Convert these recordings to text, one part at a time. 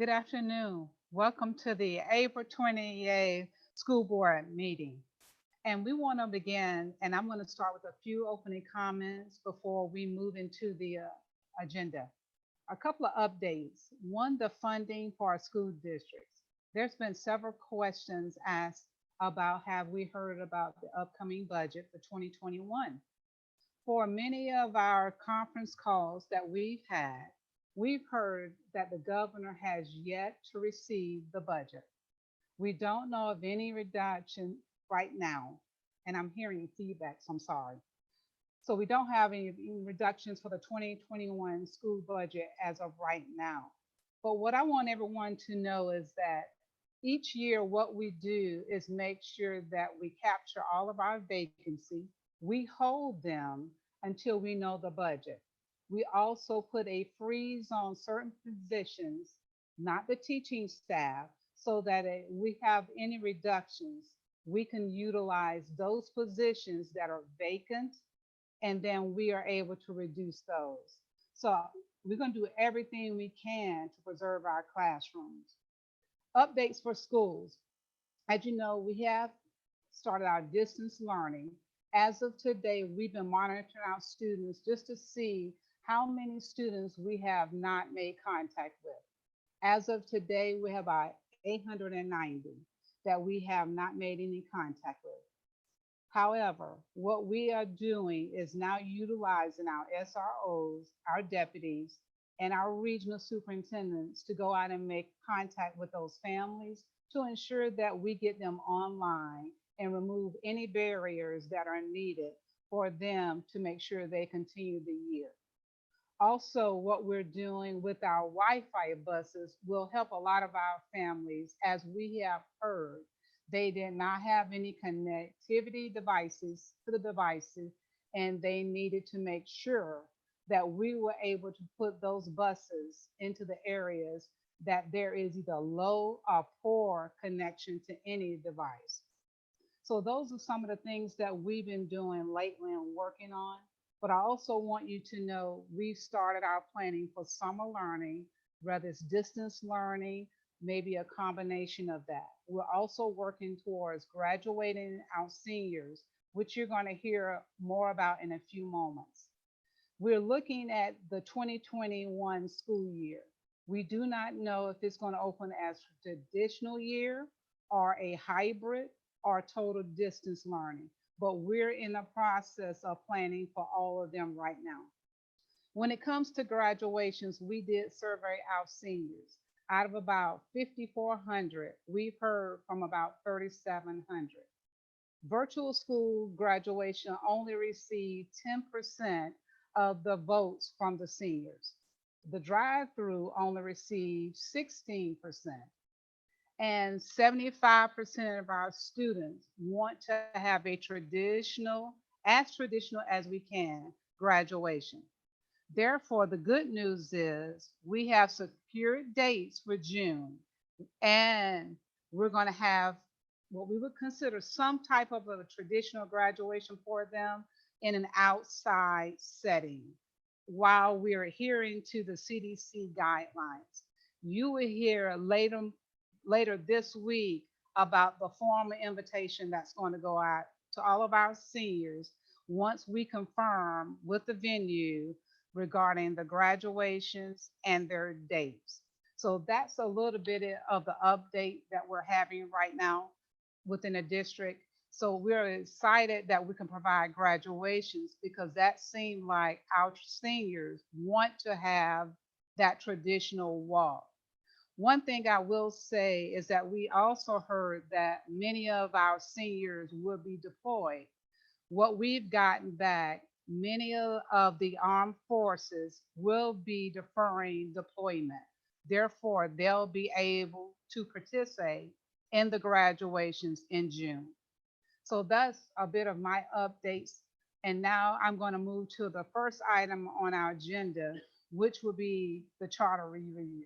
Good afternoon. Welcome to the April 28th school board meeting. And we want to begin, and I'm going to start with a few opening comments before we move into the agenda. A couple of updates. One, the funding for our school districts. There's been several questions asked about have we heard about the upcoming budget for 2021. For many of our conference calls that we've heard that the governor has yet to receive the budget. We don't know of any reduction right now, and I'm hearing feedback, so I'm sorry. So we don't have any reductions for the 2021 school budget as of right now. But what I want everyone to know is that each year what we do is make sure that we capture all of our vacancies. We hold them until we know the budget. We also put a freeze on certain positions, not the teaching staff, so that we have any reductions, we can utilize those positions that are vacant, and then we are able to reduce those. So we're going to do everything we can to preserve our classrooms. Updates for schools. As you know, we have started our distance learning. As of today, we've been monitoring our students just to see how many students we have not made contact with. As of today, we have about 890 that we have not made any contact with. However, what we are doing is now utilizing our SROs, our deputies, and our regional superintendents to go out and make contact with those families to ensure that we get them online and remove any barriers that are needed for them to make sure they continue the year. Also, what we're doing with our Wi-Fi buses will help a lot of our families. As we have heard, they did not have any connectivity devices to the devices, and they needed to make sure that we were able to put those buses into the areas that there is either low or poor connection to any device. So those are some of the things that we've been doing lately and working on. But I also want you to know we've started our planning for summer learning, whether it's distance learning, maybe a combination of that. We're also working towards graduating our seniors, which you're going to hear more about in a few moments. We're looking at the 2021 school year. We do not know if it's going to open as a traditional year or a hybrid or total distance learning, but we're in the process of planning for all of them right now. When it comes to graduations, we did survey our seniors. Out of about 5,400, we've heard from about 3,700. Virtual school graduation only received 10% of the votes from the seniors. The drive-through only received 16%. And 75% of our students want to have a traditional as we can, graduation. Therefore, the good news is we have secured dates for June, and we're going to have what we would consider some type of a traditional graduation for them in an outside setting while we're adhering to the CDC guidelines. You will hear later this week about the formal invitation that's going to go out to all of our seniors once we confirm with the venue regarding the graduations and their dates. So that's a little bit of the update that we're having right now within the district. So we're excited that we can provide graduations because that seemed like our seniors want to have that traditional walk. One thing I will say is that we also heard that many of our seniors will be deployed. What we've gotten back, many of the armed forces will be deferring deployment. Therefore, they'll be able to participate in the graduations in June. So that's a bit of my updates. And now I'm going to move to the first item on our agenda, which will be the charter review.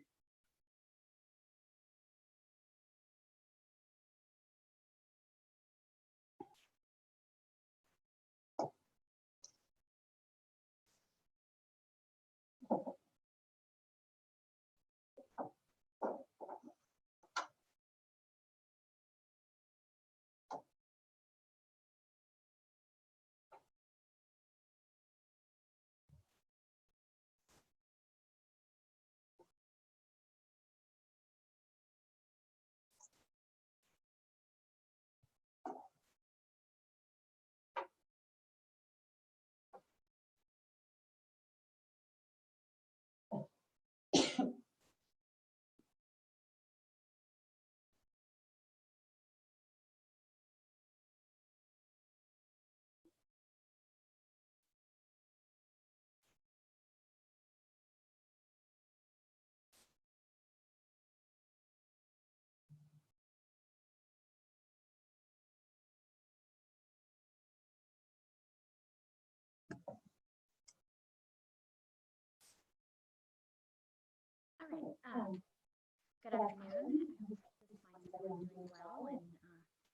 Good afternoon. I hope this finds everyone doing well and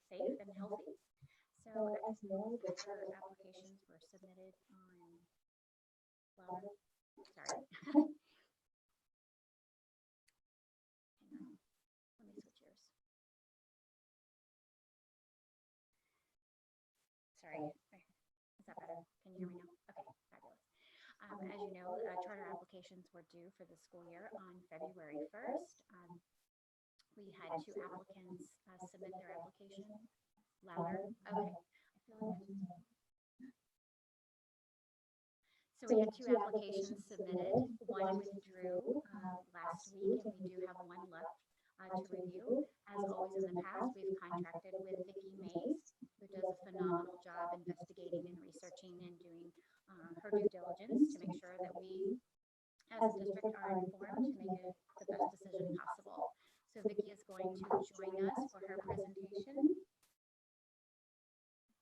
safe and healthy. So as you know, the charter applications were submitted on, well, sorry. Hang on. Let me switch yours. Sorry. Is that better? Can you hear me now? Okay, fabulous. As you know, charter applications were due for the school year on February 1st. We had 2 applicants submit their application. Louder? Okay. I feel like so we had 2 applications submitted. One withdrew last week, and we do have one left to review. As always in the past, we've contracted with Vicki Mays, who does a phenomenal job investigating and researching and doing her due diligence to make sure that we, as a district, are informed to make the best decision possible. So Vicki is going to join us for her presentation.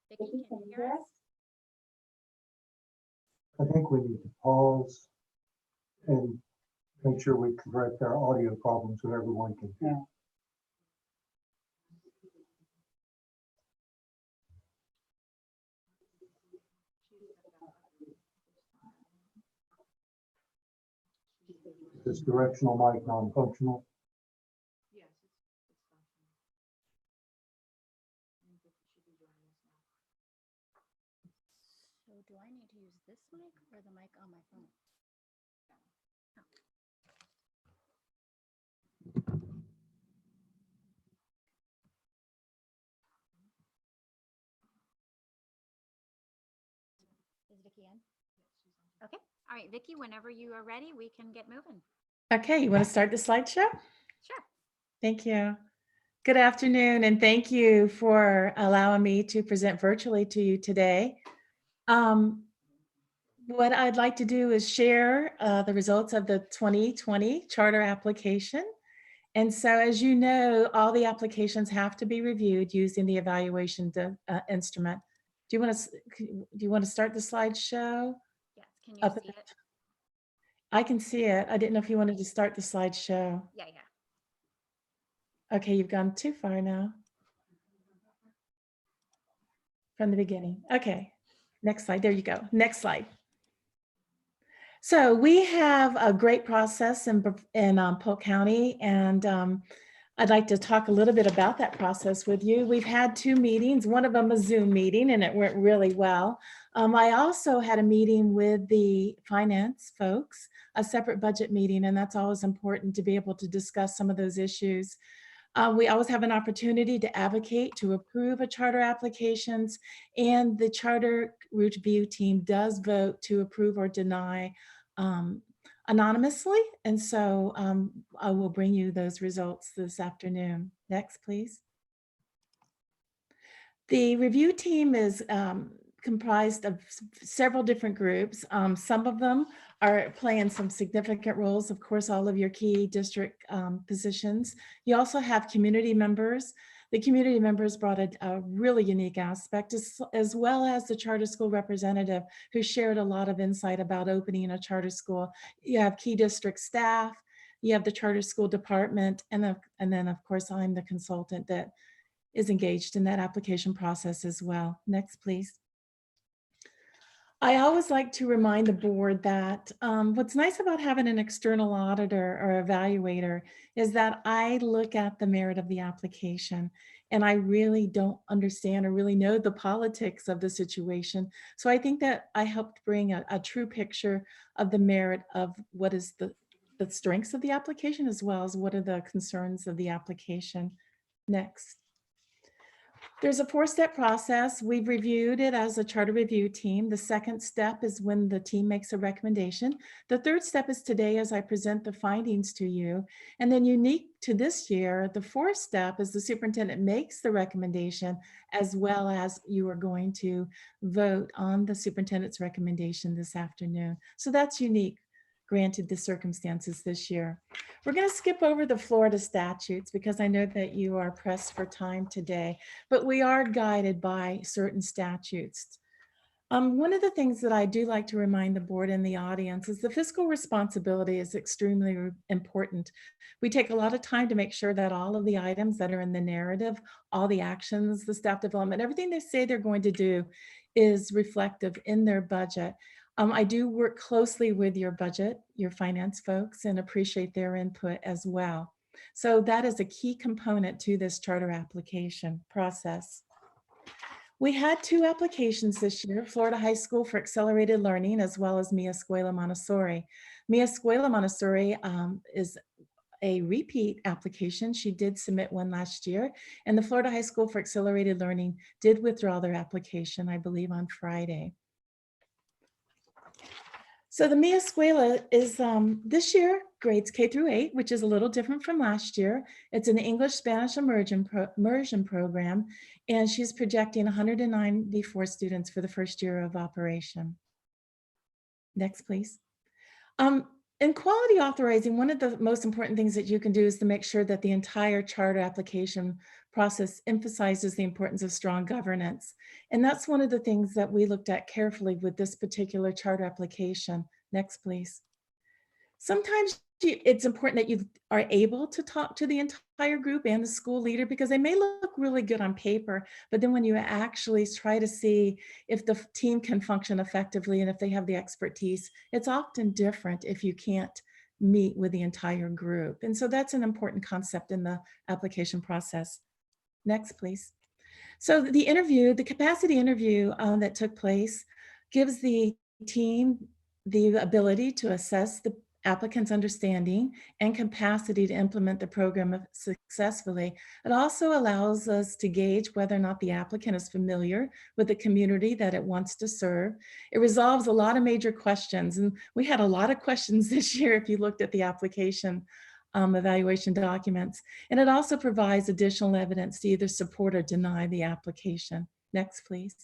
Vicki, can you hear us? I think we need to pause and make sure we correct our audio problems so everyone can hear. Is this directional mic non-functional? Yes, it's functional. So do I need to use this mic or the mic on my phone? Oh. Is Vicki in? Okay. All right, Vicki, whenever you are ready, we can get moving. Okay, you want to start the slideshow? Sure. Thank you. Good afternoon, and thank you for allowing me to present virtually to you today. What I'd like to do is share the results of the 2020 charter application. And so, as you know, all the applications have to be reviewed using the evaluation instrument. Do you want to start the slideshow? Yes. Can you see it? I can see it. I didn't know if you wanted to start the slideshow. Yeah. Okay, you've gone too far now. From the beginning. Okay, next slide. There you go. Next slide. So we have a great process in Polk County, and I'd like to talk a little bit about that process with you. We've had 2 meetings, one of them a Zoom meeting, and it went really well. I also had a meeting with the finance folks, a separate budget meeting, and that's always important to be able to discuss some of those issues. We always have an opportunity to advocate to approve a charter applications, and the charter review team does vote to approve or deny anonymously. And so I will bring you those results this afternoon. Next, please. The review team is comprised of several different groups. Some of them are playing some significant roles, of course, all of your key district positions. You also have community members. The community members brought a really unique aspect, as well as the charter school representative who shared a lot of insight about opening a charter school. You have key district staff, you have the charter school department, and then of course I'm the consultant that is engaged in that application process as well. Next, please. I always like to remind the board that what's nice about having an external auditor or evaluator is that I look at the merit of the application, and I really don't understand or really know the politics of the situation. So I think that I helped bring a true picture of the merit of what is the strengths of the application, as well as what are the concerns of the application. Next. There's a 4-step process. We've reviewed it as a charter review team. The second step is when the team makes a recommendation. The third step is today as I present the findings to you. And then unique to this year, the 4th step is the superintendent makes the recommendation, as well as you are going to vote on the superintendent's recommendation this afternoon. So that's unique, granted the circumstances this year. We're going to skip over the Florida statutes because I know that you are pressed for time today, but we are guided by certain statutes. One of the things that I do like to remind the board and the audience is the fiscal responsibility is extremely important. We take a lot of time to make sure that all of the items that are in the narrative, all the actions, the staff development, everything they say they're going to do is reflective in their budget. I do work closely with your budget, your finance folks, and appreciate their input as well. So that is a key component to this charter application process. We had 2 applications this year, Florida High School for Accelerated Learning, as well as Mi Escuela Montessori. Mi Escuela Montessori is a repeat application. She did submit one last year, and the Florida High School for Accelerated Learning did withdraw their application, I believe, on Friday. So the Mi Escuela is this year grades K through 8, which is a little different from last year. It's an English-Spanish immersion program, and she's projecting 194 students for the first year of operation. Next, please. In quality authorizing, one of the most important things that you can do is to make sure that the entire charter application process emphasizes the importance of strong governance. And that's one of the things that we looked at carefully with this particular charter application. Next, please. Sometimes it's important that you are able to talk to the entire group and the school leader, because they may look really good on paper, but then when you actually try to see if the team can function effectively and if they have the expertise, it's often different if you can't meet with the entire group. And so that's an important concept in the application process. Next, please. So the interview, the capacity interview that took place gives the team the ability to assess the applicant's understanding and capacity to implement the program successfully. It also allows us to gauge whether or not the applicant is familiar with the community that it wants to serve. It resolves a lot of major questions, and we had a lot of questions this year if you looked at the application evaluation documents. And it also provides additional evidence to either support or deny the application. Next, please.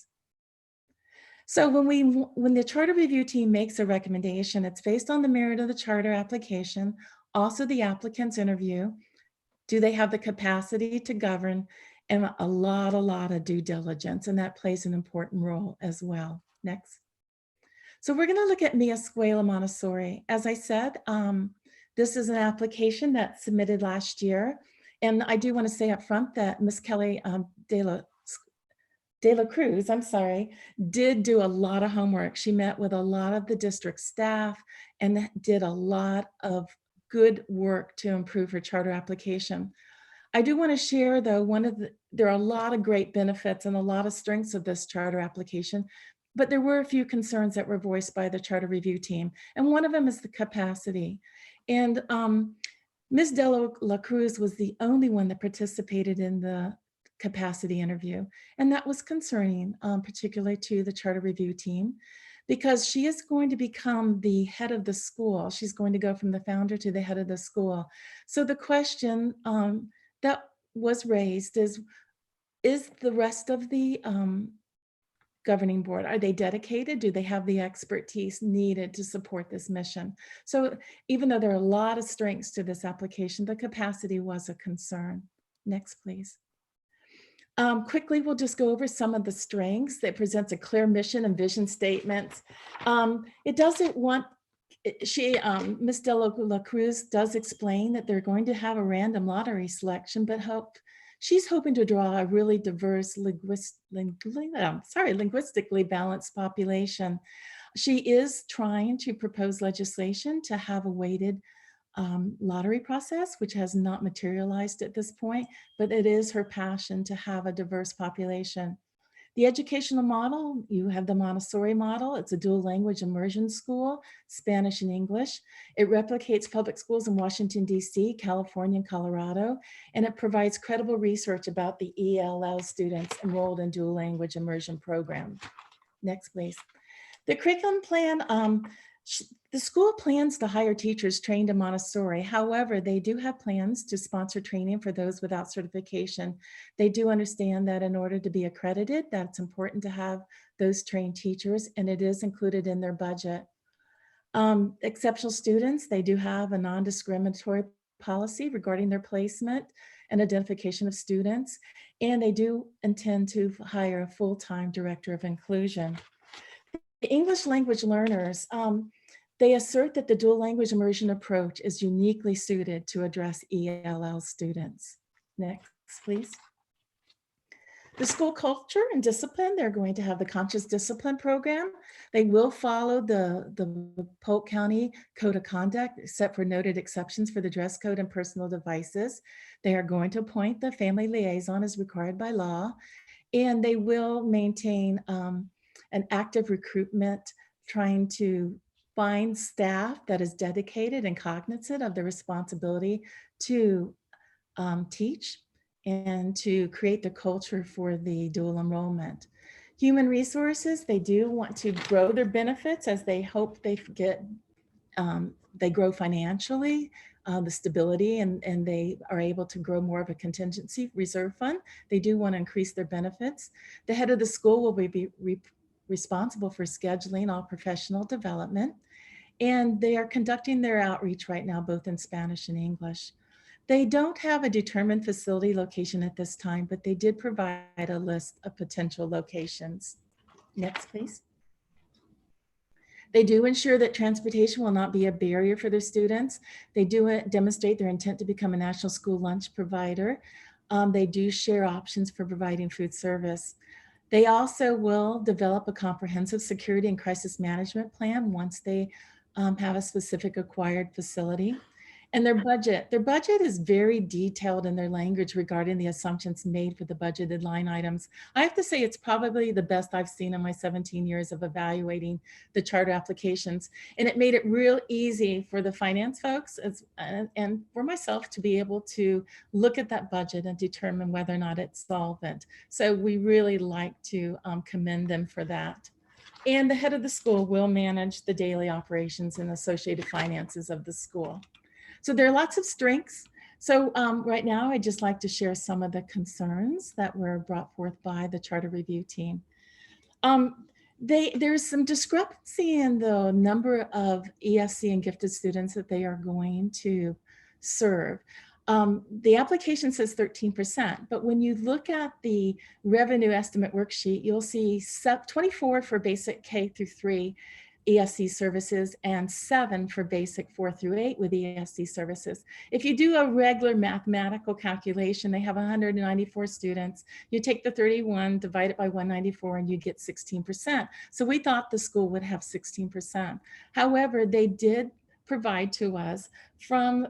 So when the charter review team makes a recommendation, it's based on the merit of the charter application, also the applicant's interview. Do they have the capacity to govern? And a lot of due diligence, and that plays an important role as well. Next. So we're going to look at Mi Escuela Montessori. As I said, this is an application that's submitted last year. And I do want to say up front that Ms. Kelly De La Cruz, did do a lot of homework. She met with a lot of the district staff and did a lot of good work to improve her charter application. I do want to share, though, there are a lot of great benefits and a lot of strengths of this charter application, but there were a few concerns that were voiced by the charter review team. And one of them is the capacity. And Ms. De La Cruz was the only one that participated in the capacity interview. And that was concerning, particularly to the charter review team, because she is going to become the head of the school. She's going to go from the founder to the head of the school. So the question that was raised is the rest of the governing board, are they dedicated? Do they have the expertise needed to support this mission? So even though there are a lot of strengths to this application, the capacity was a concern. Next, please. Quickly, we'll just go over some of the strengths. That presents a clear mission and vision statement. It doesn't want, Ms. De La Cruz does explain that they're going to have a random lottery selection, but she's hoping to draw a really diverse, linguistically balanced population. She is trying to propose legislation to have a weighted lottery process, which has not materialized at this point, but it is her passion to have a diverse population. The educational model, you have the Montessori model. It's a dual language immersion school, Spanish and English. It replicates public schools in Washington, D.C., California, and Colorado, and it provides credible research about the ELL students enrolled in dual language immersion program. Next, please. The curriculum plan, the school plans to hire teachers trained in Montessori. However, they do have plans to sponsor training for those without certification. They do understand that in order to be accredited, that's important to have those trained teachers, and it is included in their budget. Exceptional students, they do have a non-discriminatory policy regarding their placement and identification of students, and they do intend to hire a full-time director of inclusion. English language learners, they assert that the dual language immersion approach is uniquely suited to address ELL students. Next, please. The school culture and discipline, they're going to have the conscious discipline program. They will follow the Polk County Code of Conduct, except for noted exceptions for the dress code and personal devices. They are going to appoint the family liaison as required by law, and they will maintain an active recruitment, trying to find staff that is dedicated and cognizant of the responsibility to teach and to create the culture for the dual enrollment. Human resources, they do want to grow their benefits as they hope they grow financially, the stability, and they are able to grow more of a contingency reserve fund. They do want to increase their benefits. The head of the school will be responsible for scheduling all professional development, and they are conducting their outreach right now, both in Spanish and English. They don't have a determined facility location at this time, but they did provide a list of potential locations. Next, please. They do ensure that transportation will not be a barrier for their students. They do demonstrate their intent to become a national school lunch provider. They do share options for providing food service. They also will develop a comprehensive security and crisis management plan once they have a specific acquired facility. And their budget is very detailed in their language regarding the assumptions made for the budgeted line items. I have to say it's probably the best I've seen in my 17 years of evaluating the charter applications. And it made it real easy for the finance folks and for myself to be able to look at that budget and determine whether or not it's solvent. So we really like to commend them for that. And the head of the school will manage the daily operations and associated finances of the school. So there are lots of strengths. So right now, I'd just like to share some of the concerns that were brought forth by the charter review team. There's some discrepancy in the number of ESC and gifted students that they are going to serve. The application says 13%, but when you look at the revenue estimate worksheet, you'll see 24 for basic K through 3 ESC services and 7 for basic 4 through 8 with ESC services. If you do a regular mathematical calculation, they have 194 students. You take the 31, divide it by 194, and you get 16%. So we thought the school would have 16%. However, they did provide to us from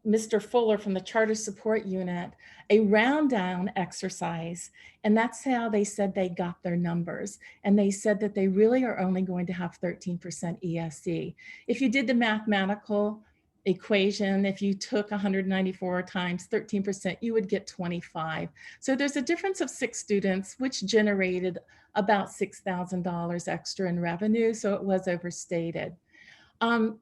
Mr. Fuller from the Charter Support Unit, a round down exercise. And that's how they said they got their numbers. And they said that they really are only going to have 13% ESC. If you did the mathematical equation, if you took 194 times 13%, you would get 25. So there's a difference of 6 students, which generated about $6,000 extra in revenue. So it was overstated.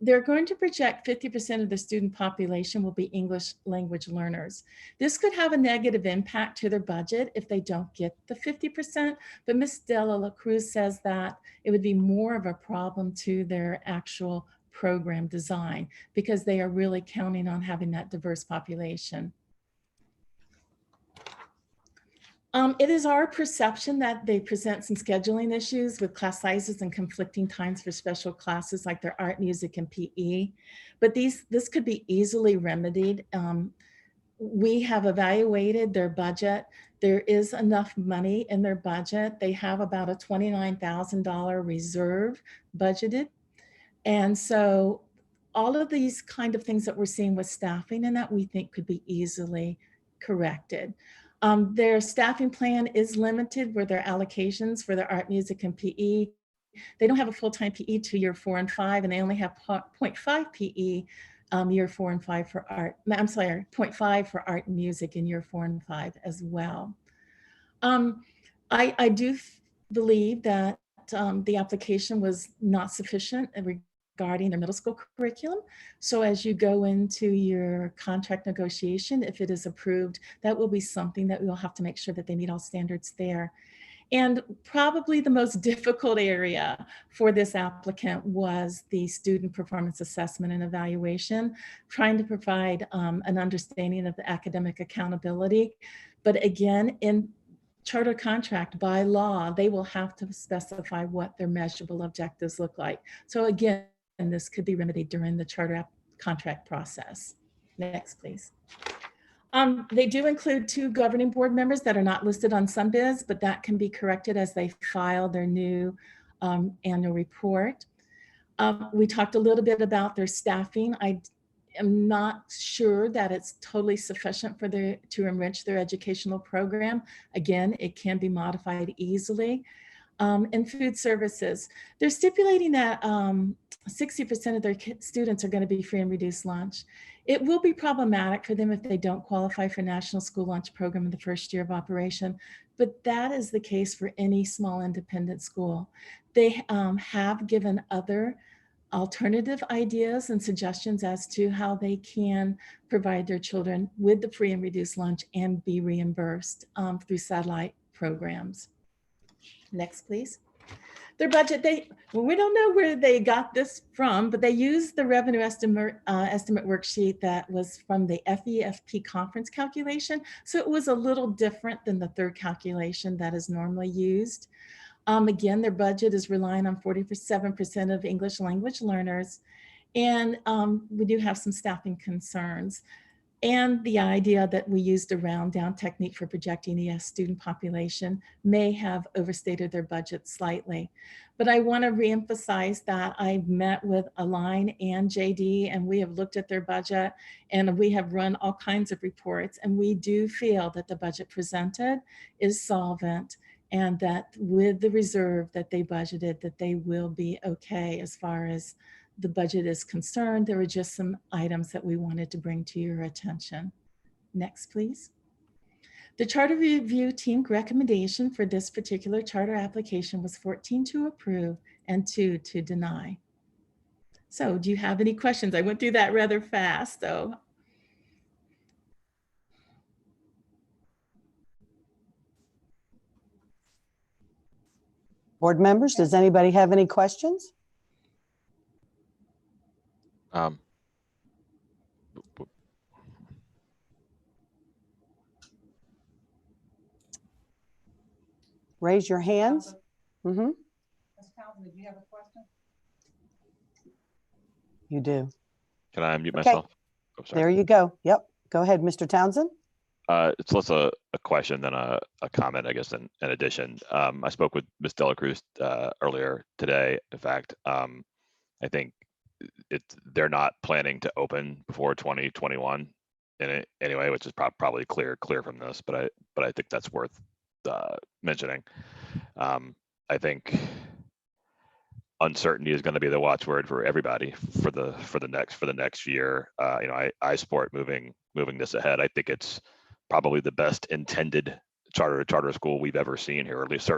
They're going to project 50% of the student population will be English language learners. This could have a negative impact to their budget if they don't get the 50%, but Ms. Della La Cruz says that it would be more of a problem to their actual program design because they are really counting on having that diverse population. It is our perception that they present some scheduling issues with class sizes and conflicting times for special classes like their art, music, and PE, but this could be easily remedied. We have evaluated their budget. There is enough money in their budget. They have about a $29,000 reserve budgeted. And so all of these kind of things that we're seeing with staffing and that we think could be easily corrected. Their staffing plan is limited with their allocations for their art, music, and PE. They don't have a full-time PE to year 4 and 5, and they only have 0.5 PE year 4 and 5 for art. I'm sorry, 0.5 for art and music in year 4 and 5 as well. I do believe that the application was not sufficient regarding their middle school curriculum. So as you go into your contract negotiation, if it is approved, that will be something that we'll have to make sure that they meet all standards there. And probably the most difficult area for this applicant was the student performance assessment and evaluation, trying to provide an understanding of the academic accountability. But again, in charter contract by law, they will have to specify what their measurable objectives look like. So again, this could be remedied during the charter contract process. Next, please. They do include 2 governing board members that are not listed on SunBiz, but that can be corrected as they file their new annual report. We talked a little bit about their staffing. I am not sure that it's totally sufficient for to enrich their educational program. Again, it can be modified easily. And food services, they're stipulating that 60% of their students are going to be free and reduced lunch. It will be problematic for them if they don't qualify for National School Lunch Program in the first year of operation, but that is the case for any small independent school. They have given other alternative ideas and suggestions as to how they can provide their children with the free and reduced lunch and be reimbursed through satellite programs. Next, please. Their budget, we don't know where they got this from, but they used the revenue estimate worksheet that was from the FEFP conference calculation. So it was a little different than the third calculation that is normally used. Again, their budget is relying on 47% of English language learners. And we do have some staffing concerns. And the idea that we used a round down technique for projecting ES student population may have overstated their budget slightly. But I want to reemphasize that I've met with Align and JD, and we have looked at their budget and we have run all kinds of reports. And we do feel that the budget presented is solvent and that with the reserve that they budgeted, that they will be okay as far as the budget is concerned. There were just some items that we wanted to bring to your attention. Next, please. The charter review team recommendation for this particular charter application was 14 to approve and 2 to deny. So do you have any questions? I went through that rather fast though. Board members, does anybody have any questions? Raise your hands. Ms. Townsend, do you have a question? You do. Can I unmute Okay. myself? Oh, sorry. There you go. Yep. Go ahead, Mr. Townsend. It's less a question than a comment, I guess, in addition. I spoke with Ms. Delacruz earlier today. In fact, I think they're not planning to open before 2021 in it anyway, which is probably clear from this, but I think that's worth mentioning. I think uncertainty is going to be the watchword for everybody for the next year. You know, I support moving this ahead. I think it's probably the best intended charter school we've ever seen here, or at least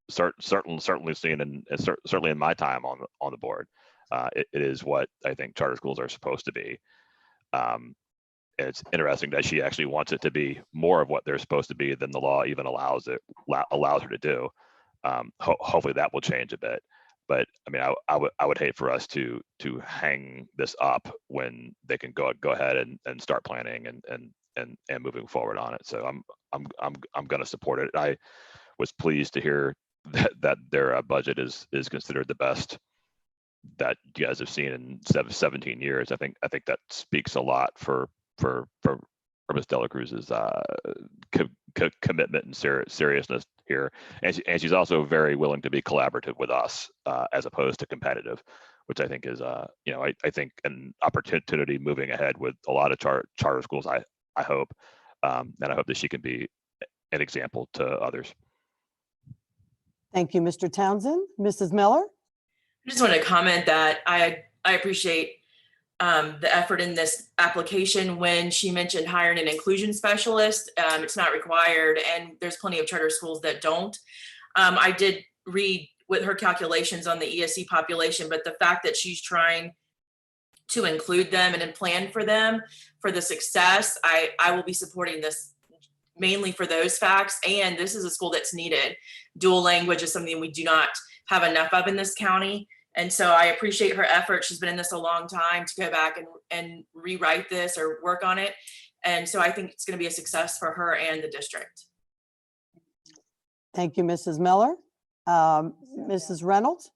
certainly seen, and certainly in my time on the board. It is what I think charter schools are supposed to be. It's interesting that she actually wants it to be more of what they're supposed to be than the law even allows her to do. Hopefully that will change a bit. But I mean, I would hate for us to hang this up when they can go ahead and start planning and moving forward on it. So I'm going to support it. I was pleased to hear that their budget is considered the best that you guys have seen in 17 years. I think that speaks a lot for Ms. Delacruz's commitment and seriousness here, and she's also very willing to be collaborative with us as opposed to competitive, which I think is you know, I think an opportunity moving ahead with a lot of charter schools. I hope, and I hope that she can be an example to others. Thank you, Mr. Townsend. Mrs. Miller. I just want to comment that I appreciate the effort in this application. When she mentioned hiring an inclusion specialist, it's not required, and there's plenty of charter schools that don't. I did read with her calculations on the ESC population, but the fact that she's trying to include them and then plan for them for the success, I will be supporting this mainly for those facts. And this is a school that's needed. Dual language is something we do not have enough of in this county. And so I appreciate her effort. She's been in this a long time to go back and rewrite this or work on it. And so I think it's going to be a success for her and the district. Thank you, Mrs. Miller. Mrs. Reynolds?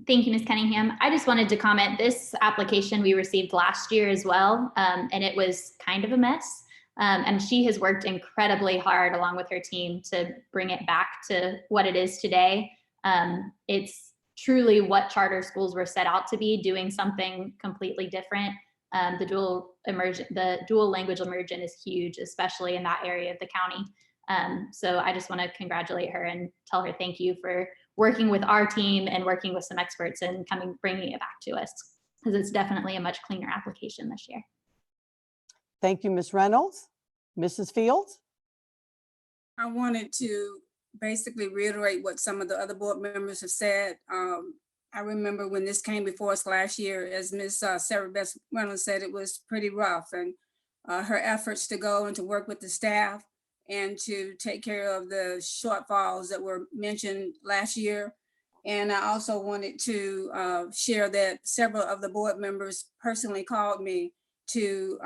Thank you, Ms. Cunningham. I just wanted to comment, this application we received last year as well, and it was kind of a mess. And she has worked incredibly hard along with her team to bring it back to what it is today. It's truly what charter schools were set out to be, doing something completely different. The dual language immersion is huge, especially in that area of the county. So I just want to congratulate her and tell her thank you for working with our team and working with some experts and bringing it back to us, because it's definitely a much cleaner application this year. Thank you, Ms. Reynolds. Mrs. Fields? I wanted to basically reiterate what some of the other board members have said. I remember when this came before us last year, as Ms. Sarah Beth Reynolds said, it was pretty rough, and her efforts to go and to work with the staff and to take care of the shortfalls that were mentioned last year. And I also wanted to share that several of the board members personally called me to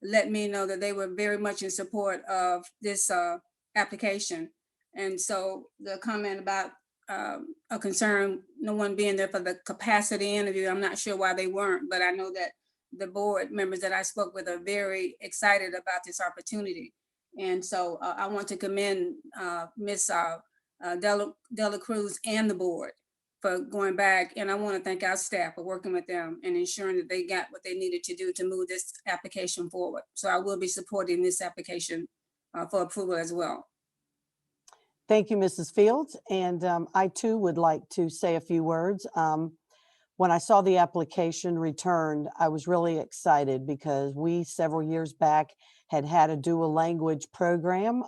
let me know that they were very much in support of this application. And so the comment about a concern, no one being there for the capacity interview, I'm not sure why they weren't, but I know that the board members that I spoke with are very excited about this opportunity. And so I want to commend Ms. Dela Cruz and the board for going back. And I want to thank our staff for working with them and ensuring that they got what they needed to do to move this application forward. So I will be supporting this application for approval as well. Thank you, Mrs. Fields. And I too would like to say a few words. When I saw the application returned, I was really excited because we several years back had a dual language program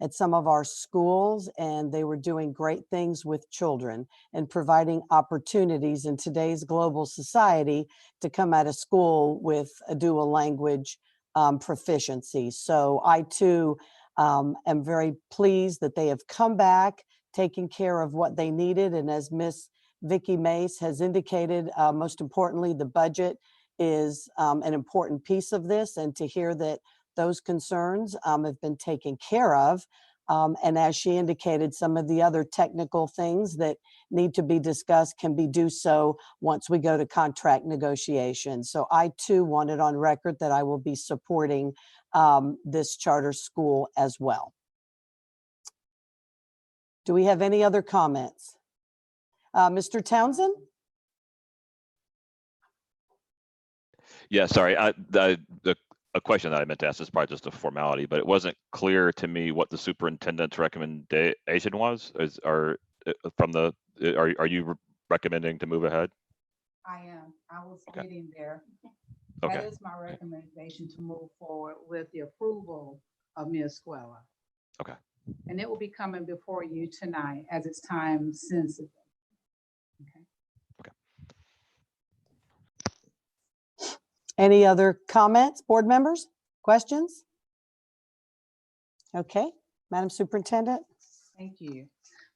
at some of our schools, and they were doing great things with children and providing opportunities in today's global society to come out of school with a dual language proficiency. So I too am very pleased that they have come back, taking care of what they needed. And as Miss Vicki Mace has indicated, most importantly, the budget is an important piece of this, and to hear that those concerns have been taken care of. And as she indicated, some of the other technical things that need to be discussed can be do so once we go to contract negotiations. So I too want it on record that I will be supporting this charter school as well. Do we have any other comments? Mr. Townsend? Yeah, sorry. A question that I meant to ask is probably just a formality, but it wasn't clear to me what the superintendent's recommendation was. Are you recommending to move ahead? I am. I was Okay. getting there. Okay. That is my recommendation, to move forward with the approval of Ms. Escuela. Okay. And it will be coming before you tonight as it's time sensitive. Okay. Any other comments, board members, questions? Okay, Madam Superintendent. Thank you.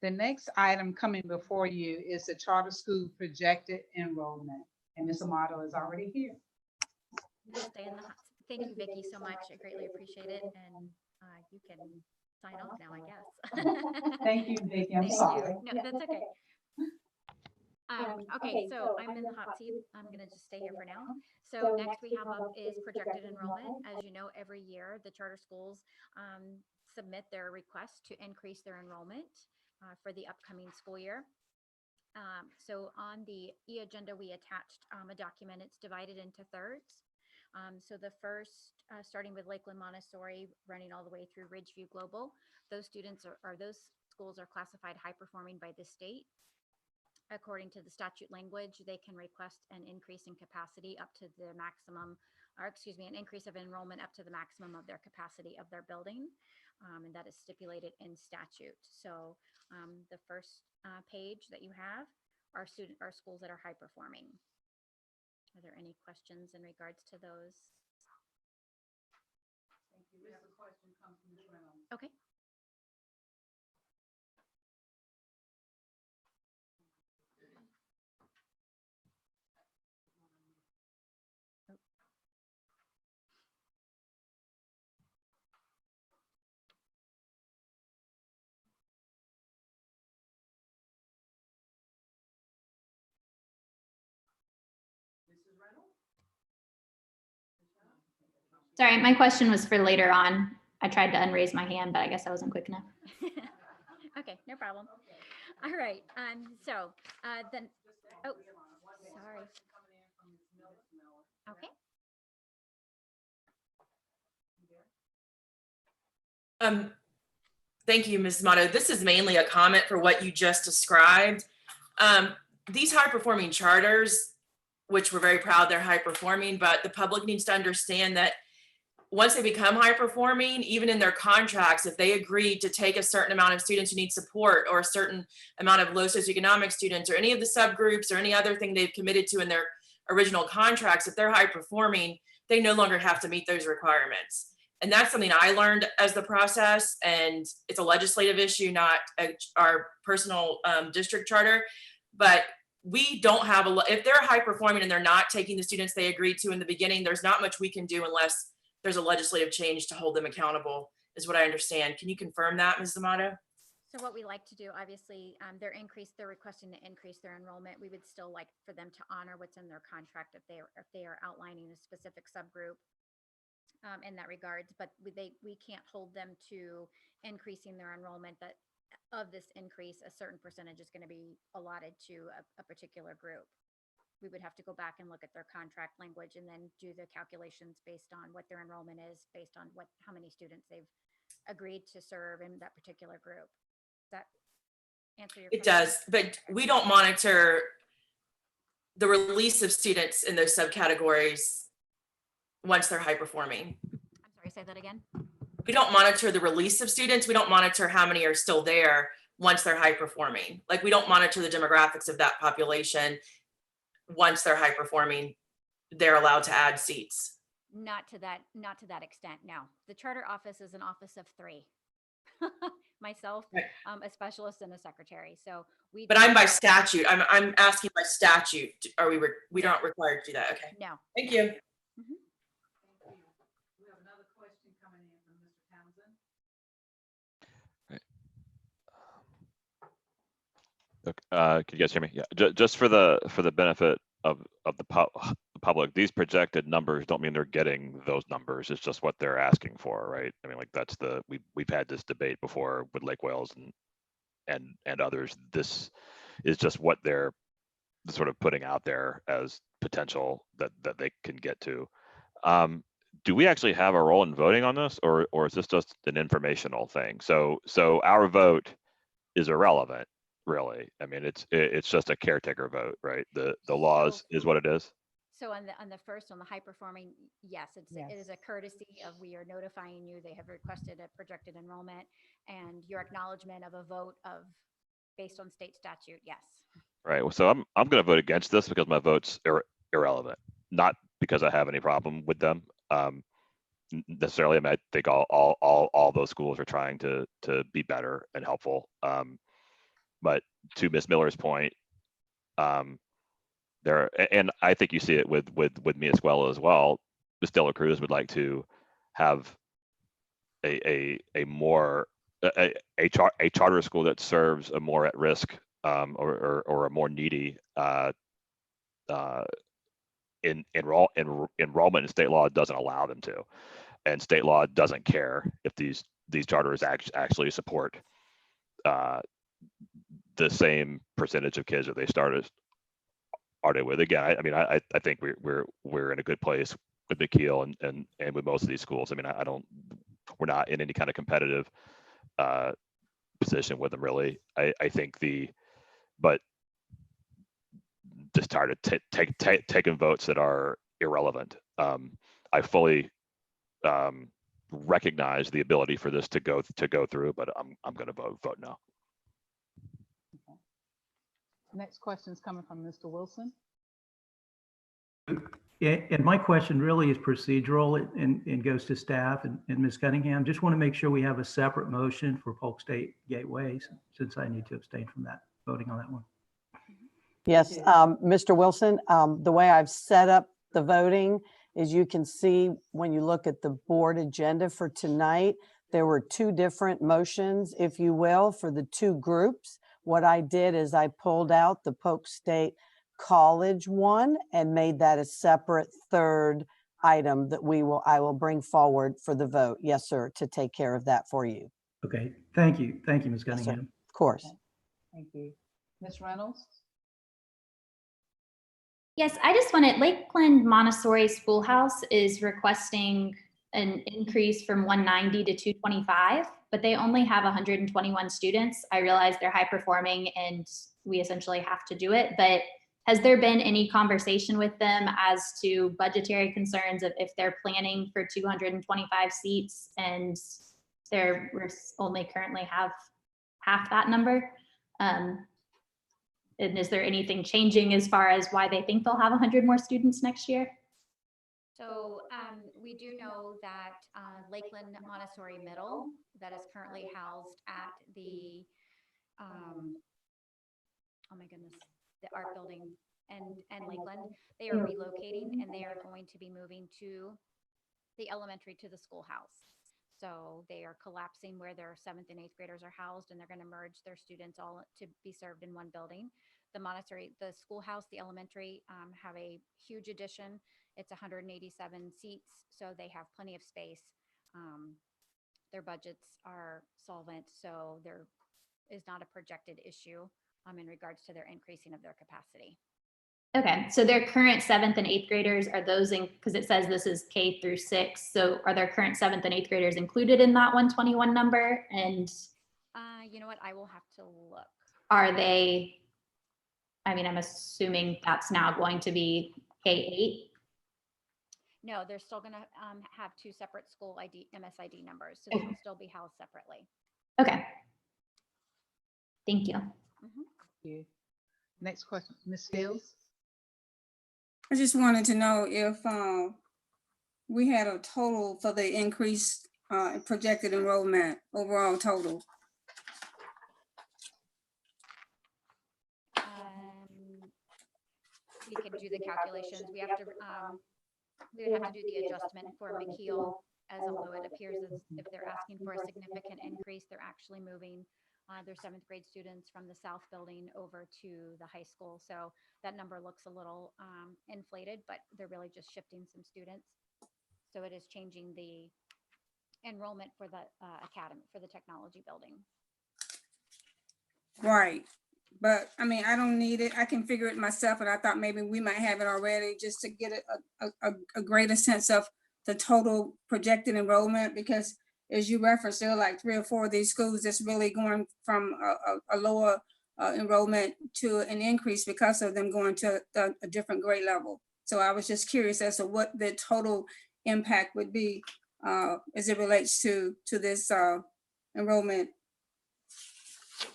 The next item coming before you is the charter school projected enrollment. And Ms. Amato is already here. We'll stay in the hot. Thank you, Vicki, so much. I greatly appreciate it. And you can sign off now, I guess. Thank you, Vicki. I'm Thank sorry. you. No, that's okay. Okay, so I'm in the hot seat. I'm going to just stay here for now. So next we have up is projected enrollment. As you know, every year the charter schools submit their request to increase their enrollment for the upcoming school year. So on the e-agenda, we attached a document. It's divided into thirds. So the first, starting with Lakeland Montessori, running all the way through Ridgeview Global, those students those schools are classified high performing by the state. According to the statute language, they can request an increase in capacity up to the maximum, or excuse me, an increase of enrollment up to the maximum of their capacity of their building. And that is stipulated in statute. So the first page that you have are schools that are high performing. Are there any questions in regards to those? Thank you. We have a question come from Ms. Reynolds. Okay. Sorry, my question was for later on. I tried to unraise my hand, but I guess I wasn't quick enough. Okay, no problem. All right, so then, oh, sorry. Okay. Thank you, Ms. Motto. This is mainly a comment for what you just described. These high-performing charters, which we're very proud they're high-performing, but the public needs to understand that once they become high-performing, even in their contracts, if they agree to take a certain amount of students who need support or a certain amount of low socioeconomic students or any of the subgroups or any other thing they've committed to in their original contracts, if they're high-performing, they no longer have to meet those requirements. And that's something I learned as the process, and it's a legislative issue, not our personal district charter. But we don't have if they're high performing and they're not taking the students they agreed to in the beginning, there's not much we can do unless there's a legislative change to hold them accountable, is what I understand. Can you confirm that, Ms. D'Amato? So what we like to do, obviously, they're requesting to increase their enrollment. We would still like for them to honor what's in their contract if they are outlining a specific subgroup in that regards, but we can't hold them to increasing their enrollment. That of this increase, a certain percentage is going to be allotted to a particular group. We would have to go back and look at their contract language and then do the calculations based on what their enrollment is, based on how many students they've agreed to serve in that particular group. Does that answer your question? It does, but we don't monitor the release of students in those subcategories once they're high performing. I'm sorry, say that again. We don't monitor the release of students. We don't monitor how many are still there once they're high performing. Like, we don't monitor the demographics of that population. Once they're high performing, they're allowed to add seats. Not to that extent. No, the charter office is an office of 3. Myself, right. A specialist and a secretary. So But I'm by statute. I'm asking by statute. Are we not required to do that? Okay. No. Thank you. Mm-hmm. We have another question coming in from Mr. Townsend. Can you guys hear me? Yeah, just for the benefit of the public, these projected numbers don't mean they're getting those numbers. It's just what they're asking for, right? I mean, like, that's we've had this debate before with Lake Wales and others. This is just what they're sort of putting out there as potential that they can get to. Do we actually have a role in voting on this, or is this just an informational thing? So our vote is irrelevant, really. I mean, it's just a caretaker vote, right? The laws is what it is. So on the high performing, yes, it is a courtesy of, we are notifying you, they have requested a projected enrollment, and your acknowledgement of a vote based on state statute. Yes. Right. Well, so I'm going to vote against this because my vote's irrelevant, not because I have any problem with them. Necessarily, I mean, I think all those schools are trying to be better and helpful. But to Ms. Miller's point, there, and I think you see it with me as well. Ms. De La Cruz would like to have a charter school that serves a more at risk or a more needy enrollment, and state law doesn't allow them to, and state law doesn't care if these charters actually support the same percentage of kids that they started with. Again, I mean, I think we're in a good place with McKeel and with most of these schools. I mean, we're not in any kind of competitive position with them, really. I think but just tired of taking votes that are irrelevant. I fully recognize the ability for this to go through, but I'm going to vote no. Okay. Next question is coming from Mr. Wilson. And my question really is procedural and goes to staff and Ms. Cunningham. Just want to make sure we have a separate motion for Polk State Gateways, since I need to abstain from that, voting on that one. Yes, Mr. Wilson, the way I've set up the voting is, you can see when you look at the board agenda for tonight, there were 2 different motions, if you will, for the 2 groups. What I did is I pulled out the Polk State College one and made that a separate 3rd item that I will bring forward for the vote. Yes, sir, to take care of that for you. Okay, thank you. Thank you, Ms. Yes, sir. Cunningham. Of course. Thank you. Ms. Reynolds? Yes, I just wanted, Lakeland Montessori Schoolhouse is requesting an increase from 190 to 225, but they only have 121 students. I realize they're high performing and we essentially have to do it, but has there been any conversation with them as to budgetary concerns of if they're planning for 225 seats and they're only currently have half that number? And is there anything changing as far as why they think they'll have 100 more students next year? So we do know that Lakeland Montessori Middle, that is currently housed at the, oh my goodness, the art building and Lakeland, they are relocating and they are going to be moving to the elementary to the schoolhouse. So they are collapsing where their 7th and 8th graders are housed, and they're going to merge their students all to be served in one building. The Montessori, the schoolhouse, the elementary have a huge addition. It's 187 seats, so they have plenty of space. Their budgets are solvent, so there is not a projected issue in regards to their increasing of their capacity. Okay, so their current 7th and 8th graders, are those in, because it says this is K through 6, so are their current 7th and 8th graders included in that 121 number? And you know what, I will have to look. are they, I mean, I'm assuming that's now going to be K8? No, they're still going to have 2 separate school ID, MSID numbers, so they'll still be housed separately. Okay. Thank you. Mm-hmm. Thank you. Next question, Ms. Fields? I just wanted to know if we had a total for the increased projected enrollment, overall total. We can do the calculations. We have to, we would have to do the adjustment for McKeel, as although it appears as if they're asking for a significant increase, they're actually moving their 7th grade students from the south building over to the high school. So that number looks a little inflated, but they're really just shifting some students. So it is changing the enrollment for the academy, for the technology building. Right. But I mean, I don't need it. I can figure it myself. And I thought maybe we might have it already just to get a greater sense of the total projected enrollment, because as you referenced, there are like 3 or 4 of these schools that's really going from a lower enrollment to an increase because of them going to a different grade level. So I was just curious as to what the total impact would be as it relates to this enrollment.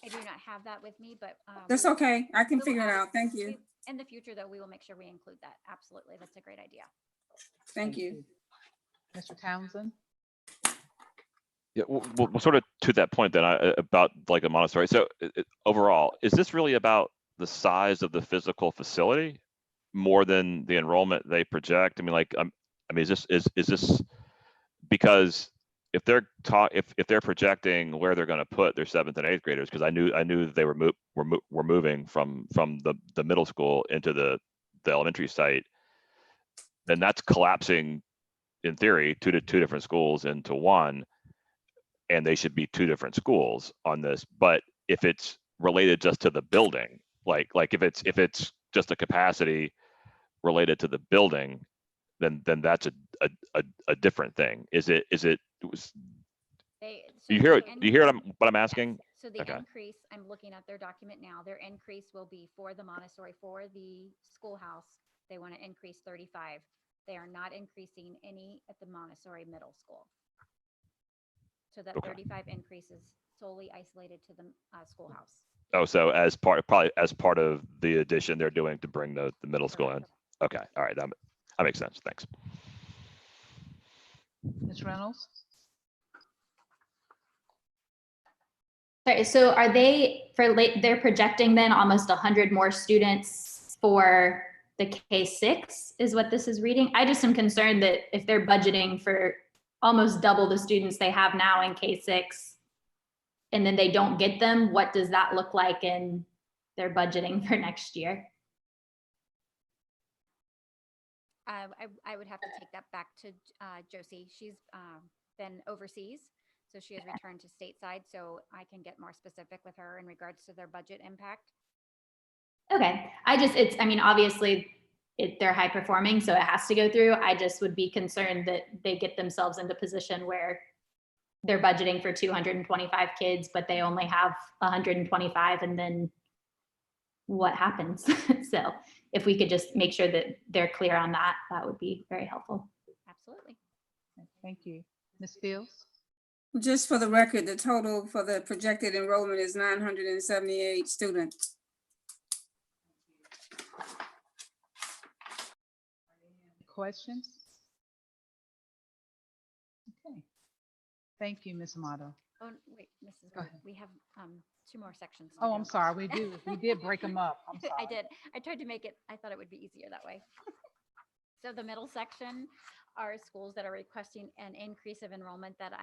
I do not have that with me, but That's okay. I can figure it add out. Thank you. In the future, though, we will make sure we include that. Absolutely. That's a great idea. Thank you. Mr. Townsend? Yeah, well, sort of to that point then about like a Montessori. So overall, is this really about the size of the physical facility more than the enrollment they project? I mean, like, I mean, is this because if they're if they're projecting where they're going to put their 7th and 8th graders, because I knew they were moving from the middle school into the elementary site, then that's collapsing in theory two different schools into one. And they should be 2 different schools on this. But if it's related just to the building, like if it's just a capacity related to the building, then that's a different thing. Do you hear what I'm asking? So the Okay. increase, I'm looking at their document now, their increase will be for the Montessori, for the schoolhouse. They want to increase 35. They are not increasing any at the Montessori middle school. So that Okay. 35 increase is solely isolated to the schoolhouse. Oh, so probably as part of the addition they're doing to bring the middle school in. Okay, all right, that makes sense. Thanks. Ms. Reynolds? Sorry, so are they they're projecting then almost 100 more students for the K6 is what this is reading? I just am concerned that if they're budgeting for almost double the students they have now in K6 and then they don't get them, what does that look like in their budgeting for next year? I would have to take that back to Josie. She's been overseas, so she has returned to stateside, so I can get more specific with her in regards to their budget impact. Okay, I mean, obviously they're high performing, so it has to go through. I just would be concerned that they get themselves into position where they're budgeting for 225 kids, but they only have 125, and then what happens? So if we could just make sure that they're clear on that, that would be very helpful. Absolutely. Thank you. Ms. Fields? Just for the record, the total for the projected enrollment is 978 students. Questions? Okay. Thank you, Ms. Amato. Oh, wait, Mrs. Go Bird, ahead. we have 2 more sections. to Oh, go. I'm sorry. We did break them up. I'm sorry. I did. I tried to make it, I thought it would be easier that way. So the middle section are schools that are requesting an increase of enrollment that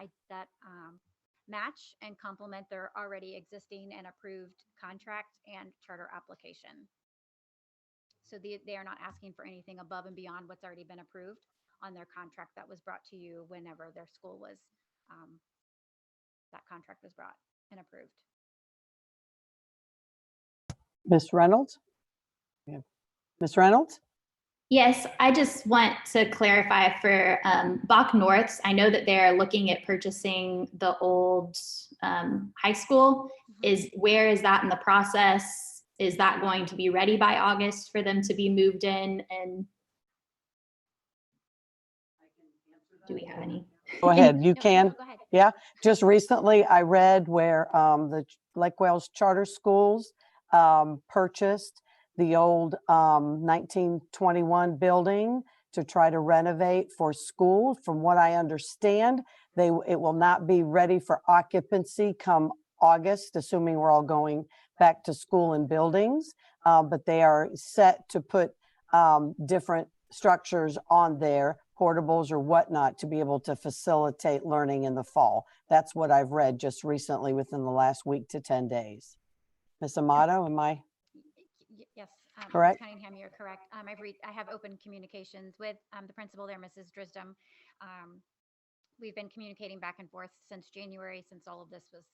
match and complement their already existing and approved contract and charter application. So they are not asking for anything above and beyond what's already been approved on their contract that was brought to you whenever their school was, that contract was brought and approved. Ms. Reynolds? Yeah. Ms. Reynolds? Yes, I just want to clarify for Bach Norths. I know that they're looking at purchasing the old high school. Where is that in the process? Is that going to be ready by August for them to be moved in? And do we have any? Go ahead, you No, can. no, go ahead. Yeah, just recently I read where the Lake Wales Charter Schools purchased the old 1921 building to try to renovate for school. From what I understand, it will not be ready for occupancy come August, assuming we're all going back to school and buildings, but they are set to put different structures on there, portables or whatnot, to be able to facilitate learning in the fall. That's what I've read just recently within the last week to 10 days. Ms. Amato, am I? Yes. Correct. Ms. Cunningham, you're correct. I have open communications with the principal there, Mrs. Drisdom. We've been communicating back and forth since January, since all of this was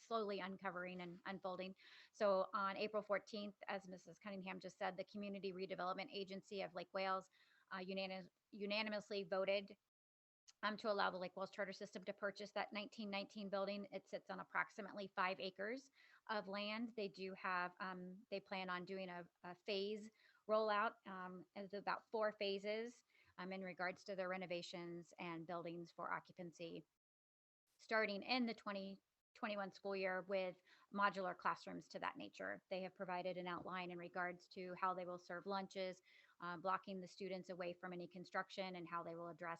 slowly uncovering and unfolding. So on April 14th, as Mrs. Cunningham just said, the Community Redevelopment Agency of Lake Wales unanimously voted to allow the Lake Wales Charter System to purchase that 1919 building. It sits on approximately 5 acres of land. They do have, they plan on doing a phase rollout of about 4 phases in regards to their renovations and buildings for occupancy, starting in the 2021 school year with modular classrooms to that nature. They have provided an outline in regards to how they will serve lunches, blocking the students away from any construction, and how they will address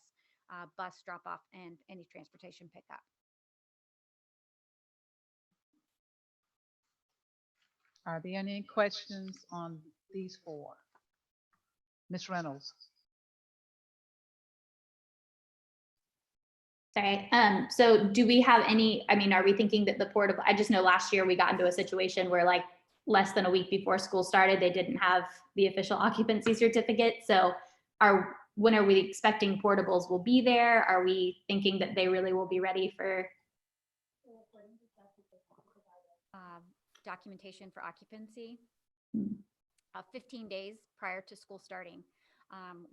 bus drop-off and any transportation pickup. Are there any questions on these 4? Ms. Reynolds? Sorry. So do we have any, I mean, are we thinking that the portable, I just know last year we got into a situation where like less than a week before school started, they didn't have the official occupancy certificate. So when are we expecting portables will be there? Are we thinking that they really will be ready for? Documentation for occupancy, 15 days prior to school starting.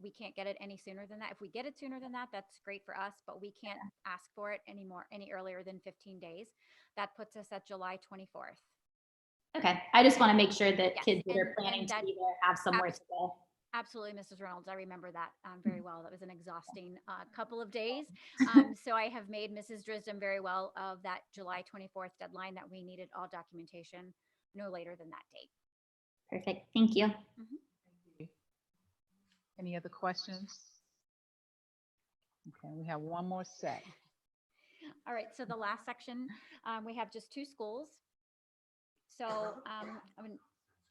We can't get it any sooner than that. If we get it sooner than that, that's great for us, but we can't ask for it any earlier than 15 days. That puts us at July 24th. Okay, I just want to make sure that Yes, kids that are planning to be there have somewhere to go. Absolutely, Mrs. Reynolds. I remember that very well. That was an exhausting couple of days. So I have made Mrs. Drisdom very well of that July 24th deadline, that we needed all documentation no later than that date. Perfect. Thank you. Any other questions? Okay, we have one more set. All right, so the last section, we have just 2 schools. So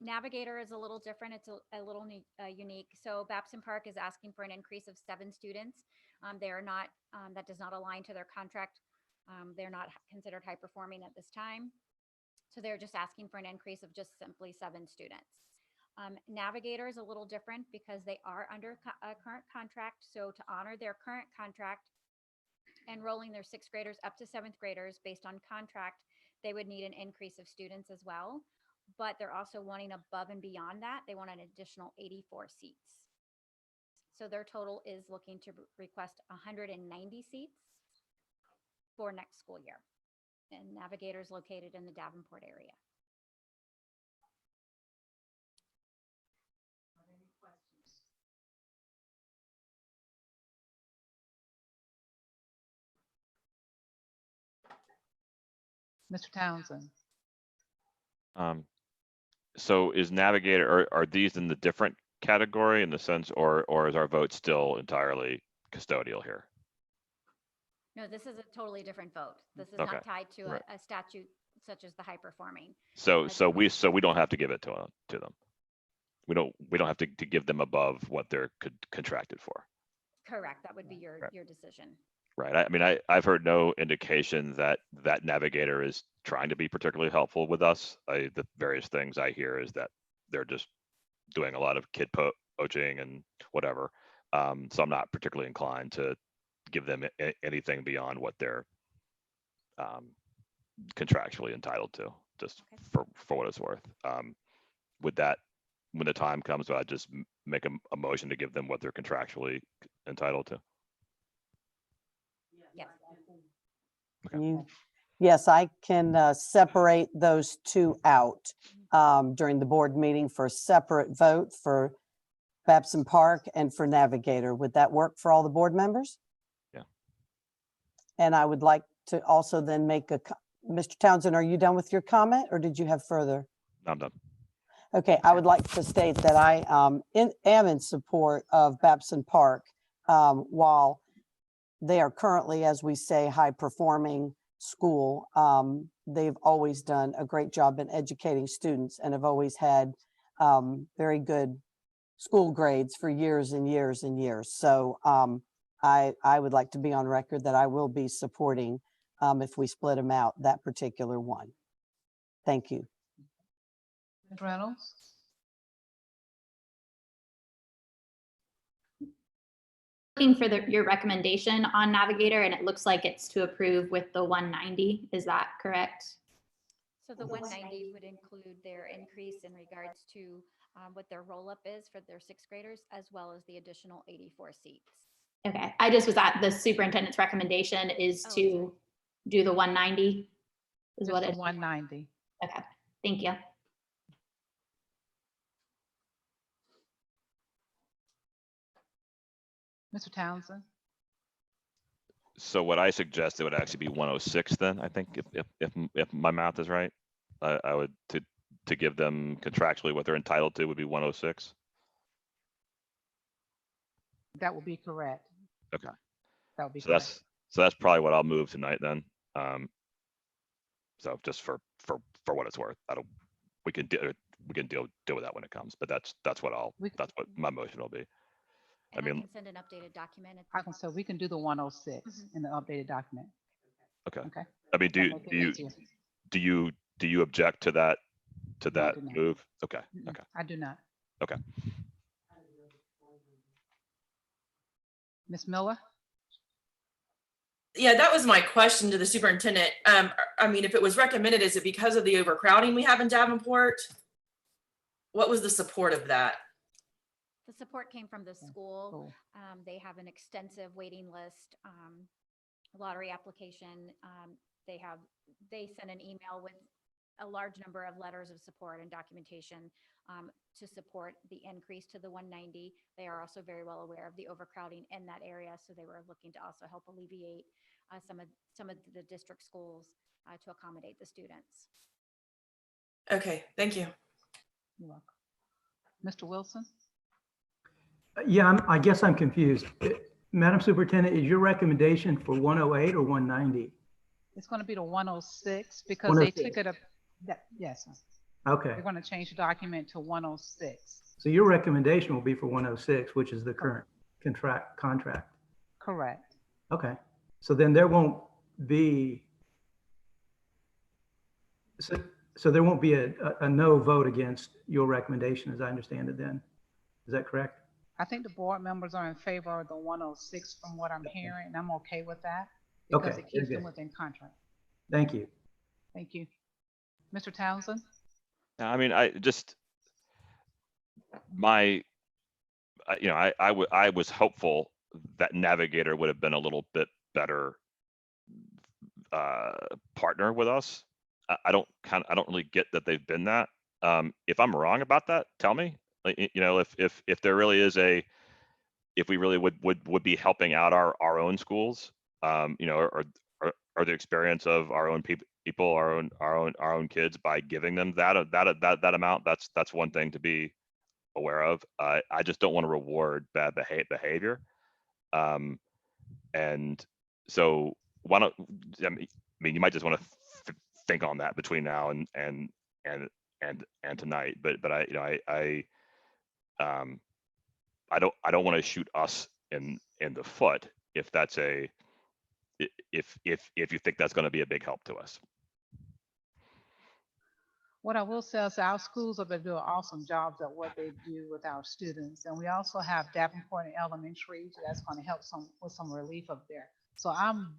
Navigator is a little different. It's a little unique. So Babson Park is asking for an increase of 7 students. They are not, that does not align to their contract. They're not considered high performing at this time. So they're just asking for an increase of just simply 7 students. Navigator is a little different because they are under a current contract. So to honor their current contract, enrolling their 6th graders up to 7th graders based on contract, they would need an increase of students as well. But they're also wanting above and beyond that. They want an additional 84 seats. So their total is looking to request 190 seats for next school year. And Navigator is located in the Davenport area. Mr. Townsend. So is Navigator, are these in the different category in the sense, or is our vote still entirely custodial here? No, this is a totally different vote. This is Okay, not tied to right. a statute such as the high performing. So we don't have to give it to them. We don't have to give them above what they're contracted for. Correct. That would be Right. your decision. Right. I mean, I've heard no indication that Navigator is trying to be particularly helpful with us. The various things I hear is that they're just doing a lot of kid poaching and whatever. So I'm not particularly inclined to give them anything beyond what they're contractually entitled to, just Okay. for what it's worth. With that, when the time comes, I'd just make a motion to give them what they're contractually entitled to. Yes. Yes, I can separate those two out during the board meeting for a separate vote for Babson Park and for Navigator. Would that work for all the board members? Yeah. And I would like to also then make Mr. Townsend, are you done with your comment or did you have further? I'm done. Okay, I would like to state that I am in support of Babson Park while they are currently, as we say, high-performing school. They've always done a great job in educating students and have always had very good school grades for years and years and years. So I would like to be on record that I will be supporting, if we split them out, that particular one. Thank you. Ms. Reynolds. Looking for your recommendation on Navigator, and it looks like it's to approve with the 190. Is that correct? So the 190 would include their increase in regards to what their roll-up is for their 6th graders, as well as the additional 84 seats. Okay, I just was at the superintendent's recommendation is Oh, to sorry. do the 190 is Just what the it. 190. Okay, thank you. Mr. Townsend. So what I suggested would actually be 106 then, I think, if my math is right. I would, to give them contractually what they're entitled to would be 106. That will be correct. Okay. That would be So correct. that's probably what I'll move tonight then. So just for what it's worth, we can deal with that when it comes, but that's what my motion will be. And I mean, I can send an updated document. So we can do the 106 in the updated document. okay. Okay. I mean, That'll make it easier. do you object to that No, I do not. move? Okay. Mm-mm, Okay. I do not. Okay. Ms. Miller. Yeah, that was my question to the superintendent. I mean, if it was recommended, is it because of the overcrowding we have in Davenport? What was the support of that? The support came from the school. Cool. They have an extensive waiting list, lottery application. They sent an email with a large number of letters of support and documentation to support the increase to the 190. They are also very well aware of the overcrowding in that area, so they were looking to also help alleviate some of the district schools to accommodate the students. Okay, thank you. You're welcome. Mr. Wilson. Yeah, I guess I'm confused. Madam Superintendent, is your recommendation for 108 or 190? It's going to be the 106 because they took it up. Yes. Okay, They're going to change the document to 106. so your recommendation will be for 106, which is the current contract. Correct. Okay, so then there won't be, So there won't be a no vote against your recommendation, as I understand it then. Is that correct? I think the board members are in favor of the 106 from what I'm hearing, and I'm okay with that because Okay, it keeps very them good. within contract. Thank you. Thank you. Mr. Townsend? I mean, I just, my, you know, I was hopeful that Navigator would have been a little bit better partner with us. I don't really get that they've been that. If I'm wrong about that, tell me. Like, you know, if there really is if we really would be helping out our own schools, you know, or the experience of our own people, our own kids by giving them that amount, that's one thing to be aware of. I just don't want to reward bad behavior. And so why don't, I mean, you might just want to think on that between now and tonight, but I, you know, I don't want to shoot us in the foot if that's if you think that's going to be a big help to us. What I will say is our schools have been doing awesome jobs at what they do with our students. And we also have Davenport Elementary, so that's going to help with some relief up there. So I'm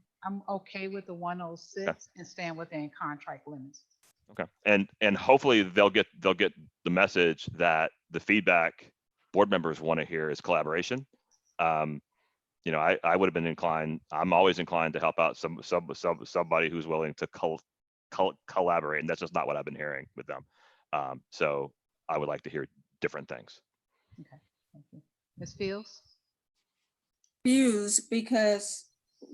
okay with the 106 and staying within contract limits. Okay. And hopefully they'll get the message that the feedback board members want to hear is collaboration. You know, I would have been inclined, I'm always inclined to help out somebody who's willing to collaborate, and that's just not what I've been hearing with them. So I would like to hear different things. Okay, thank you. Ms. Fields? Confused because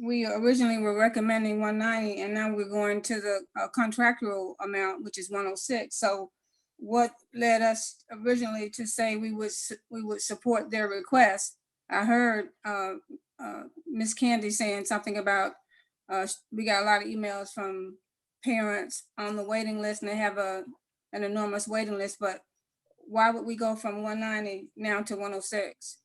we originally were recommending 190 and now we're going to the contractual amount, which is 106. So what led us originally to say we would support their request? I heard Ms. Candy saying something about we got a lot of emails from parents on the waiting list and they have an enormous waiting list, but why would we go from 190 now to 106?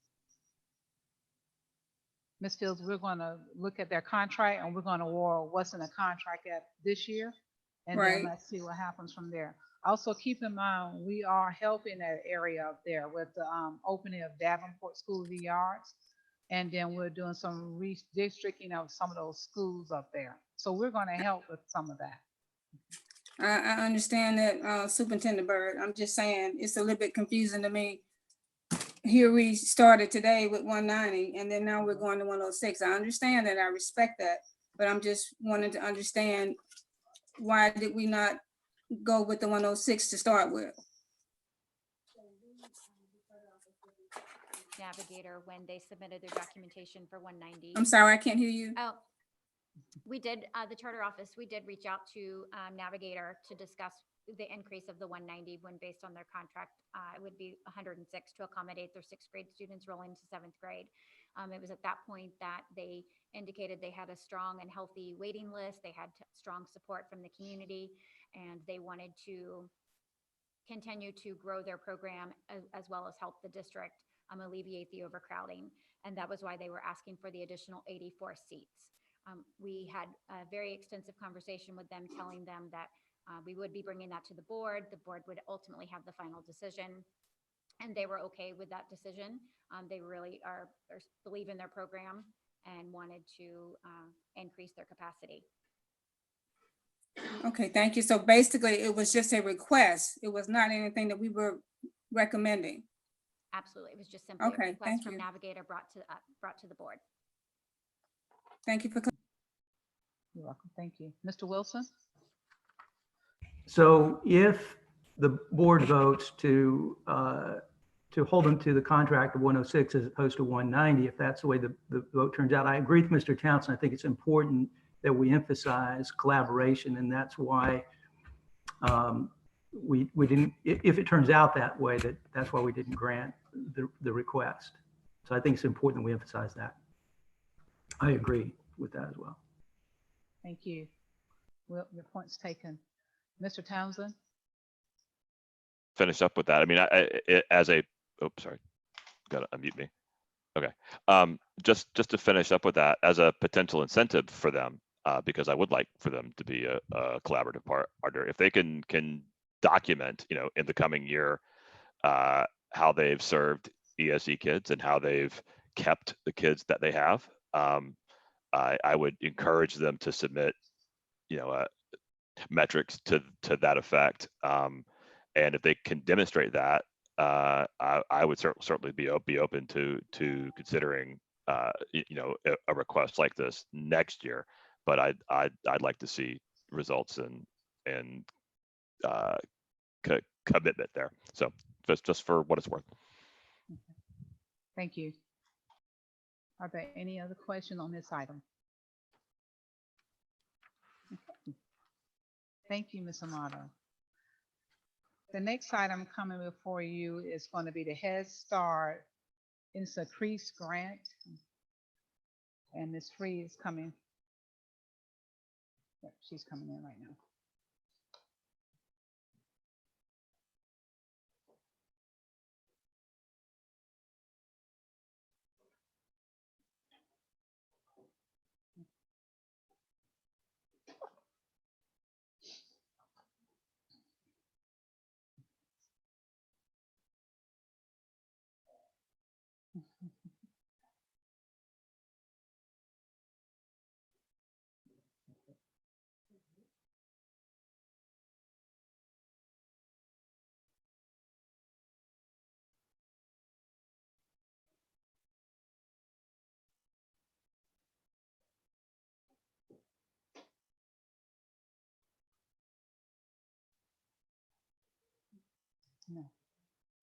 Ms. Fields, we're going to look at their contract and we're going to award what's in the contract at this year. And Right. then let's see what happens from there. Also keep in mind, we are helping that area up there with the opening of Davenport School yards. And then we're doing some redistricting of some of those schools up there. So we're going to help with some of that. I understand that, Superintendent Byrd. I'm just saying it's a little bit confusing to me. Here we started today with 190 and then now we're going to 106. I understand that, I respect that, but I'm just wanting to understand why did we not go with the 106 to start with? Navigator when they submitted their documentation for 190. I'm sorry, I can't hear you. Oh, we did, the charter office, we did reach out to Navigator to discuss the increase of the 190 when based on their contract, it would be 106 to accommodate their 6th grade students rolling to 7th grade. It was at that point that they indicated they had a strong and healthy waiting list. They had strong support from the community and they wanted to continue to grow their program as well as help the district alleviate the overcrowding. And that was why they were asking for the additional 84 seats. We had a very extensive conversation with them, telling them that we would be bringing that to the board. The board would ultimately have the final decision. And they were okay with that decision. They really are believe in their program and wanted to increase their capacity. Okay, thank you. So basically it was just a request. It was not anything that we were recommending. Absolutely. It was just simply a Okay, request thank from you. Navigator brought to the board. Thank you for. You're welcome. Thank you. Mr. Wilson? So if the board votes to hold them to the contract of 106 as opposed to 190, if that's the way the vote turns out, I agree with Mr. Townsend. I think it's important that we emphasize collaboration, and that's why we didn't, if it turns out that way, that's why we didn't grant the request. So I think it's important that we emphasize that. I agree with that as well. Thank you. Well, your point's taken. Mr. Townsend? Finish up with that. I mean, sorry, gotta unmute me. Okay. Just to finish up with that, as a potential incentive for them, because I would like for them to be a collaborative partner. If they can document, in the coming year, how they've served ESE kids and how they've kept the kids that they have, I would encourage them to submit, metrics to that effect. And if they can demonstrate that, I would certainly be open to considering a request like this next year. But I'd like to see results and commitment there. So just for what it's worth. Thank you. Are there any other questions on this item? Okay. Thank you, Ms. Amato. The next item coming before you is going to be the Head Start Increase Grant. And Ms. Free is coming. Yep, she's coming in right now. No.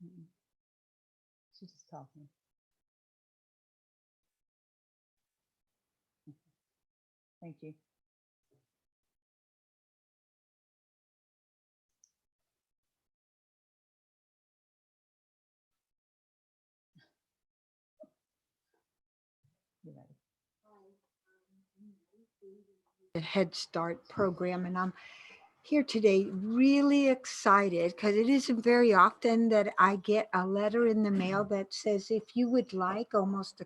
Mm-mm. She's just talking. Thank you. You ready? The Head Start program, and I'm here today really excited because it isn't very often that I get a letter in the mail that says if you would like almost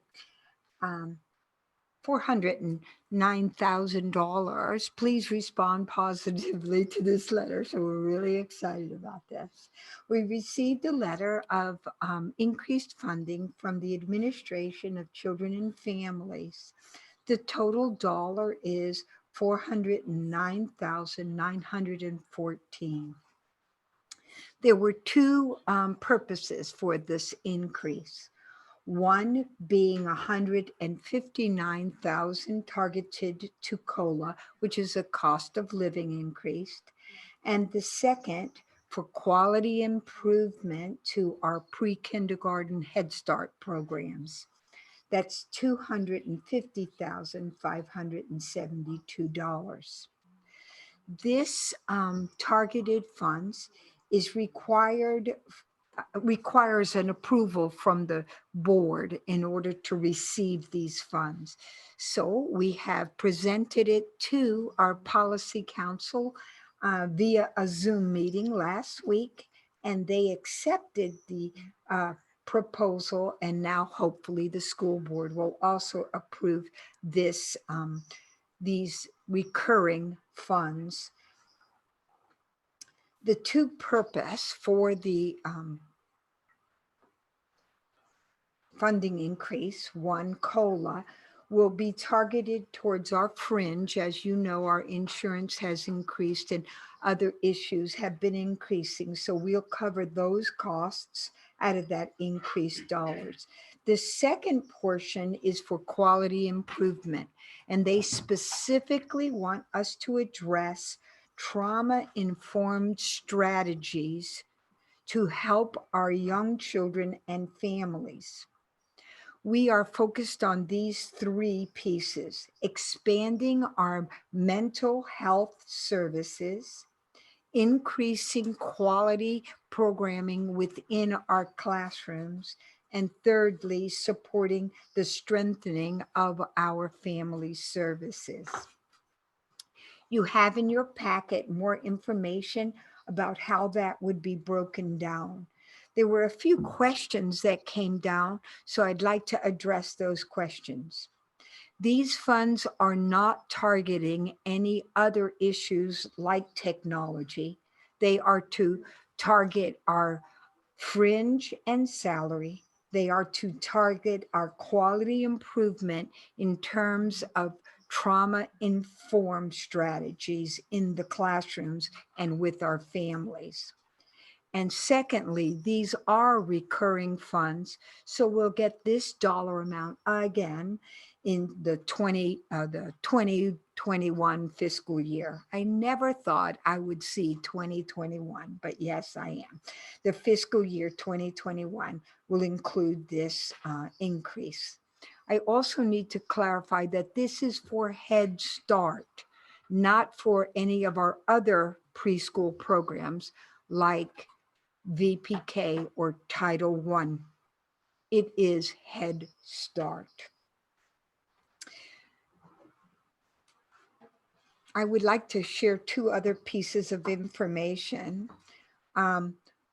$409,000, please respond positively to this letter. So we're really excited about this. We received a letter of increased funding from the Administration of Children and Families. The total dollar is $409,914. There were two purposes for this increase. One being 159,000 targeted to COLA, which is a cost of living increase. And the second for quality improvement to our pre-kindergarten Head Start programs. That's $250,572. This targeted funds is requires an approval from the board in order to receive these funds. So we have presented it to our policy council via a Zoom meeting last week, and they accepted the proposal, and now hopefully the school board will also approve this these recurring funds. The two purpose for the funding increase, one COLA, will be targeted towards our fringe. As you know, our insurance has increased and other issues have been increasing. So we'll cover those costs out of that increased dollars. The second portion is for quality improvement, and they specifically want us to address trauma-informed strategies to help our young children and families. We are focused on these three pieces: expanding our mental health services, increasing quality programming within our classrooms, and thirdly, supporting the strengthening of our family services. You have in your packet more information about how that would be broken down. There were a few questions that came down, so I'd like to address those questions. These funds are not targeting any other issues like technology. They are to target our fringe and salary. They are to target our quality improvement in terms of trauma-informed strategies in the classrooms and with our families. And secondly, these are recurring funds. So we'll get this dollar amount again in the 2021 fiscal year. I never thought I would see 2021, but yes, I am. The fiscal year 2021 will include this increase. I also need to clarify that this is for Head Start, not for any of our other preschool programs like VPK or Title I. It is Head Start. I would like to share two other pieces of information.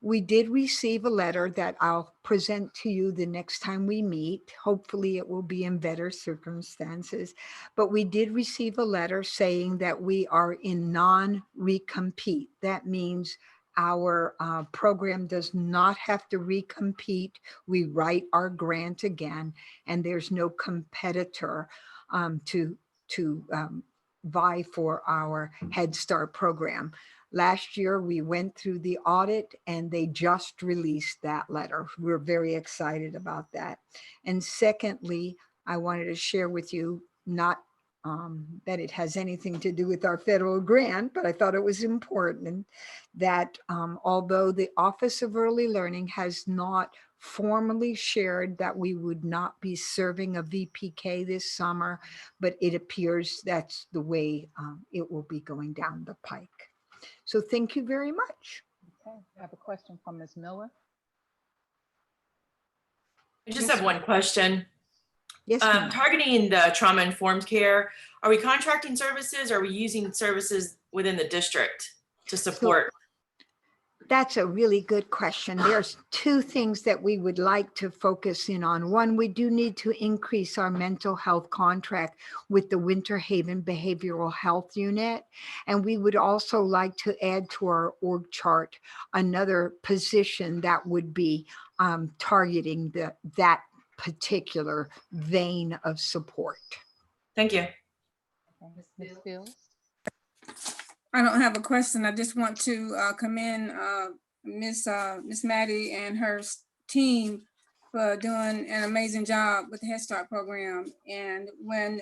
We did receive a letter that I'll present to you the next time we meet. Hopefully it will be in better circumstances. But we did receive a letter saying that we are in non-recompete. That means our program does not have to recompete. We write our grant again, and there's no competitor to vie for our Head Start program. Last year, we went through the audit and they just released that letter. We're very excited about that. And secondly, I wanted to share with you, not that it has anything to do with our federal grant, but I thought it was important that although the Office of Early Learning has not formally shared that we would not be serving a VPK this summer, but it appears that's the way it will be going down the pike. So thank you very much. Okay, I have a question from Ms. Miller. I just have one question. Yes, ma'am. Targeting the trauma-informed care, are we contracting services or are we using services within the district to support? That's a really good question. There's two things that we would like to focus in on. One, we do need to increase our mental health contract with the Winter Haven Behavioral Health Unit. And we would also like to add to our org chart another position that would be targeting that particular vein of support. Thank you. Okay, Ms. Fields. I don't have a question. I just want to commend Miss Maddie and her team for doing an amazing job with the Head Start program. And when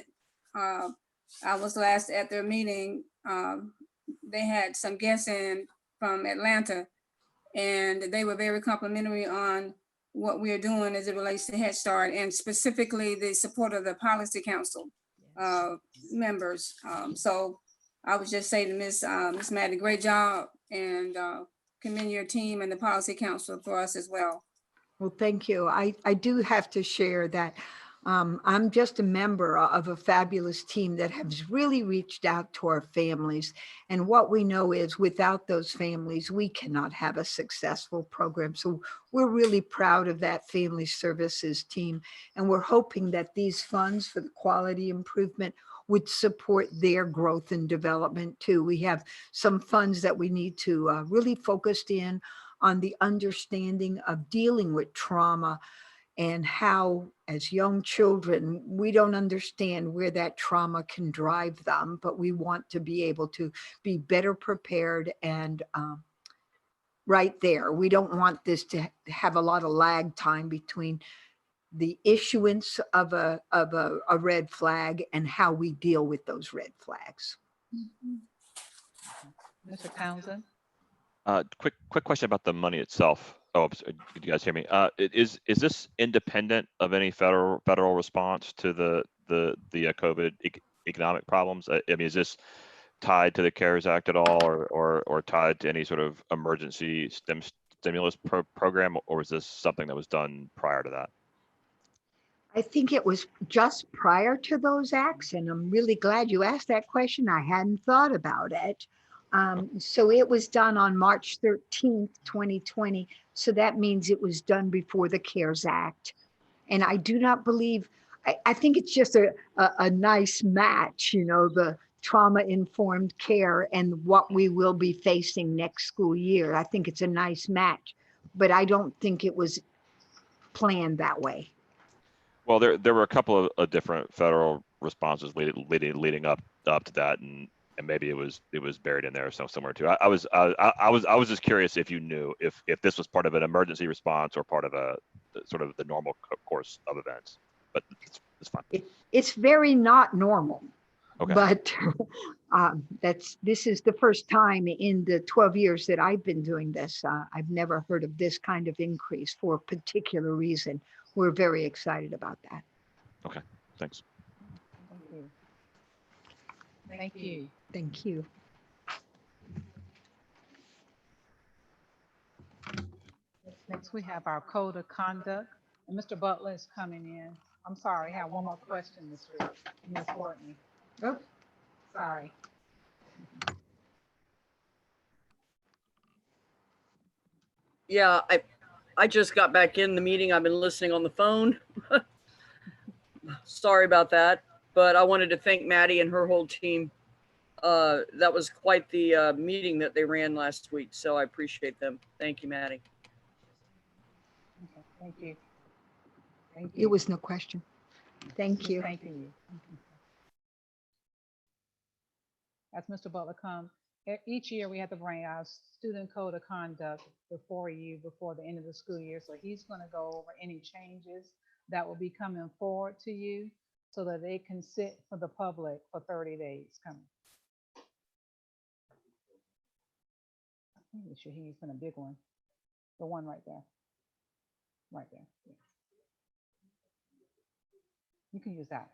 I was last at their meeting, they had some guests in from Atlanta, and they were very complimentary on what we are doing as it relates to Head Start, and specifically the support of the Policy Council members. So I would just say to Miss Maddie, great job, and commend your team and the Policy Council for us as well. Well, thank you. I do have to share that I'm just a member of a fabulous team that has really reached out to our families. And what we know is without those families, we cannot have a successful program. So we're really proud of that family services team. And we're hoping that these funds for the quality improvement would support their growth and development too. We have some funds that we need to really focus in on the understanding of dealing with trauma and how, as young children, we don't understand where that trauma can drive them, but we want to be able to be better prepared and right there. We don't want this to have a lot of lag time between the issuance of a red flag and how we deal with those red flags. Mr. Townsend. Quick question about the money itself. Oh, did you guys hear me? Is this independent of any federal response to the COVID economic problems? I mean, is this tied to the CARES Act at all, or tied to any sort of emergency stimulus program, or is this something that was done prior to that? I think it was just prior to those acts, and I'm really glad you asked that question. I hadn't thought about it. So it was done on March 13th, 2020. So that means it was done before the CARES Act. And I do not believe, I think it's just a nice match, you know, the trauma-informed care and what we will be facing next school year. I think it's a nice match, but I don't think it was planned that way. Well, there were a couple of different federal responses leading up to that, and maybe it was buried in there somewhere too. I was just curious if you knew if this was part of an emergency response or part of a sort of the normal course of events, but it's fine. It's very not normal. Okay. But this is the first time in the 12 years that I've been doing this. I've never heard of this kind of increase for a particular reason. We're very excited about that. Okay, thanks. Thank you. Thank you. Thank you. Next, we have our code of conduct. And Mr. Butler is coming in. I'm sorry, I have one more question, Ms. Courtney. Oh, Sorry. Yeah, I just got back in the meeting. I've been listening on the phone. Sorry about that, but I wanted to thank Maddie and her whole team. That was quite the meeting that they ran last week, so I appreciate them. Thank you, Maddie. Okay, thank you. Thank you. it was no question. Thank you. Thank you. As Mr. Butler comes, each year we have to bring our student code of conduct before the end of the school year. So he's going to go over any changes that will be coming forward to you so that they can sit for the public for 30 days coming. I think we should use a big one. The one right there. Right there. Yeah. You can use that.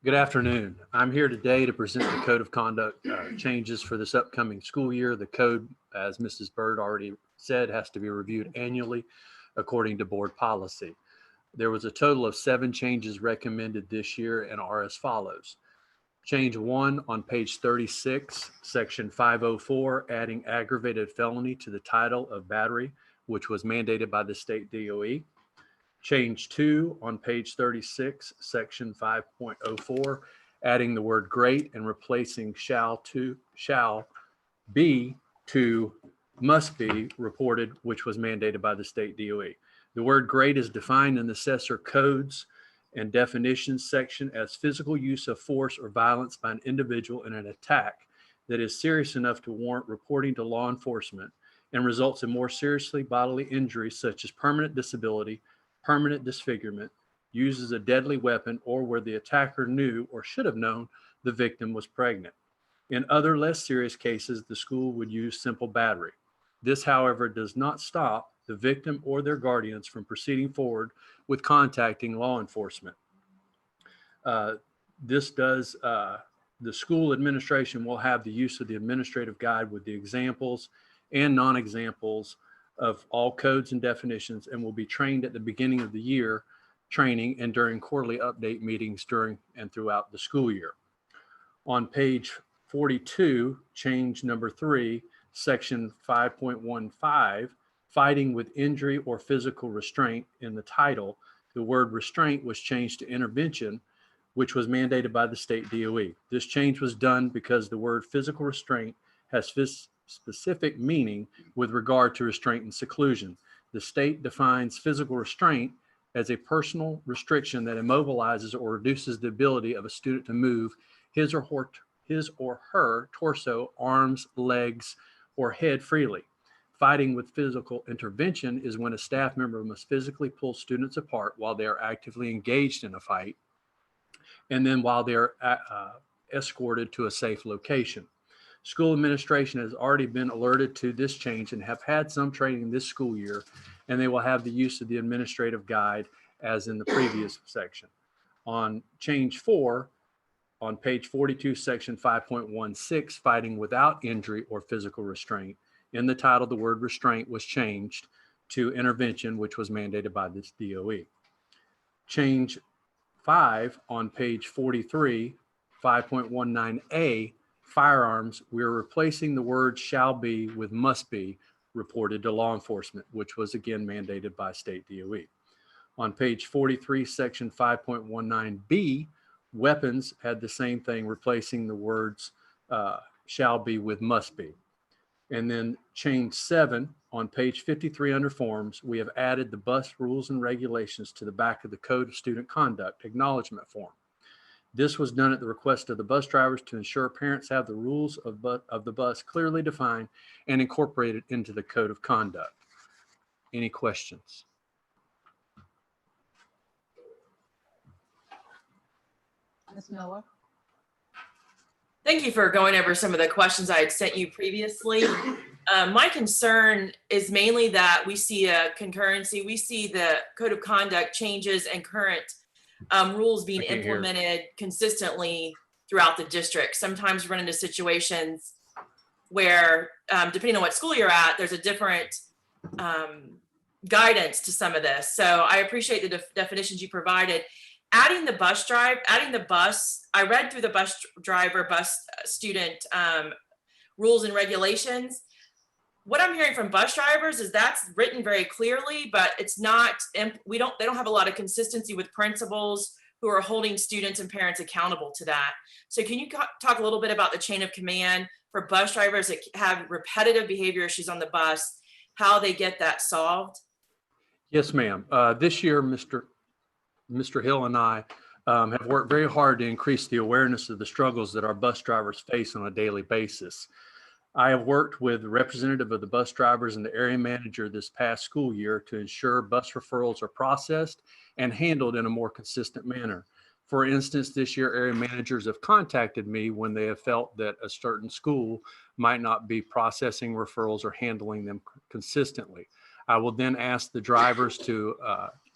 Good afternoon. I'm here today to present the code of conduct changes for this upcoming school year. The code, as Mrs. Bird already said, has to be reviewed annually according to board policy. There was a total of 7 changes recommended this year and are as follows. Change 1 on page 36, section 504, adding aggravated felony to the title of battery, which was mandated by the state DOE. Change 2 on page 36, section 5.04, adding the word great and replacing shall be to must be reported, which was mandated by the state DOE. The word great is defined in the assessor codes and definitions section as physical use of force or violence by an individual in an attack that is serious enough to warrant reporting to law enforcement and results in more seriously bodily injury such as permanent disability, permanent disfigurement, uses a deadly weapon, or where the attacker knew or should have known the victim was pregnant. In other less serious cases, the school would use simple battery. This, however, does not stop the victim or their guardians from proceeding forward with contacting law enforcement. The school administration will have the use of the administrative guide with the examples and non-examples of all codes and definitions, and will be trained at the beginning of the year training and during quarterly update meetings during and throughout the school year. On page 42, change number 3, section 5.15, fighting with injury or physical restraint, in the title, the word restraint was changed to intervention, which was mandated by the state DOE. This change was done because the word physical restraint has specific meaning with regard to restraint and seclusion. The state defines physical restraint as a personal restriction that immobilizes or reduces the ability of a student to move his or her torso, arms, legs, or head freely. Fighting with physical intervention is when a staff member must physically pull students apart while they are actively engaged in a fight, and then while they're escorted to a safe location. School administration has already been alerted to this change and have had some training this school year, and they will have the use of the administrative guide as in the previous section. On change 4, on page 42, section 5.16, fighting without injury or physical restraint, in the title, the word restraint was changed to intervention, which was mandated by this DOE. Change 5 on page 43, 5.19A, firearms, we're replacing the word shall be with must be reported to law enforcement, which was again mandated by state DOE. On page 43, section 5.19B, weapons had the same thing, replacing the words shall be with must be. And then change 7 on page 53 under forms, we have added the bus rules and regulations to the back of the Code of Student Conduct acknowledgement form. This was done at the request of the bus drivers to ensure parents have the rules of the bus clearly defined and incorporated into the Code of Conduct. Any questions? Ms. Miller? Thank you for going over some of the questions I had sent you previously. My concern is mainly that we see a concurrency. We see the Code of Conduct changes and current rules being implemented consistently throughout the district. Sometimes we run into situations where, depending on what school you're at, there's a different guidance to some of this. So I appreciate the definitions you provided. Adding the bus, I read through the bus student rules and regulations. What I'm hearing from bus drivers is that's written very clearly, but it's not, they don't have a lot of consistency with principals who are holding students and parents accountable to that. So can you talk a little bit about the chain of command for bus drivers that have repetitive behavior issues on the bus, how they get that solved? Yes, ma'am. This year, Mr. Hill and I have worked very hard to increase the awareness of the struggles that our bus drivers face on a daily basis. I have worked with the representative of the bus drivers and the area manager this past school year to ensure bus referrals are processed and handled in a more consistent manner. For instance, this year area managers have contacted me when they have felt that a certain school might not be processing referrals or handling them consistently. I will then ask the drivers to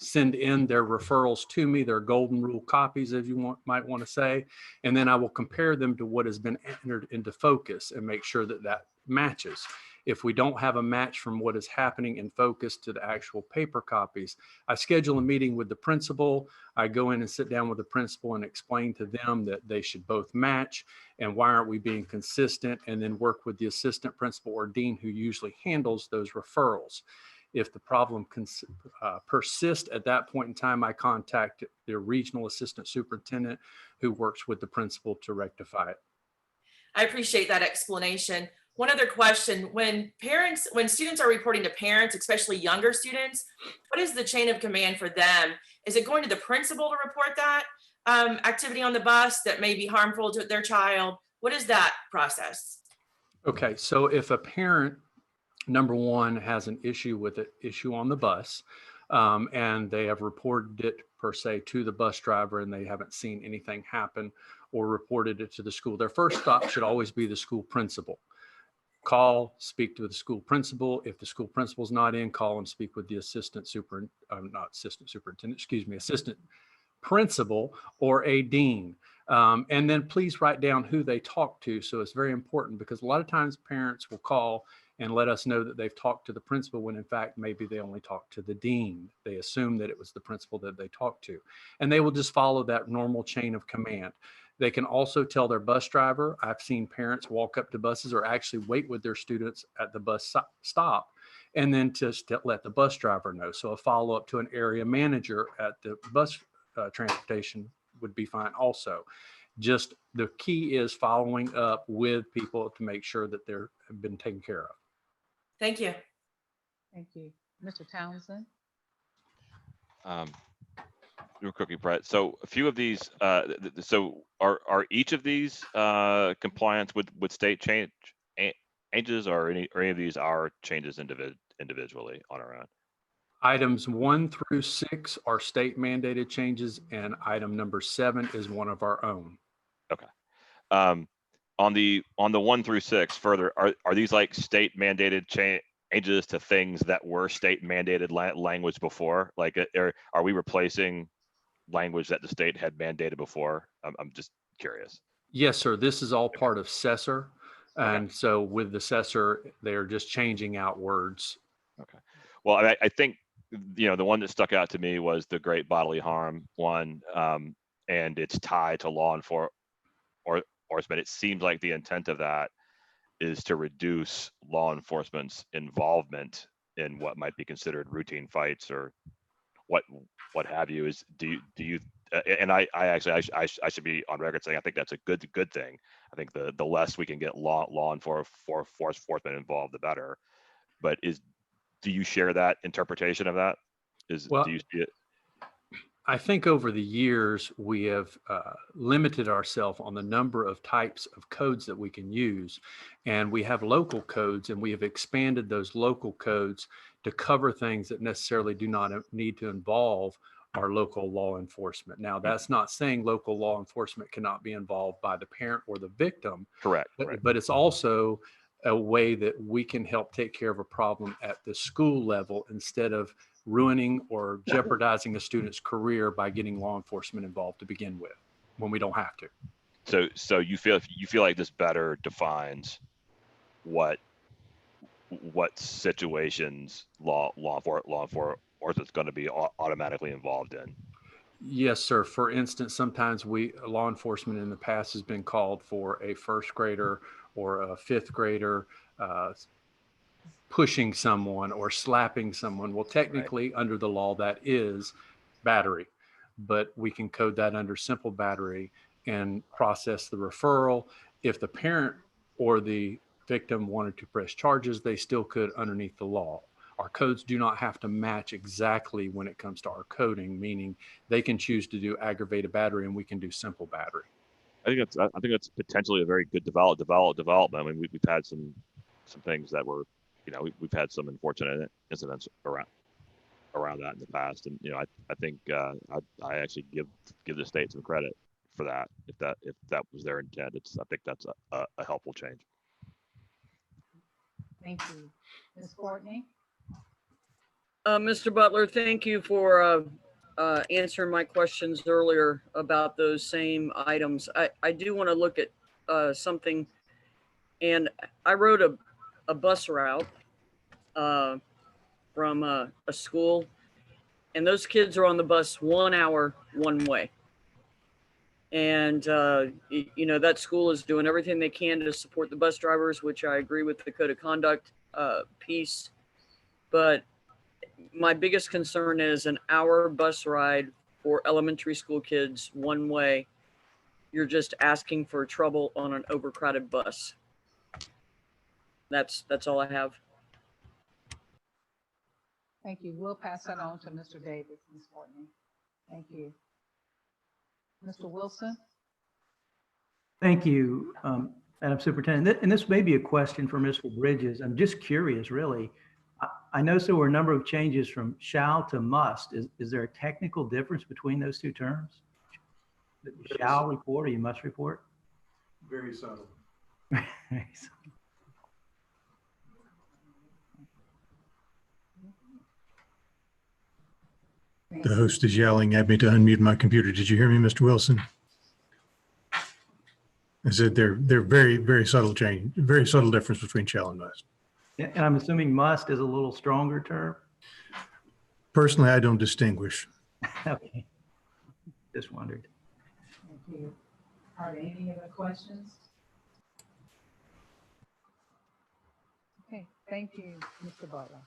send in their referrals to me, their golden rule copies, as you might want to say, and then I will compare them to what has been entered into focus and make sure that that matches. If we don't have a match from what is happening in focus to the actual paper copies, I schedule a meeting with the principal. I go in and sit down with the principal and explain to them that they should both match and why aren't we being consistent, and then work with the assistant principal or dean who usually handles those referrals. If the problem persists at that point in time, I contact the regional assistant superintendent who works with the principal to rectify it. I appreciate that explanation. One other question, when students are reporting to parents, especially younger students, what is the chain of command for them? Is it going to the principal to report that activity on the bus that may be harmful to their child? What is that process? Okay, so if a parent, number one, has an issue with an issue on the bus, and they have reported it per se to the bus driver and they haven't seen anything happen or reported it to the school, their first stop should always be the school principal. Call, speak to the school principal. If the school principal is not in, call and speak with the assistant principal or a dean. And then please write down who they talk to. So it's very important because a lot of times parents will call and let us know that they've talked to the principal when in fact maybe they only talked to the dean. They assume that it was the principal that they talked to, and they will just follow that normal chain of command. They can also tell their bus driver. I've seen parents walk up to buses or actually wait with their students at the bus stop and then just let the bus driver know. So a follow-up to an area manager at the bus transportation would be fine also. Just the key is following up with people to make sure that they're been taken care of. Thank you. Thank you. Mr. Townsend? Real quickly, Brett. So a few of these, so are each of these compliance with state changes, or any of these are changes individually on our own? Items 1 through 6 are state mandated changes, and item number 7 is one of our own. Okay. On the 1 through 6 further, are these like state mandated changes to things that were state mandated language before? Like, are we replacing language that the state had mandated before? I'm just curious. Yes, sir. This is all part of CESR. And so with the CESR, they're just changing out words. Okay. Well, I think, the one that stuck out to me was the great bodily harm one, and it's tied to law enforcement enforcement. It seems like the intent of that is to reduce law enforcement's involvement in what might be considered routine fights or what have you. Is do you and I actually I should be on record saying I think that's a good thing. I think the less we can get law enforcement involved, the better. But do you share that interpretation of that? Well, Do you see it? I think over the years, we have limited ourselves on the number of types of codes that we can use. And we have local codes, and we have expanded those local codes to cover things that necessarily do not need to involve our local law enforcement. Now, that's not saying local law enforcement cannot be involved by the parent or the victim. Correct. But it's also a way that we can help take care of a problem at the school level instead of ruining or jeopardizing a student's career by getting law enforcement involved to begin with when we don't have to. So you feel like this better defines what situations law enforcement is going to be automatically involved in? Yes, sir. For instance, sometimes law enforcement in the past has been called for a first grader or a fifth grader pushing someone or slapping someone. Well, technically, under the law, that is battery, but we can code that under simple battery and process the referral. If the parent or the victim wanted to press charges, they still could underneath the law. Our codes do not have to match exactly when it comes to our coding, meaning they can choose to do aggravated battery and we can do simple battery. I think that's potentially a very good development. I mean, we've had some things that were, we've had some unfortunate incidents around that in the past, and I think I actually give the state some credit for that. If that was their intent, I think that's a helpful change. Thank you. Ms. Courtney? Mr. Butler, thank you for answering my questions earlier about those same items. I do want to look at something, and I wrote a bus route from a school, and those kids are on the bus 1 hour one way. And, that school is doing everything they can to support the bus drivers, which I agree with the code of conduct piece. But my biggest concern is an hour bus ride for elementary school kids one way. You're just asking for trouble on an overcrowded bus. That's all I have. Thank you. We'll pass that on to Mr. Davis, Ms. Courtney. Thank you. Mr. Wilson? Thank you, Madam Superintendent. And this may be a question for Mr. Bridges. I'm just curious, really. I noticed there were a number of changes from shall to must. Is there a technical difference between those two terms? You shall report or you must report? Very subtle. The host is yelling at me to unmute my computer. Did you hear me, Mr. Wilson? I said they're very, very subtle change, very subtle difference between shall and must. And I'm assuming must is a little stronger term? Personally, I don't distinguish. Okay. Just wondered. Thank you. Are there any other questions? Okay, thank you, Mr. Butler.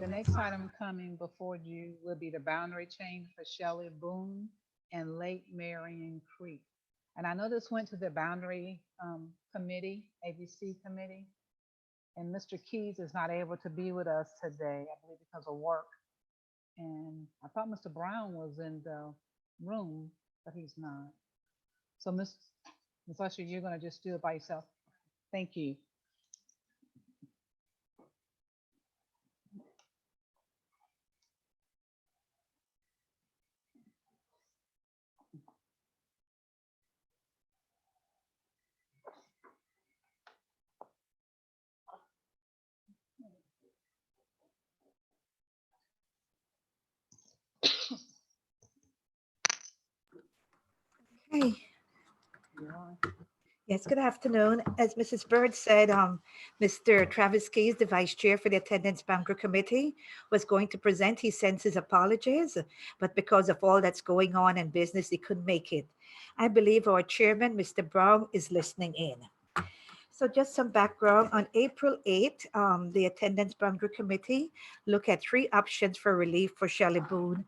The next item coming before you will be the boundary change for Shelley Boone and Lake Marion Creek. And I know this went to the boundary committee, ABC committee, and Mr. Keys is not able to be with us today, I believe because of work. And I thought Mr. Brown was in the room, but he's not. So Ms. Usher, you're gonna just do it by yourself. Thank you. Hey, Yes, good afternoon. As Mrs. Bird said, Mr. Travis Keys, the Vice Chair for the Attendance Boundary Committee, was going to present. He sends his apologies, but because of all that's going on in business, he couldn't make it. I believe our Chairman, Mr. Brown, is listening in. So just some background. On April 8th, the Attendance Boundary Committee looked at 3 options for relief for Shelley Boone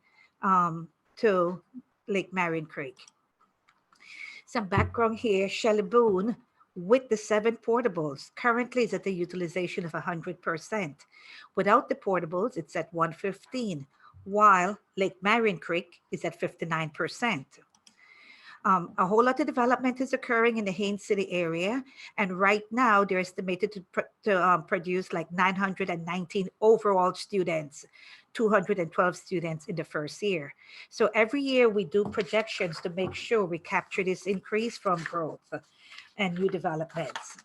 to Lake Marion Creek. Some background here, Shelley Boone, with the 7 portables, currently is at a utilization of 100%. Without the portables, it's at 115, while Lake Marion Creek is at 59%. A whole lot of development is occurring in the Haines City area, and right now they're estimated to produce like 919 overall students, 212 students in the first year. So every year we do projections to make sure we capture this increase from growth and new developments.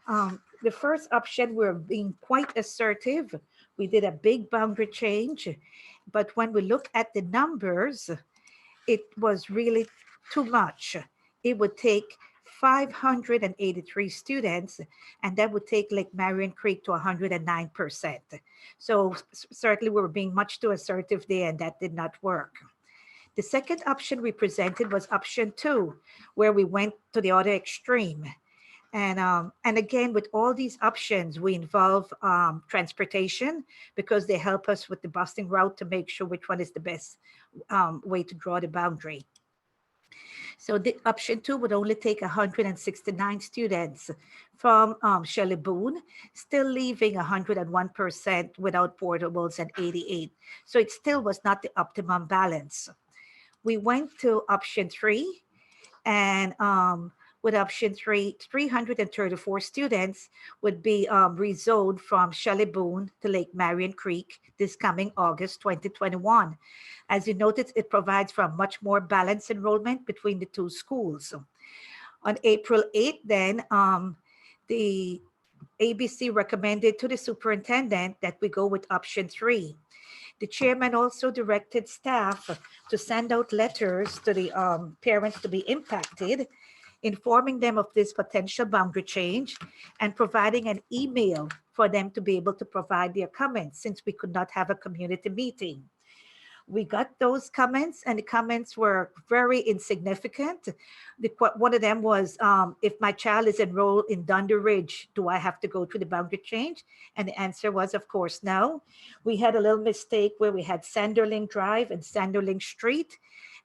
The first option, we're being quite assertive. We did a big boundary change, but when we look at the numbers, it was really too much. It would take 583 students, and that would take Lake Marion Creek to 109%. So certainly we were being much too assertive there, and that did not work. The second option we presented was option 2, where we went to the other extreme. And again, with all these options, we involve transportation because they help us with the busing route to make sure which one is the best way to draw the boundary. So the option 2 would only take 169 students from Shelley Boone, still leaving 101% without portables and 88. So it still was not the optimum balance. We went to option 3, and with option 3, 334 students would be rezoned from Shelley Boone to Lake Marion Creek this coming August 2021. As you noticed, it provides for a much more balanced enrollment between the 2 schools. On April 8th, then, the ABC recommended to the superintendent that we go with option 3. The chairman also directed staff to send out letters to the parents to be impacted, informing them of this potential boundary change and providing an email for them to be able to provide their comments since we could not have a community meeting. We got those comments, and the comments were very insignificant. One of them was, if my child is enrolled in Thunder Ridge, do I have to go through the boundary change? And the answer was, of course, no. We had a little mistake where we had Sanderling Drive and Sanderling Street,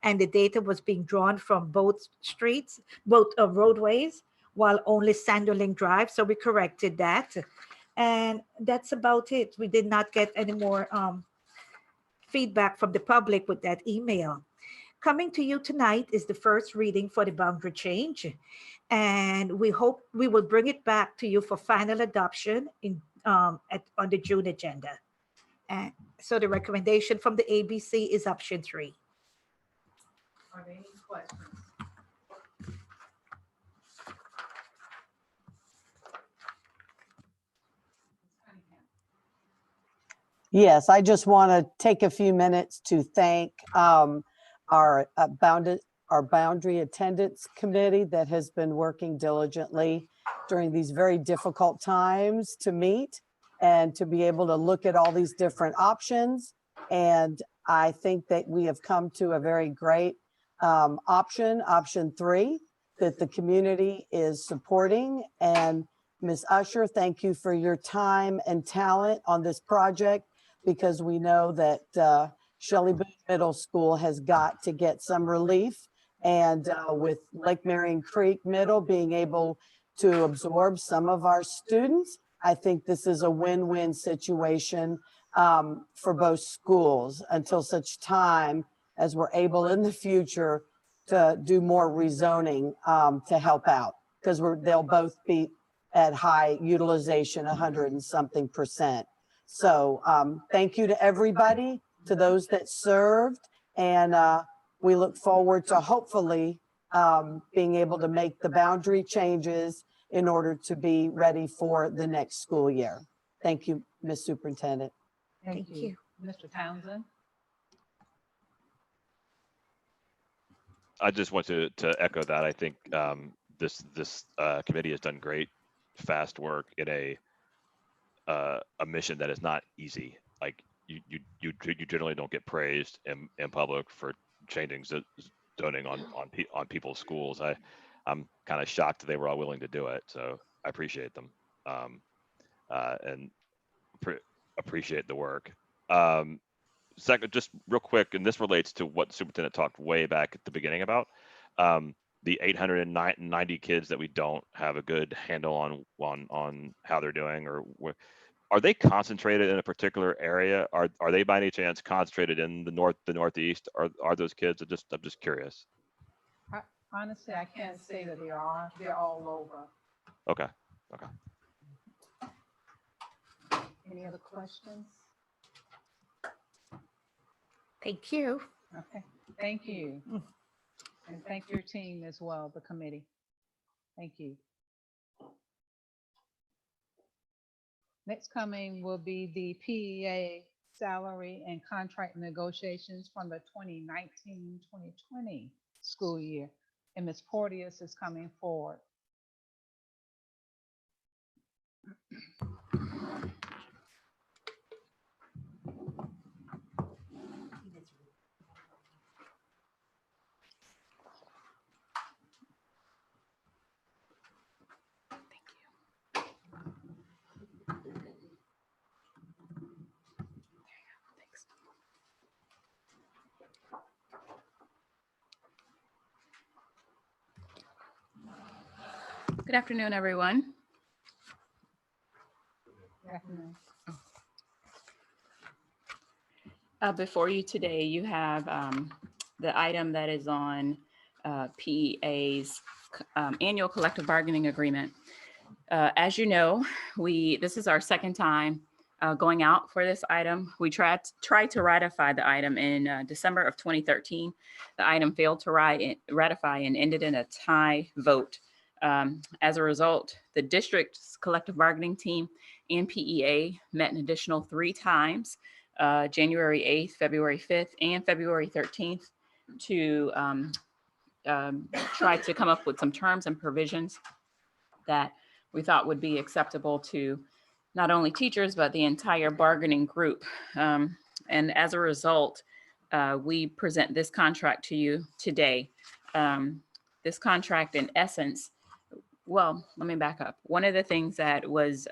and the data was being drawn from both streets, both roadways, while only Sanderling Drive. So we corrected that. And that's about it. We did not get any more feedback from the public with that email. Coming to you tonight is the first reading for the boundary change, and we hope we will bring it back to you for final adoption on the June agenda. And so the recommendation from the ABC is option 3. Are there any questions? Yes, I just want to take a few minutes to thank our boundary attendance committee that has been working diligently during these very difficult times to meet and to be able to look at all these different options. And I think that we have come to a very great option 3, that the community is supporting. And Ms. Usher, thank you for your time and talent on this project, because we know that Shelley Boone Middle School has got to get some relief. And with Lake Marion Creek Middle being able to absorb some of our students, I think this is a win-win situation for both schools until such time as we're able in the future to do more rezoning to help out, because they'll both be at high utilization, 100 and something %. So thank you to everybody, to those that served, and we look forward to hopefully being able to make the boundary changes in order to be ready for the next school year. Thank you, Ms. Superintendent. Thank you. Mr. Townsend? I just want to echo that. I think this committee has done great, fast work in a mission that is not easy. Like you generally don't get praised in public for changing zoning on people's schools. I'm kind of shocked that they were all willing to do it. So I appreciate them, and appreciate the work. Second, just real quick, and this relates to what the superintendent talked way back at the beginning about. The 890 kids that we don't have a good handle on how they're doing, or are they concentrated in a particular area? Are they by any chance concentrated in the northeast? Are those kids? I'm just curious. Honestly, I can't say that they are. They're all over. Okay. Okay. Any other questions? Thank you. Okay. Thank you. And thank your team as well, the committee. Thank you. Next coming will be the PEA salary and contract negotiations from the 2019-2020 school year. And Ms. Porteous is coming forward. Good afternoon, everyone. Good afternoon. Before you today, you have the item that is on PEA's annual collective bargaining agreement. As you know, this is our second time going out for this item. We tried to ratify the item in December of 2013. The item failed to ratify and ended in a tie vote. As a result, the district's collective bargaining team and PEA met an additional 3 times, January 8th, February 5th, and February 13th, to try to come up with some terms and provisions that we thought would be acceptable to not only teachers, but the entire bargaining group. And as a result, we present this contract to you today. This contract, in essence, well, let me back up. One of the things that was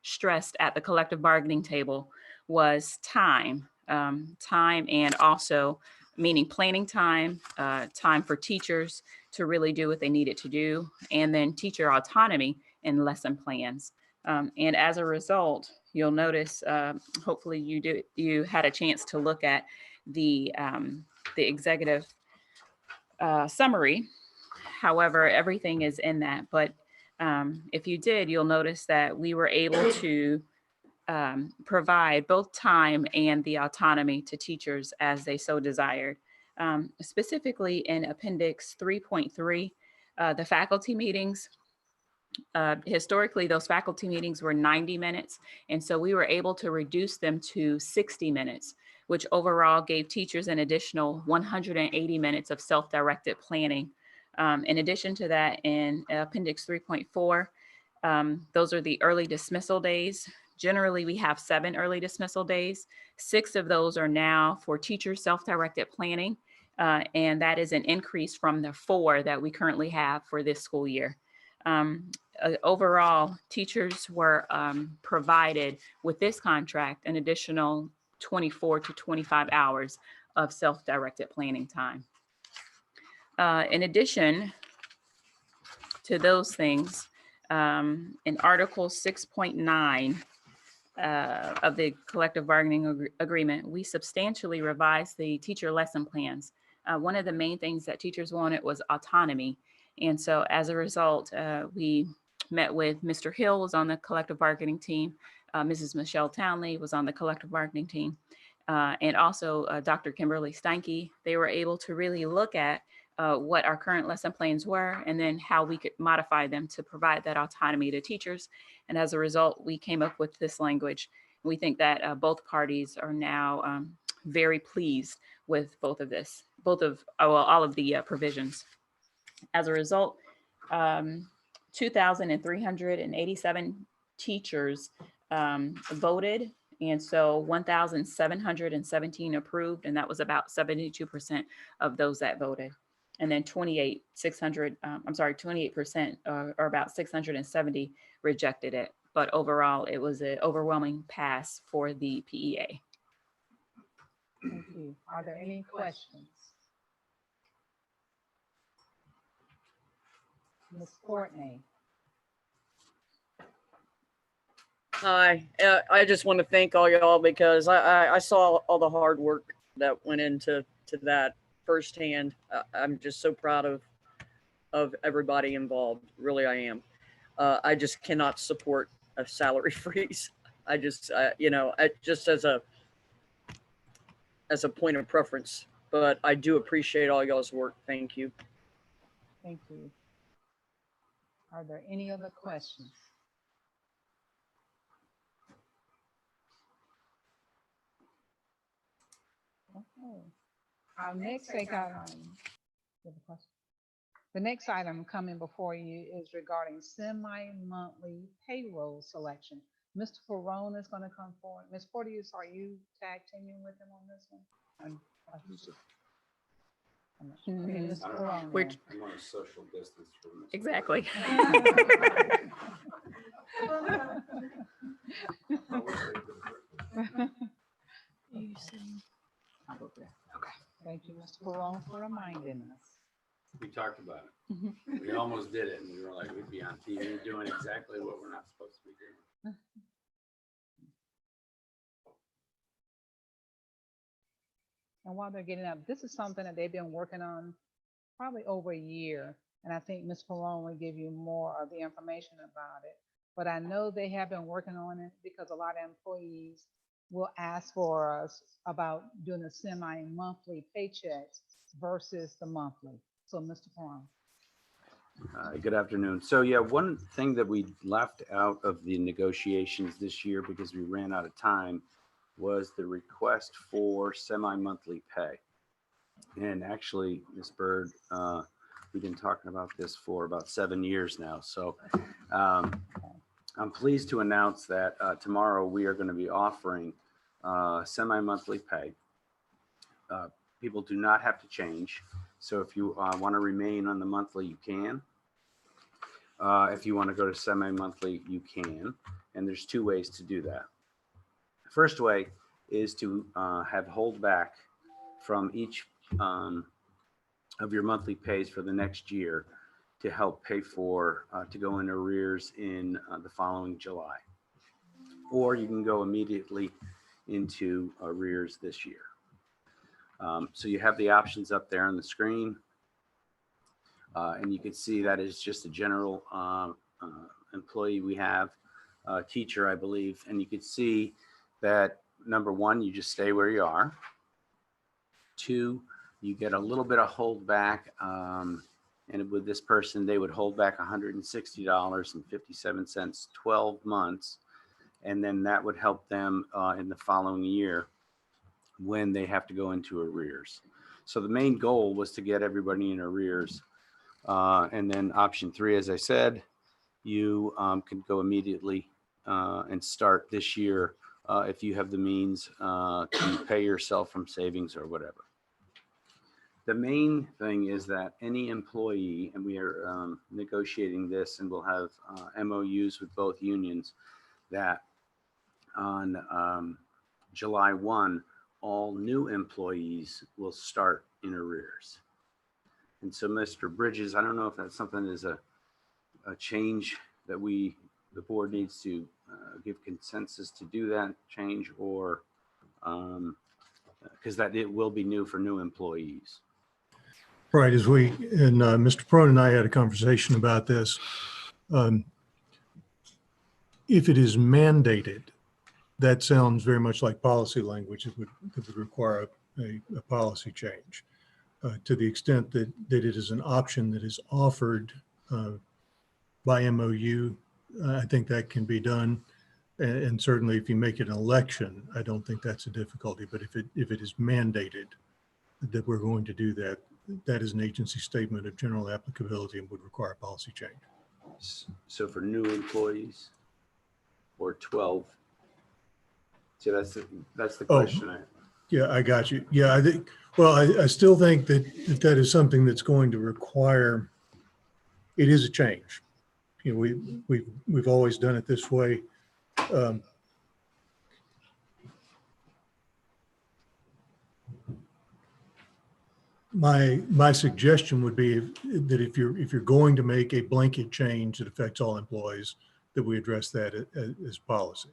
stressed at the collective bargaining table was time, and also meaning planning time, time for teachers to really do what they needed to do, and then teacher autonomy in lesson plans. And as a result, you'll notice, hopefully you had a chance to look at the executive summary. However, everything is in that. But if you did, you'll notice that we were able to provide both time and the autonomy to teachers as they so desired. Specifically in Appendix 3.3, the faculty meetings. Historically, those faculty meetings were 90 minutes. And so we were able to reduce them to 60 minutes, which overall gave teachers an additional 180 minutes of self-directed planning. In addition to that, in Appendix 3.4, those are the early dismissal days. Generally, we have 7 early dismissal days. 6 of those are now for teacher self-directed planning, and that is an increase from the 4 that we currently have for this school year. Overall, teachers were provided with this contract an additional 24 to 25 hours of self-directed planning time. In addition to those things, in Article 6.9 of the collective bargaining agreement, we substantially revised the teacher lesson plans. One of the main things that teachers wanted was autonomy. And so as a result, we met with Mr. Hill, was on the collective bargaining team. Mrs. Michelle Townley was on the collective bargaining team. And also Dr. Kimberly Steinke. They were able to really look at what our current lesson plans were, and then how we could modify them to provide that autonomy to teachers. And as a result, we came up with this language. We think that both parties are now very pleased with all of the provisions. As a result, 2,387 teachers voted. And so 1,717 approved, and that was about 72% of those that voted. And then 28%, or about 670 rejected it. But overall, it was an overwhelming pass for the PEA. Thank you. Are there any questions? Ms. Courtney. Hi, I just want to thank all y'all because I saw all the hard work that went into that firsthand. I'm just so proud of everybody involved. Really, I am. I just cannot support a salary freeze. I just, just as a point of preference, but I do appreciate all y'all's work. Thank you. Thank you. Are there any other questions? Okay. Our next item, the next item coming before you is regarding semi-monthly payroll selection. Mr. Perone is going to come forward. Ms. Porteous, are you tag teaming with him on this one? Mr. Perone, We're then. I'm on a social distance from this. exactly. Okay. Thank you, Mr. Perone, for reminding us. We talked about it. We almost did it, and we were like, we'd be on TV doing exactly what we're not supposed to be doing. And while they're getting up, this is something that they've been working on probably over a year. And I think Ms. Perone will give you more of the information about it. But I know they have been working on it because a lot of employees will ask for us about doing the semi-monthly paychecks versus the monthly. So Mr. Perone. Good afternoon. So yeah, one thing that we left out of the negotiations this year because we ran out of time was the request for semi-monthly pay. And actually, Ms. Bird, we've been talking about this for about 7 years now. So I'm pleased to announce that tomorrow we are going to be offering semi-monthly pay. People do not have to change. So if you want to remain on the monthly, you can. If you want to go to semi-monthly, you can. And there's two ways to do that. The first way is to have holdback from each of your monthly pays for the next year to help pay for, to go in arrears in the following July. Or you can go immediately into arrears this year. So you have the options up there on the screen. And you can see that is just a general employee we have, teacher, I believe. And you can see that number one, you just stay where you are. 2, you get a little bit of holdback. And with this person, they would hold back $160.57, 12 months. And then that would help them in the following year when they have to go into arrears. So the main goal was to get everybody in arrears. And then option 3, as I said, you can go immediately and start this year if you have the means to pay yourself from savings or whatever. The main thing is that any employee, and we are negotiating this and we'll have MOUs with both unions, that on July 1, all new employees will start in arrears. And so, Mr. Bridges, I don't know if that's something is a change that the board needs to give consensus to do that change, or because that it will be new for new employees. Right, as we, and Mr. Perone and I had a conversation about this. If it is mandated, that sounds very much like policy language that would require a policy change. To the extent that it is an option that is offered by MOU, I think that can be done. And certainly if you make it an election, I don't think that's a difficulty. But if it is mandated that we're going to do that, that is an agency statement of general applicability and would require policy change. So for new employees or 12? So that's the question. Yeah, I got you. Yeah, I think, well, I still think that is something that's going to require, it is a change. You know, we've always done it this way. My suggestion would be that if you're going to make a blanket change that affects all employees, that we address that as policy.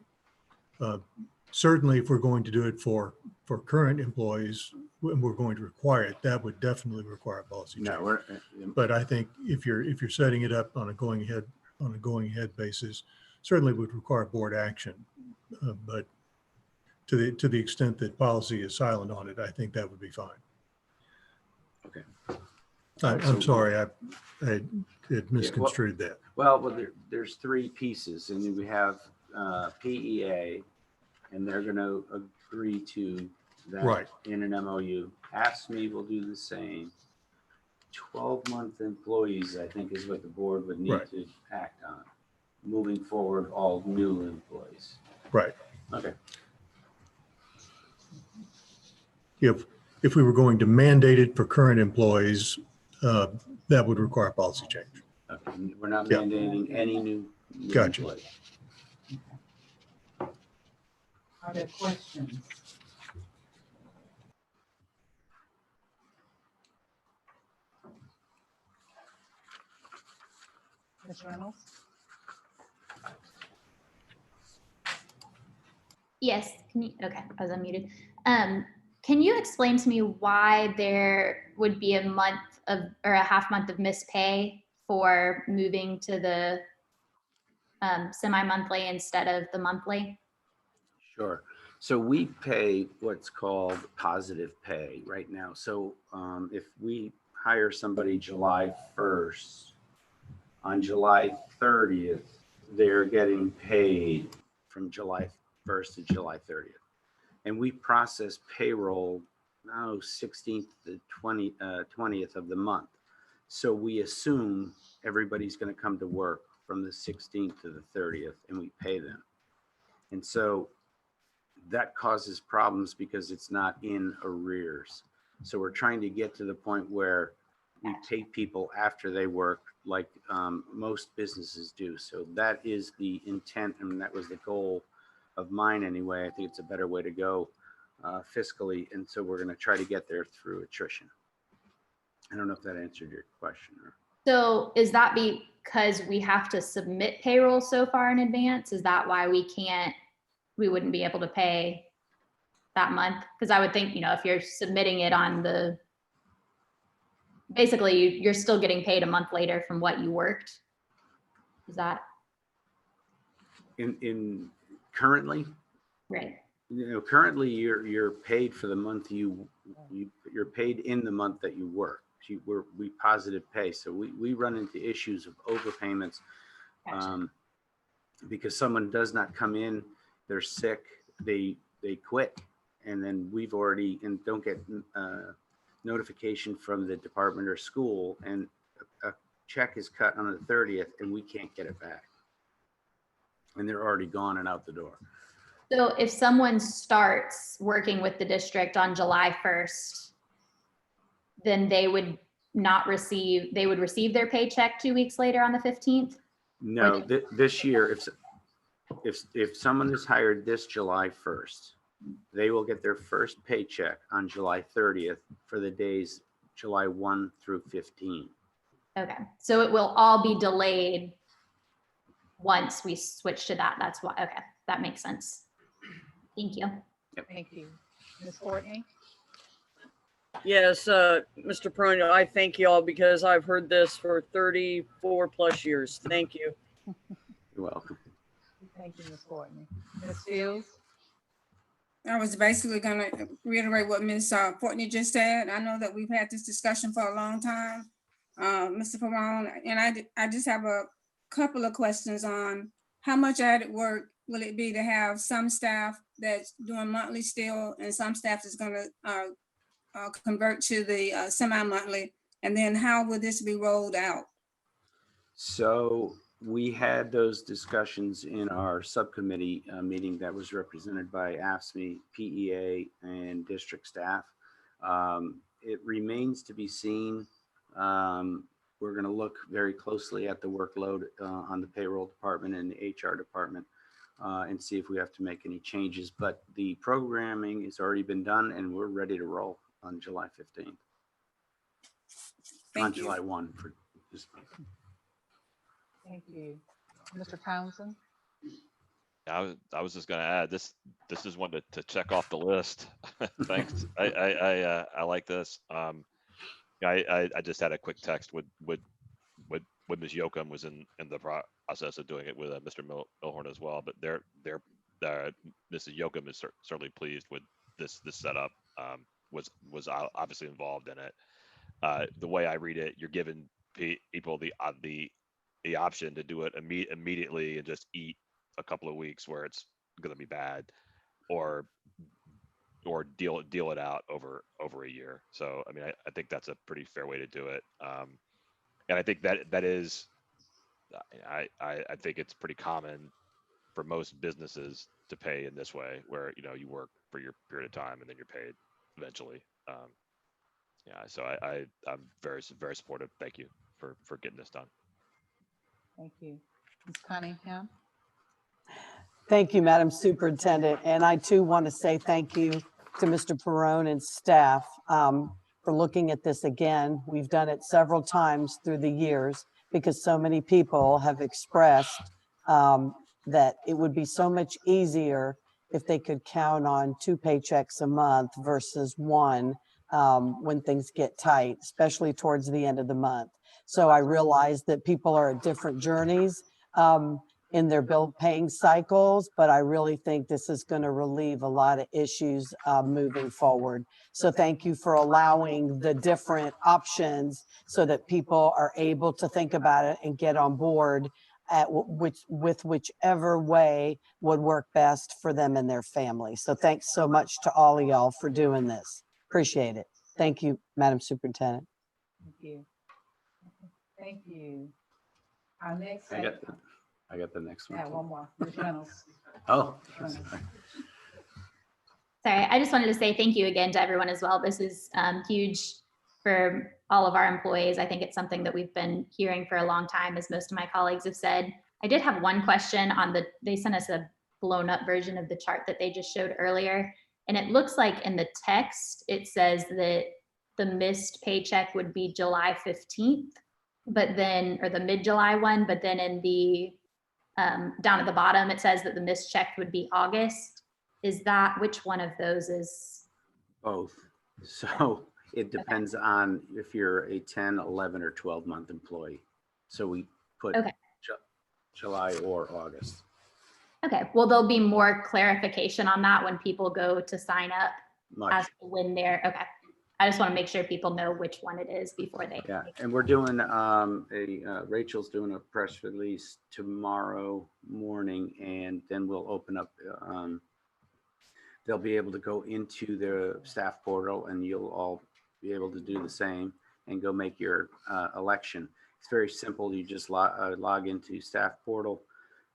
Certainly, if we're going to do it for current employees, and we're going to require it, that would definitely require a policy change. But I think if you're setting it up on a going ahead basis, certainly would require board action. But to the extent that policy is silent on it, I think that would be fine. Okay. I'm sorry, I had misconstrued that. Well, there's three pieces, and we have PEA, and they're going to agree to that in an MOU. AFSCME will do the same. 12-month employees, I think, is what the board would need to act on. Moving forward, all new employees. Right. Okay. If we were going to mandate it for current employees, that would require policy change. Okay. We're not mandating any new Gotcha. employees. Are there questions? Ms. Reynolds? Yes, can you, okay, I was unmuted. Can you explain to me why there would be a month of, or a half month of missed pay for moving to the semi-monthly instead of the monthly? Sure. So we pay what's called positive pay right now. So if we hire somebody July 1st, on July 30th, they're getting paid from July 1st to July 30th. And we process payroll now 16th to 20th of the month. So we assume everybody's going to come to work from the 16th to the 30th, and we pay them. And so that causes problems because it's not in arrears. So we're trying to get to the point where we take people after they work, like most businesses do. So that is the intent, and that was the goal of mine anyway. I think it's a better way to go fiscally. And so we're going to try to get there through attrition. I don't know if that answered your question. So is that because we have to submit payroll so far in advance? Is that why we wouldn't be able to pay that month? Because I would think, you know, if you're submitting it on the, basically you're still getting paid a month later from what you worked. Is that? In currently? Right. You know, currently you're paid for the month you're paid in the month that you work. We positive pay. So we run into issues of overpayments because someone does not come in, they're sick, they quit, and then we've already, and don't get notification from the department or school, and a check is cut on the 30th and we can't get it back. And they're already gone and out the door. So if someone starts working with the district on July 1st, then they would receive their paycheck 2 weeks later on the 15th? No, this year, if someone is hired this July 1st, they will get their first paycheck on July 30th for the days July 1 through 15. Okay, so it will all be delayed once we switch to that. That's why, okay, that makes sense. Thank you. Thank you. Ms. Courtney? Yes, Mr. Peronio, I thank you all because I've heard this for 34 plus years. Thank you. You're welcome. Thank you, Ms. Courtney. Ms. Fields? I was basically going to reiterate what Ms. Courtney just said. I know that we've had this discussion for a long time, Mr. Perron, and I just have a couple of questions on how much added work will it be to have some staff that's doing monthly still and some staff is going to convert to the semi-monthly? And then how will this be rolled out? So we had those discussions in our subcommittee meeting that was represented by AFSCME, PEA, and district staff. It remains to be seen. We're going to look very closely at the workload on the payroll department and the HR department and see if we have to make any changes. But the programming has already been done and we're ready to roll on July 15th. On July 1 for this month. Thank you. Mr. Townsend? I was just going to add this is one to check off the list. Thanks. I like this. I just had a quick text with Ms. Yoakum was in the process of doing it with Mr. Milhorn as well, but Mrs. Yoakum is certainly pleased with this setup. Was obviously involved in it. The way I read it, you're giving people the option to do it immediately and just eat a couple of weeks where it's going to be bad, or deal it out over a year. So I mean, I think that's a pretty fair way to do it. And I think that is, I think it's pretty common for most businesses to pay in this way, where you work for your period of time and then you're paid eventually. Yeah, so I'm very supportive. Thank you for getting this done. Thank you. Ms. Cunningham? Thank you, Madam Superintendent. And I too want to say thank you to Mr. Perrone and staff for looking at this again. We've done it several times through the years because so many people have expressed that it would be so much easier if they could count on 2 paychecks a month versus 1 when things get tight, especially towards the end of the month. So I realize that people are at different journeys in their bill paying cycles, but I really think this is going to relieve a lot of issues moving forward. So thank you for allowing the different options so that people are able to think about it and get on board at with whichever way would work best for them and their family. So thanks so much to all of y'all for doing this. Appreciate it. Thank you, Madam Superintendent. Thank you. Thank you. Our next. I got the next one. Yeah, one more. Ms. Reynolds. Oh. Sorry, I just wanted to say thank you again to everyone as well. This is huge for all of our employees. I think it's something that we've been hearing for a long time, as most of my colleagues have said. I did have one question on they sent us a blown up version of the chart that they just showed earlier. And it looks like in the text, it says that the missed paycheck would be July 15th, but then, or the mid-July one, but then in the, down at the bottom, it says that the missed check would be August. Is that, which one of those is? Both. So it depends on if you're a 10, 11, or 12-month employee. So we put July or August. Okay, well, there'll be more clarification on that when people go to sign up as to when they're, okay. I just want to make sure people know which one it is before they. Yeah, and we're doing Rachel's doing a press release tomorrow morning, and then we'll open up, they'll be able to go into the staff portal and you'll all be able to do the same and go make your election. It's very simple. You just log into staff portal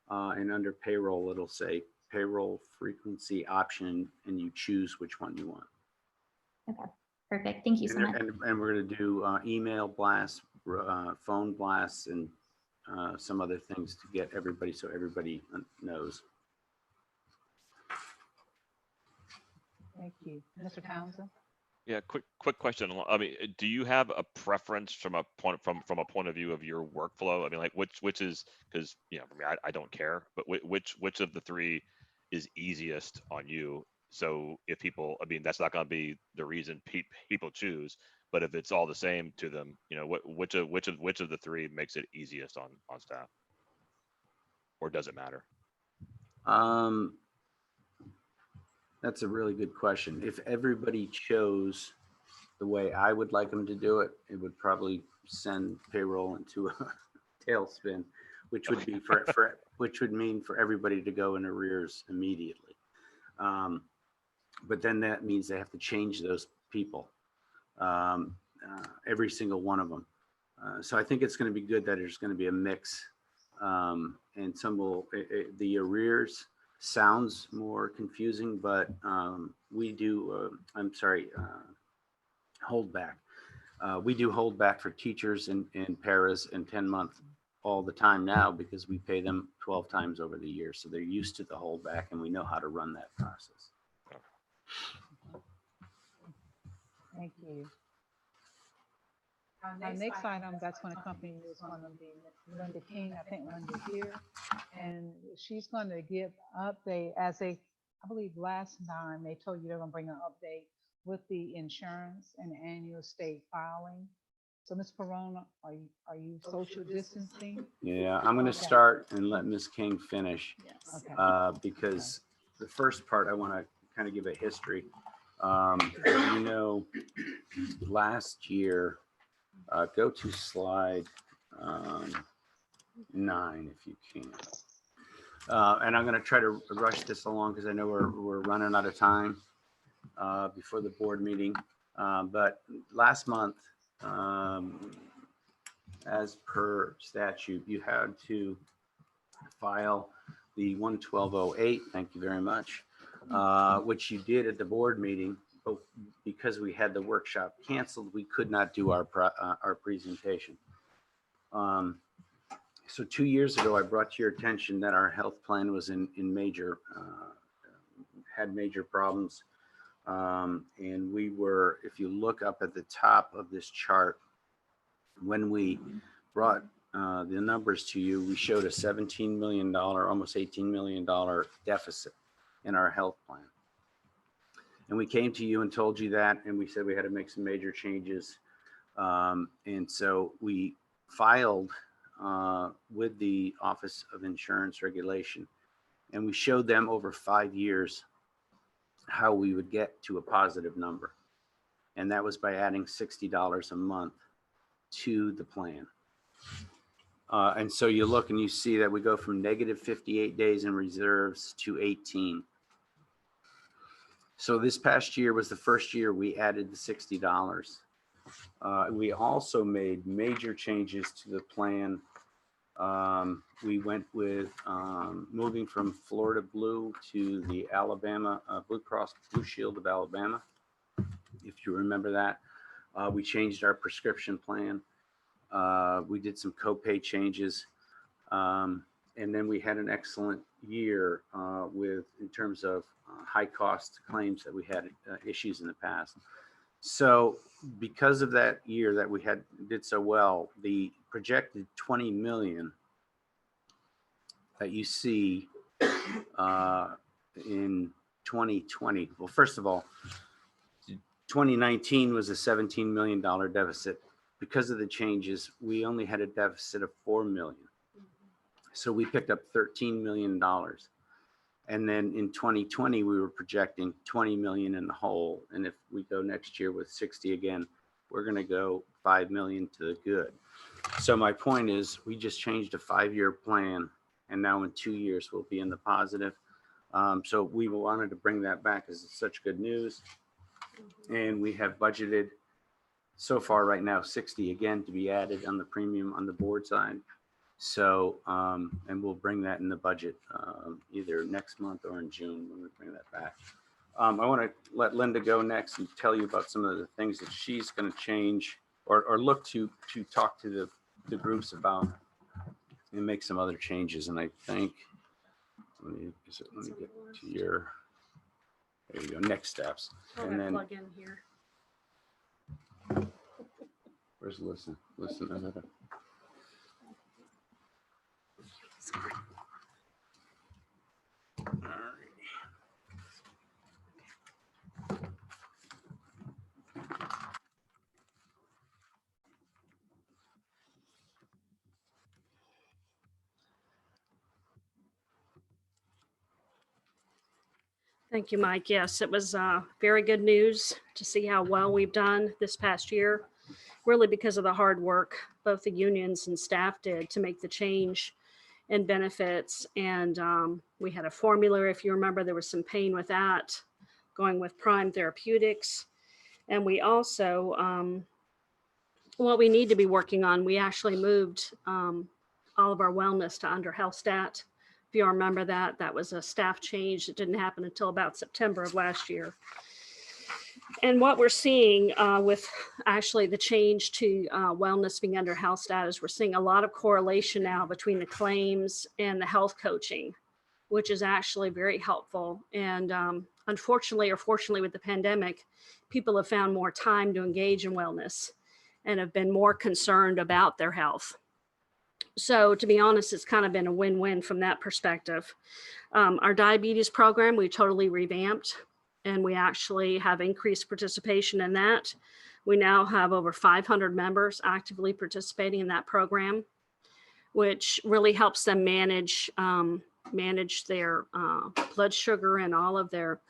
and under payroll, it'll say payroll frequency option and you choose which one you want. Okay. Perfect. Thank you so much. And we're going to do email blasts, phone blasts, and some other things to get everybody so everybody knows. Thank you. Mr. Townsend? Yeah, quick question. I mean, do you have a preference from a point of view of your workflow? I mean, like which is, because for me, I don't care, but which of the three is easiest on you? So if people, I mean, that's not going to be the reason people choose, but if it's all the same to them, which of the three makes it easiest on staff, or does it matter? That's a really good question. If everybody chose the way I would like them to do it, it would probably send payroll into a tailspin, which would be which would mean for everybody to go in arrears immediately. But then that means they have to change those people. every single one of them. So I think it's going to be good that there's going to be a mix, and some will, the arrears sounds more confusing, but we do, hold back. We do hold back for teachers and paras and 10-month all the time now because we pay them 12 times over the year. So they're used to the holdback and we know how to run that process. Thank you. Our next item that's going to accompany you is going to be Linda King. I think Linda's here. And she's going to give update as I believe last time they told you they're going to bring an update with the insurance and annual state filing. So Ms. Perona, are you social distancing? Yeah, I'm going to start and let Ms. King finish. Yes. Okay. Because the first part, I want to kind of give a history. You know, last year, go to slide 9 if you can. And I'm going to try to rush this along because I know we're running out of time before the board meeting. But last month, as per statute, you had to file the 11208. Thank you very much. Which you did at the board meeting, but because we had the workshop canceled, we could not do our presentation. So 2 years ago, I brought to your attention that our health plan was in major, had major problems. And we were, if you look up at the top of this chart, when we brought the numbers to you, we showed a $17 million, almost $18 million deficit in our health plan. And we came to you and told you that, and we said we had to make some major changes. And so we filed with the Office of Insurance Regulation, and we showed them over 5 years how we would get to a positive number. And that was by adding $60 a month to the plan. And so you look and you see that we go from negative 58 days in reserves to 18. So this past year was the first year we added the $60. We also made major changes to the plan. We went with moving from Florida Blue to the Alabama Blue Cross Blue Shield of Alabama, if you remember that. We changed our prescription plan. We did some copay changes. And then we had an excellent year in terms of high cost claims that we had issues in the past. So because of that year that we did so well, the projected 20 million that you see in 2020, well, first of all, 2019 was a $17 million deficit. Because of the changes, we only had a deficit of 4 million. So we picked up $13 million. And then in 2020, we were projecting 20 million in the hole. And if we go next year with 60 again, we're going to go 5 million to the good. So my point is, we just changed a 5-year plan, and now in 2 years, we'll be in the positive. So we wanted to bring that back because it's such good news. And we have budgeted so far right now 60 again to be added on the premium on the board side. So, and we'll bring that in the budget either next month or in June when we bring that back. I want to let Linda go next and tell you about some of the things that she's going to change or look to talk to the groups about and make some other changes. And I think, let me get to your, there you go, next steps. And then plug in here. Where's listen? Thank you, Mike. Yes, it was very good news to see how well we've done this past year, really because of the hard work both the unions and staff did to make the change in benefits. And we had a formula, if you remember, there was some pain with that, going with Prime Therapeutics. And we also, what we need to be working on, we actually moved all of our wellness to under Headstart. If you remember that, that was a staff change that didn't happen until about September of last year. And what we're seeing with actually the change to wellness being under Headstart is we're seeing a lot of correlation now between the claims and the health coaching, which is actually very helpful. And unfortunately or fortunately with the pandemic, people have found more time to engage in wellness and have been more concerned about their health. So to be honest, it's kind of been a win-win from that perspective. Our diabetes program, we totally revamped, and we actually have increased participation in that. We now have over 500 members actively participating in that program, which really helps them manage their blood sugar and all of their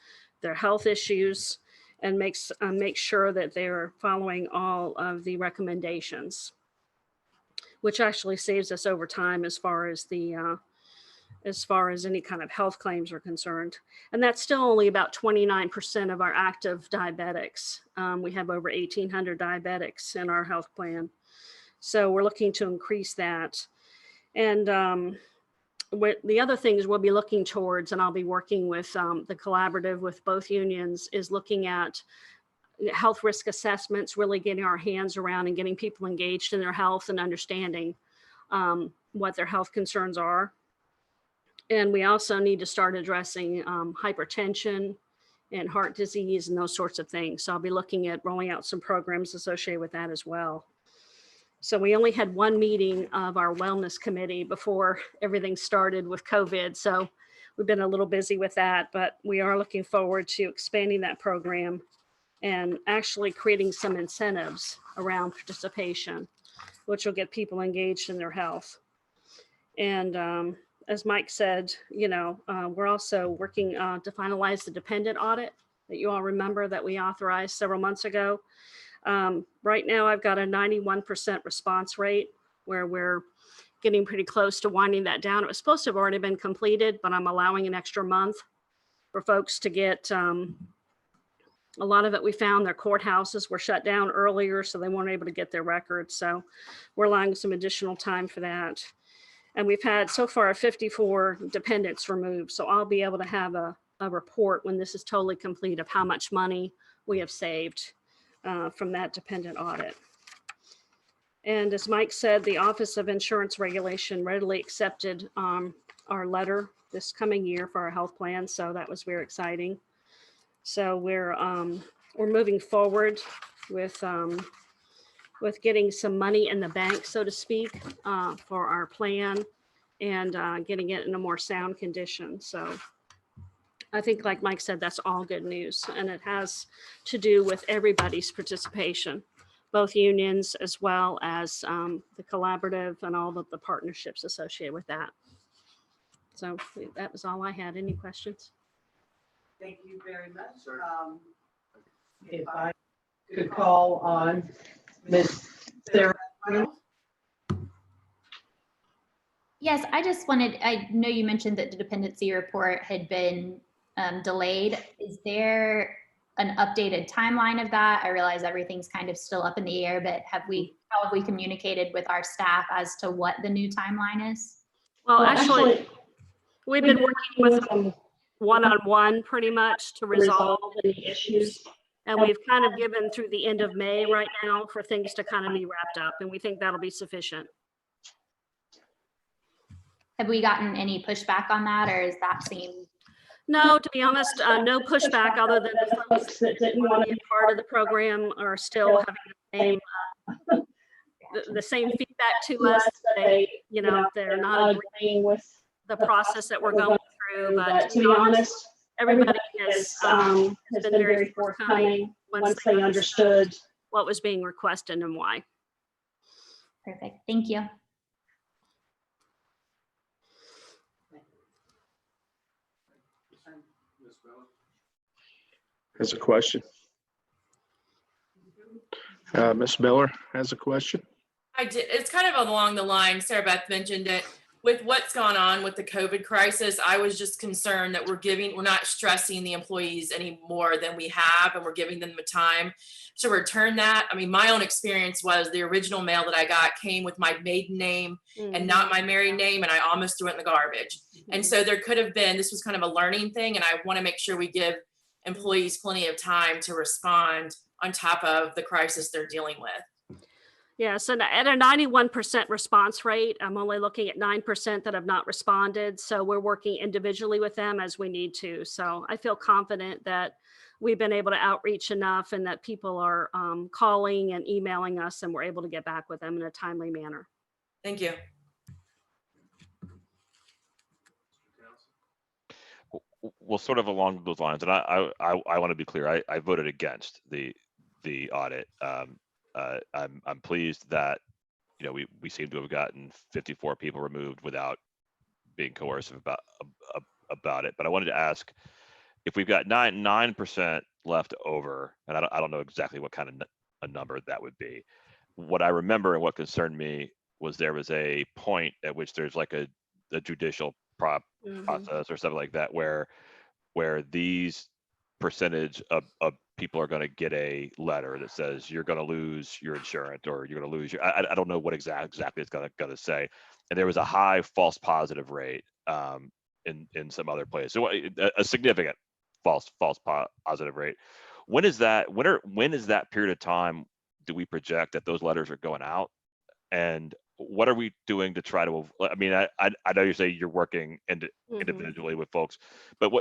health issues, and make sure that they're following all of the recommendations, which actually saves us over time as far as any kind of health claims are concerned. And that's still only about 29% of our active diabetics. We have over 1,800 diabetics in our health plan. So we're looking to increase that. And the other things we'll be looking towards, and I'll be working with the collaborative with both unions, is looking at health risk assessments, really getting our hands around and getting people engaged in their health and understanding what their health concerns are. And we also need to start addressing hypertension and heart disease and those sorts of things. So I'll be looking at rolling out some programs associated with that as well. So we only had one meeting of our wellness committee before everything started with COVID. So we've been a little busy with that, but we are looking forward to expanding that program and actually creating some incentives around participation, which will get people engaged in their health. And as Mike said, we're also working to finalize the dependent audit that you all remember that we authorized several months ago. Right now, I've got a 91% response rate, where we're getting pretty close to winding that down. It was supposed to have already been completed, but I'm allowing an extra month for folks to get a lot of it. We found their courthouses were shut down earlier, so they weren't able to get their records. So we're allowing some additional time for that. And we've had so far 54 dependents removed. So I'll be able to have a report when this is totally complete of how much money we have saved from that dependent audit. And as Mike said, the Office of Insurance Regulation readily accepted our letter this coming year for our health plan. So that was very exciting. So we're moving forward with getting some money in the bank, so to speak, for our plan, and getting it in a more sound condition. So I think, like Mike said, that's all good news, and it has to do with everybody's participation, both unions as well as the collaborative and all of the partnerships associated with that. So that was all I had. Any questions? Thank you very much. If I could call on Ms. Sarah. Yes, I know you mentioned that the dependency report had been delayed. Is there an updated timeline of that? I realize everything's kind of still up in the air, but how have we communicated with our staff as to what the new timeline is? Well, actually, we've been working with them one-on-one pretty much to resolve any issues. And we've kind of given through the end of May right now for things to kind of be wrapped up, and we think that'll be sufficient. Have we gotten any pushback on that, or is that seem? No, to be honest, no pushback, other than the folks that didn't want to be part of the program are still having the same feedback to us. They're not agreeing with the process that we're going through, but to be honest, everybody has been very forthcoming once they understood what was being requested and why. Perfect. Thank you. Has a question. Ms. Miller has a question. I did. It's kind of along the line, Sarah Beth mentioned it. with what's gone on with the COVID crisis, I was just concerned that we're not stressing the employees any more than we have, and we're giving them the time to return that. I mean, my own experience was the original mail that I got came with my maiden name and not my married name, and I almost threw it in the garbage. And so there could have been, this was kind of a learning thing, and I want to make sure we give employees plenty of time to respond on top of the crisis they're dealing with. Yeah, so at a 91% response rate, I'm only looking at 9% that have not responded. So we're working individually with them as we need to. So I feel confident that we've been able to outreach enough and that people are calling and emailing us, and we're able to get back with them in a timely manner. Thank you. Well, sort of along those lines, and I want to be clear. I voted against the audit. I'm pleased that we seem to have gotten 54 people removed without being coercive about it. But I wanted to ask if we've got 9% left over, and I don't know exactly what kind of a number that would be. What I remember and what concerned me was there was a point at which there's like a judicial process or something like that where these percentage of people are going to get a letter that says you're going to lose your insurance or you're going to lose your, I don't know what exactly it's going to say. And there was a high false positive rate in some other place. So a significant false positive rate. When is that period of time do we project that those letters are going out? And what are we doing to try to, I mean, I know you say you're working individually with folks, but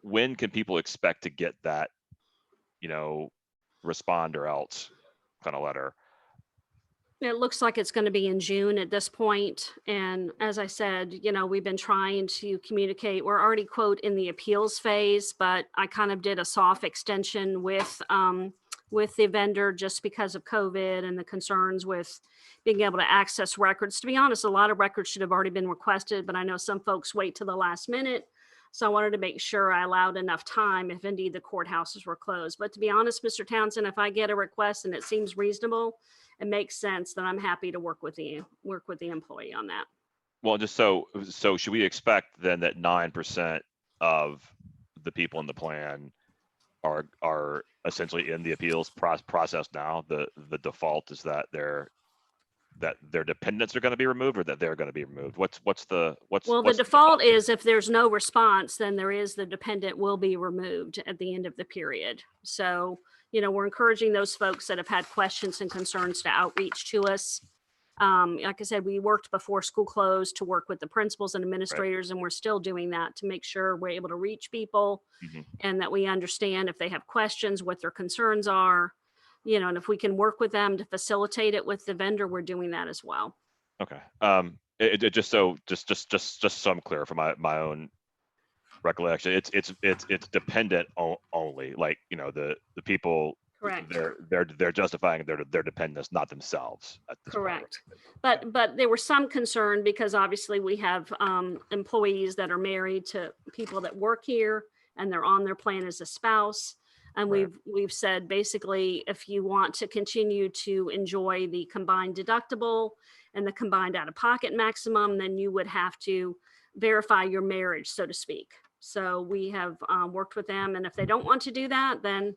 when can people expect to get that, respond or else kind of letter? It looks like it's going to be in June at this point. And as I said, we've been trying to communicate. We're already, quote, in the appeals phase, but I kind of did a soft extension with the vendor just because of COVID and the concerns with being able to access records. To be honest, a lot of records should have already been requested, but I know some folks wait till the last minute. So I wanted to make sure I allowed enough time if indeed the courthouses were closed. But to be honest, Mr. Townsend, if I get a request and it seems reasonable, it makes sense, then I'm happy to work with the employee on that. Well, just so should we expect then that 9% of the people in the plan are essentially in the appeals process now? The default is that their dependents are going to be removed, or that they're going to be removed? The default is if there's no response, then the dependent will be removed at the end of the period. So, we're encouraging those folks that have had questions and concerns to outreach to us. Like I said, we worked before school closed to work with the principals and administrators, and we're still doing that to make sure we're able to reach people and that we understand if they have questions, what their concerns are, and if we can work with them to facilitate it with the vendor, we're doing that as well. Okay. Just so I'm clear for my own recollection, it's dependent only, like, the people. Correct. They're justifying their dependence, not themselves at this Correct. point. But there was some concern because obviously we have employees that are married to people that work here and they're on their plan as a spouse. And we've said basically, if you want to continue to enjoy the combined deductible and the combined out-of-pocket maximum, then you would have to verify your marriage, so to speak. So we have worked with them, and if they don't want to do that, then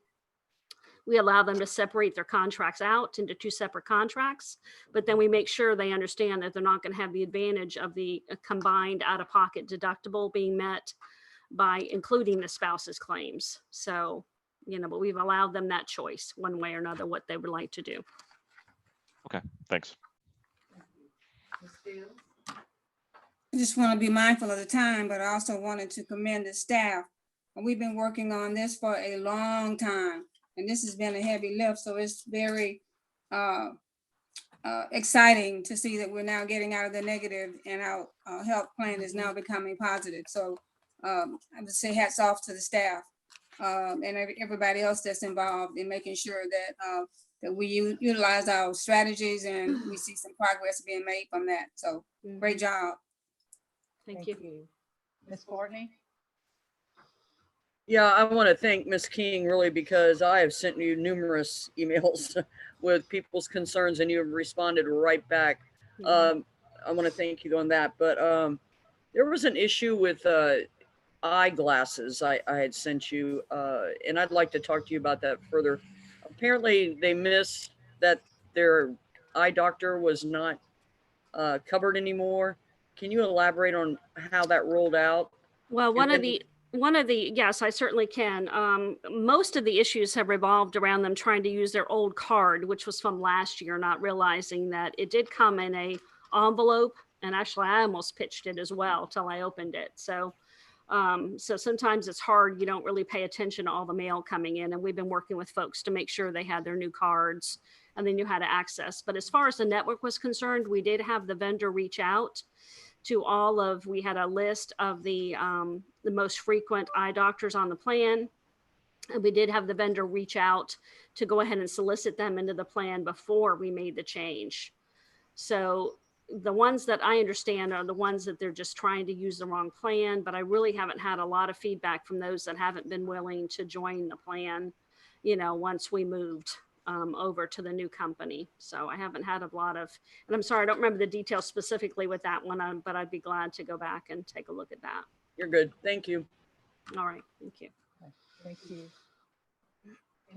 we allow them to separate their contracts out into 2 separate contracts, but then we make sure they understand that they're not going to have the advantage of the combined out-of-pocket deductible being met by including the spouse's claims. So, but we've allowed them that choice one way or another, what they would like to do. Okay, thanks. I just want to be mindful of the time, but I also wanted to commend the staff. We've been working on this for a long time, and this has been a heavy lift. So it's very exciting to see that we're now getting out of the negative and our health plan is now becoming positive. So I would say hats off to the staff and everybody else that's involved in making sure that we utilize our strategies and we see some progress being made from that. So great job. Thank you. Ms. Courtney? Yeah, I want to thank Ms. King really, because I have sent you numerous emails with people's concerns and you have responded right back. I want to thank you on that. But there was an issue with eyeglasses I had sent you, and I'd like to talk to you about that further. Apparently, they missed that their eye doctor was not covered anymore. Can you elaborate on how that rolled out? Well, yes, I certainly can. Most of the issues have revolved around them trying to use their old card, which was from last year, not realizing that it did come in a envelope. And actually, I almost pitched it as well till I opened it. So sometimes it's hard. You don't really pay attention to all the mail coming in. And we've been working with folks to make sure they had their new cards and they knew how to access. But as far as the network was concerned, we did have the vendor reach out to we had a list of the most frequent eye doctors on the plan. And we did have the vendor reach out to go ahead and solicit them into the plan before we made the change. So the ones that I understand are the ones that they're just trying to use the wrong plan, but I really haven't had a lot of feedback from those that haven't been willing to join the plan, once we moved over to the new company. So I haven't had a lot of, and I'm sorry, I don't remember the details specifically with that one, but I'd be glad to go back and take a look at that. You're good. Thank you. All right. Thank you. Thank you.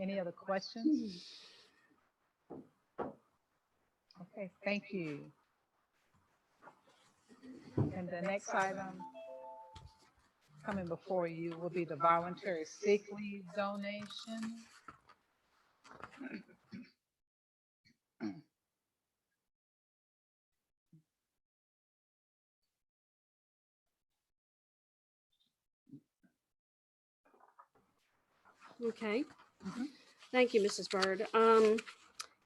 Any other questions? Okay, thank you. And the next item coming before you will be the voluntary sick leave donation. Okay. Thank you, Mrs. Bird.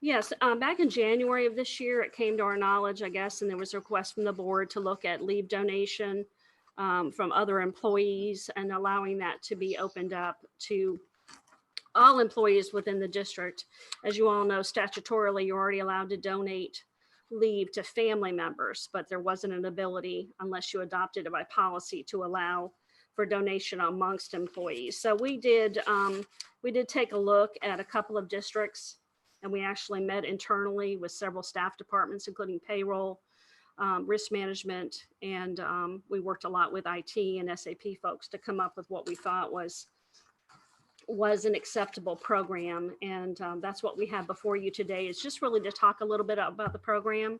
Yes, back in January of this year, it came to our knowledge, I guess, and there was a request from the board to look at leave donation from other employees and allowing that to be opened up to all employees within the district. As you all know, statutorily, you're already allowed to donate leave to family members, but there wasn't an ability, unless you adopted it by policy, to allow for donation amongst employees. So we did take a look at a couple of districts, and we actually met internally with several staff departments, including payroll, risk management, and we worked a lot with IT and SAP folks to come up with what we thought was an acceptable program. And that's what we have before you today, is just really to talk a little bit about the program.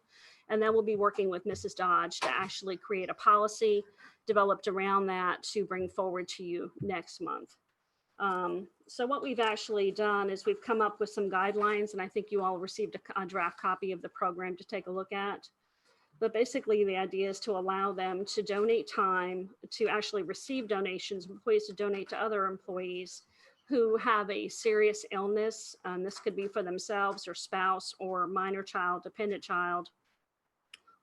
And then we'll be working with Mrs. Dodge to actually create a policy developed around that to bring forward to you next month. So what we've actually done is we've come up with some guidelines, and I think you all received a draft copy of the program to take a look at. But basically the idea is to allow them to donate time to actually receive donations, employees to donate to other employees who have a serious illness. This could be for themselves or spouse or minor child, dependent child,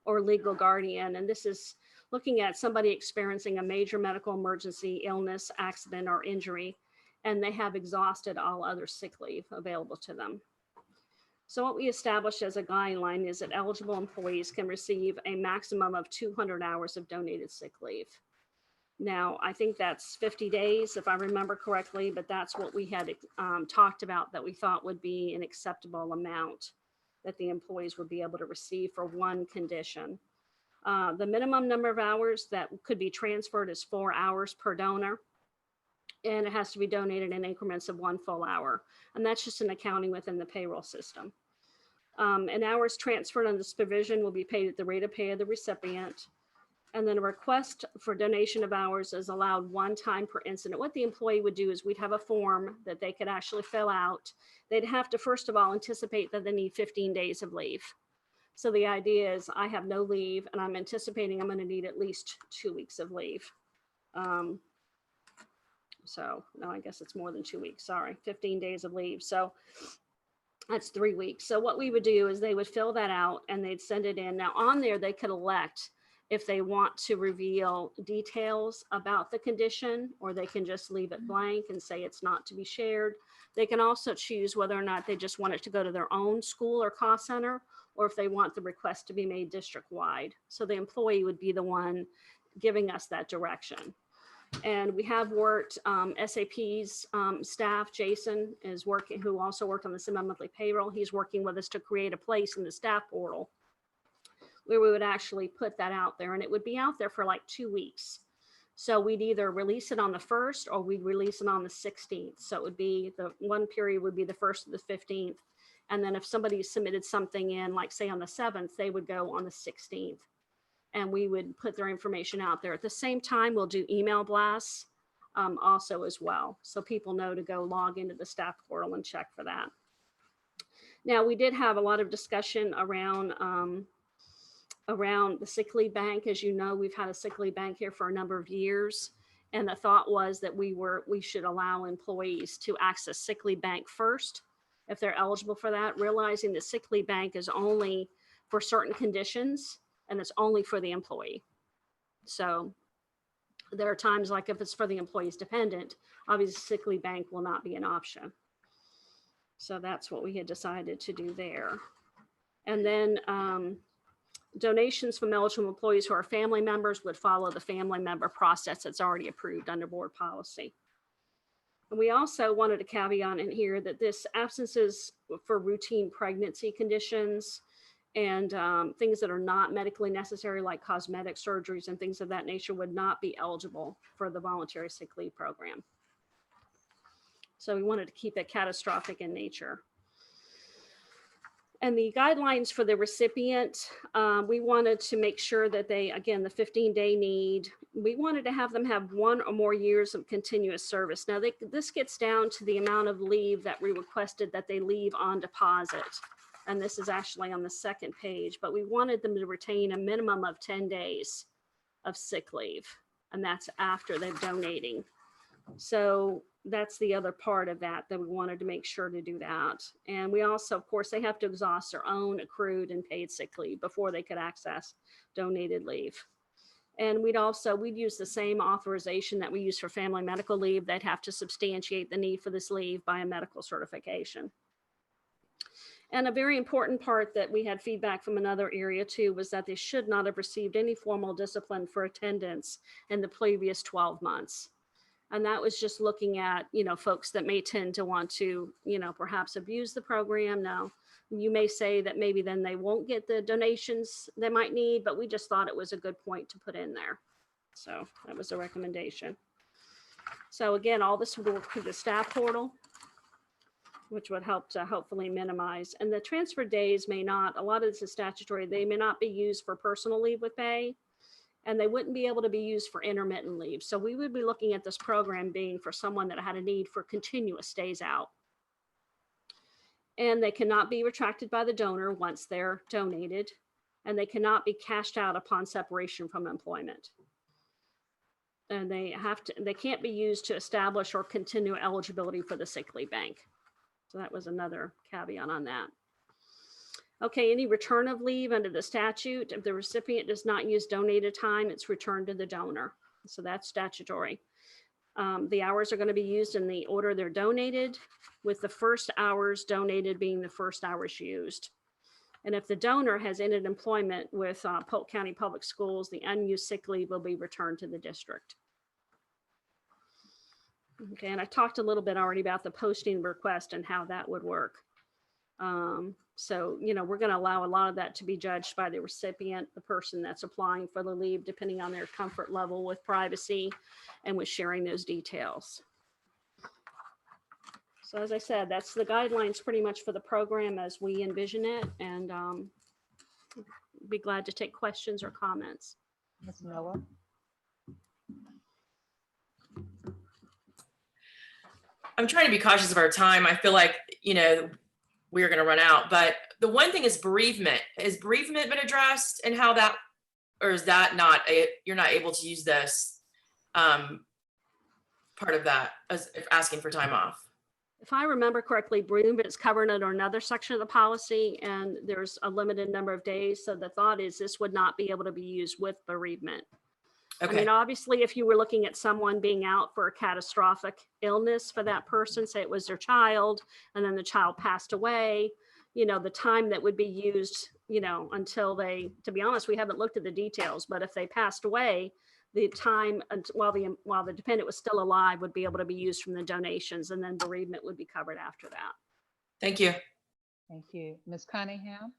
or legal guardian. And this is looking at somebody experiencing a major medical emergency, illness, accident, or injury, and they have exhausted all other sick leave available to them. So what we established as a guideline is that eligible employees can receive a maximum of 200 hours of donated sick leave. Now, I think that's 50 days, if I remember correctly, but that's what we had talked about that we thought would be an acceptable amount that the employees would be able to receive for one condition. The minimum number of hours that could be transferred is 4 hours per donor, and it has to be donated in increments of 1 full hour. And that's just an accounting within the payroll system. And hours transferred on this provision will be paid at the rate of pay of the recipient. And then a request for donation of hours is allowed 1 time per incident. What the employee would do is we'd have a form that they could actually fill out. They'd have to, first of all, anticipate that they need 15 days of leave. So the idea is I have no leave and I'm anticipating I'm going to need at least 2 weeks of leave. So no, I guess it's more than 2 weeks. Sorry, 15 days of leave. So that's 3 weeks. So what we would do is they would fill that out and they'd send it in. Now on there, they could elect if they want to reveal details about the condition, or they can just leave it blank and say it's not to be shared. They can also choose whether or not they just want it to go to their own school or cost center, or if they want the request to be made district-wide. So the employee would be the one giving us that direction. And we have worked, SAP's staff, Jason, is working, who also worked on the semi-monthly payroll. He's working with us to create a place in the staff portal where we would actually put that out there, and it would be out there for like 2 weeks. So we'd either release it on the 1st or we'd release it on the 16th. So it would be the one period would be the 1st to the 15th. And then if somebody submitted something in, like say on the 7th, they would go on the 16th. And we would put their information out there. At the same time, we'll do email blasts also as well. So people know to go log into the staff portal and check for that. Now, we did have a lot of discussion around the sick leave bank. As you know, we've had a sick leave bank here for a number of years. And the thought was that we should allow employees to access sick leave bank first, if they're eligible for that, realizing the sick leave bank is only for certain conditions and it's only for the employee. So there are times like if it's for the employee's dependent, obviously sick leave bank will not be an option. So that's what we had decided to do there. And then donations from eligible employees who are family members would follow the family member process that's already approved under board policy. And we also wanted a caveat in here that this absences for routine pregnancy conditions and things that are not medically necessary, like cosmetic surgeries and things of that nature, would not be eligible for the voluntary sick leave program. So we wanted to keep it catastrophic in nature. And the guidelines for the recipient, we wanted to make sure that they, again, the 15-day need, we wanted to have them have 1 or more years of continuous service. Now, this gets down to the amount of leave that we requested that they leave on deposit. And this is actually on the 2nd page, but we wanted them to retain a minimum of 10 days of sick leave. And that's after they're donating. So that's the other part of that we wanted to make sure to do that. And we also, of course, they have to exhaust their own accrued and paid sick leave before they could access donated leave. And we'd use the same authorization that we use for family medical leave. They'd have to substantiate the need for this leave by a medical certification. And a very important part that we had feedback from another area too was that they should not have received any formal discipline for attendance in the previous 12 months. And that was just looking at, folks that may tend to want to, perhaps abuse the program. Now, you may say that maybe then they won't get the donations they might need, but we just thought it was a good point to put in there. So that was a recommendation. So again, all this will work through the staff portal, which would help to hopefully minimize. And the transfer days may not, a lot of this is statutory, they may not be used for personal leave with pay, and they wouldn't be able to be used for intermittent leave. So we would be looking at this program being for someone that had a need for continuous days out. And they cannot be retracted by the donor once they're donated, and they cannot be cashed out upon separation from employment. And they can't be used to establish or continue eligibility for the sick leave bank. So that was another caveat on that. Okay, any return of leave under the statute, if the recipient does not use donated time, it's returned to the donor. So that's statutory. The hours are going to be used in the order they're donated, with the first hours donated being the first hours used. And if the donor has ended employment with Polk County Public Schools, the unused sick leave will be returned to the district. Okay, and I talked a little bit already about the posting request and how that would work. So, we're going to allow a lot of that to be judged by the recipient, the person that's applying for the leave, depending on their comfort level with privacy and with sharing those details. So as I said, that's the guidelines pretty much for the program as we envision it, and be glad to take questions or comments. Ms. Miller? I'm trying to be cautious of our time. I feel like, we're going to run out, but the one thing is bereavement. Has bereavement been addressed and how that, or is that not, you're not able to use this part of that as asking for time off? If I remember correctly, bereavement is covered under another section of the policy, and there's a limited number of days. So the thought is this would not be able to be used with bereavement. Okay. I mean, obviously, if you were looking at someone being out for a catastrophic illness for that person, say it was their child, and then the child passed away, the time that would be used, until they, to be honest, we haven't looked at the details, but if they passed away, the time while the dependent was still alive would be able to be used from the donations, and then bereavement would be covered after that. Thank you. Thank you. Ms. Cunningham?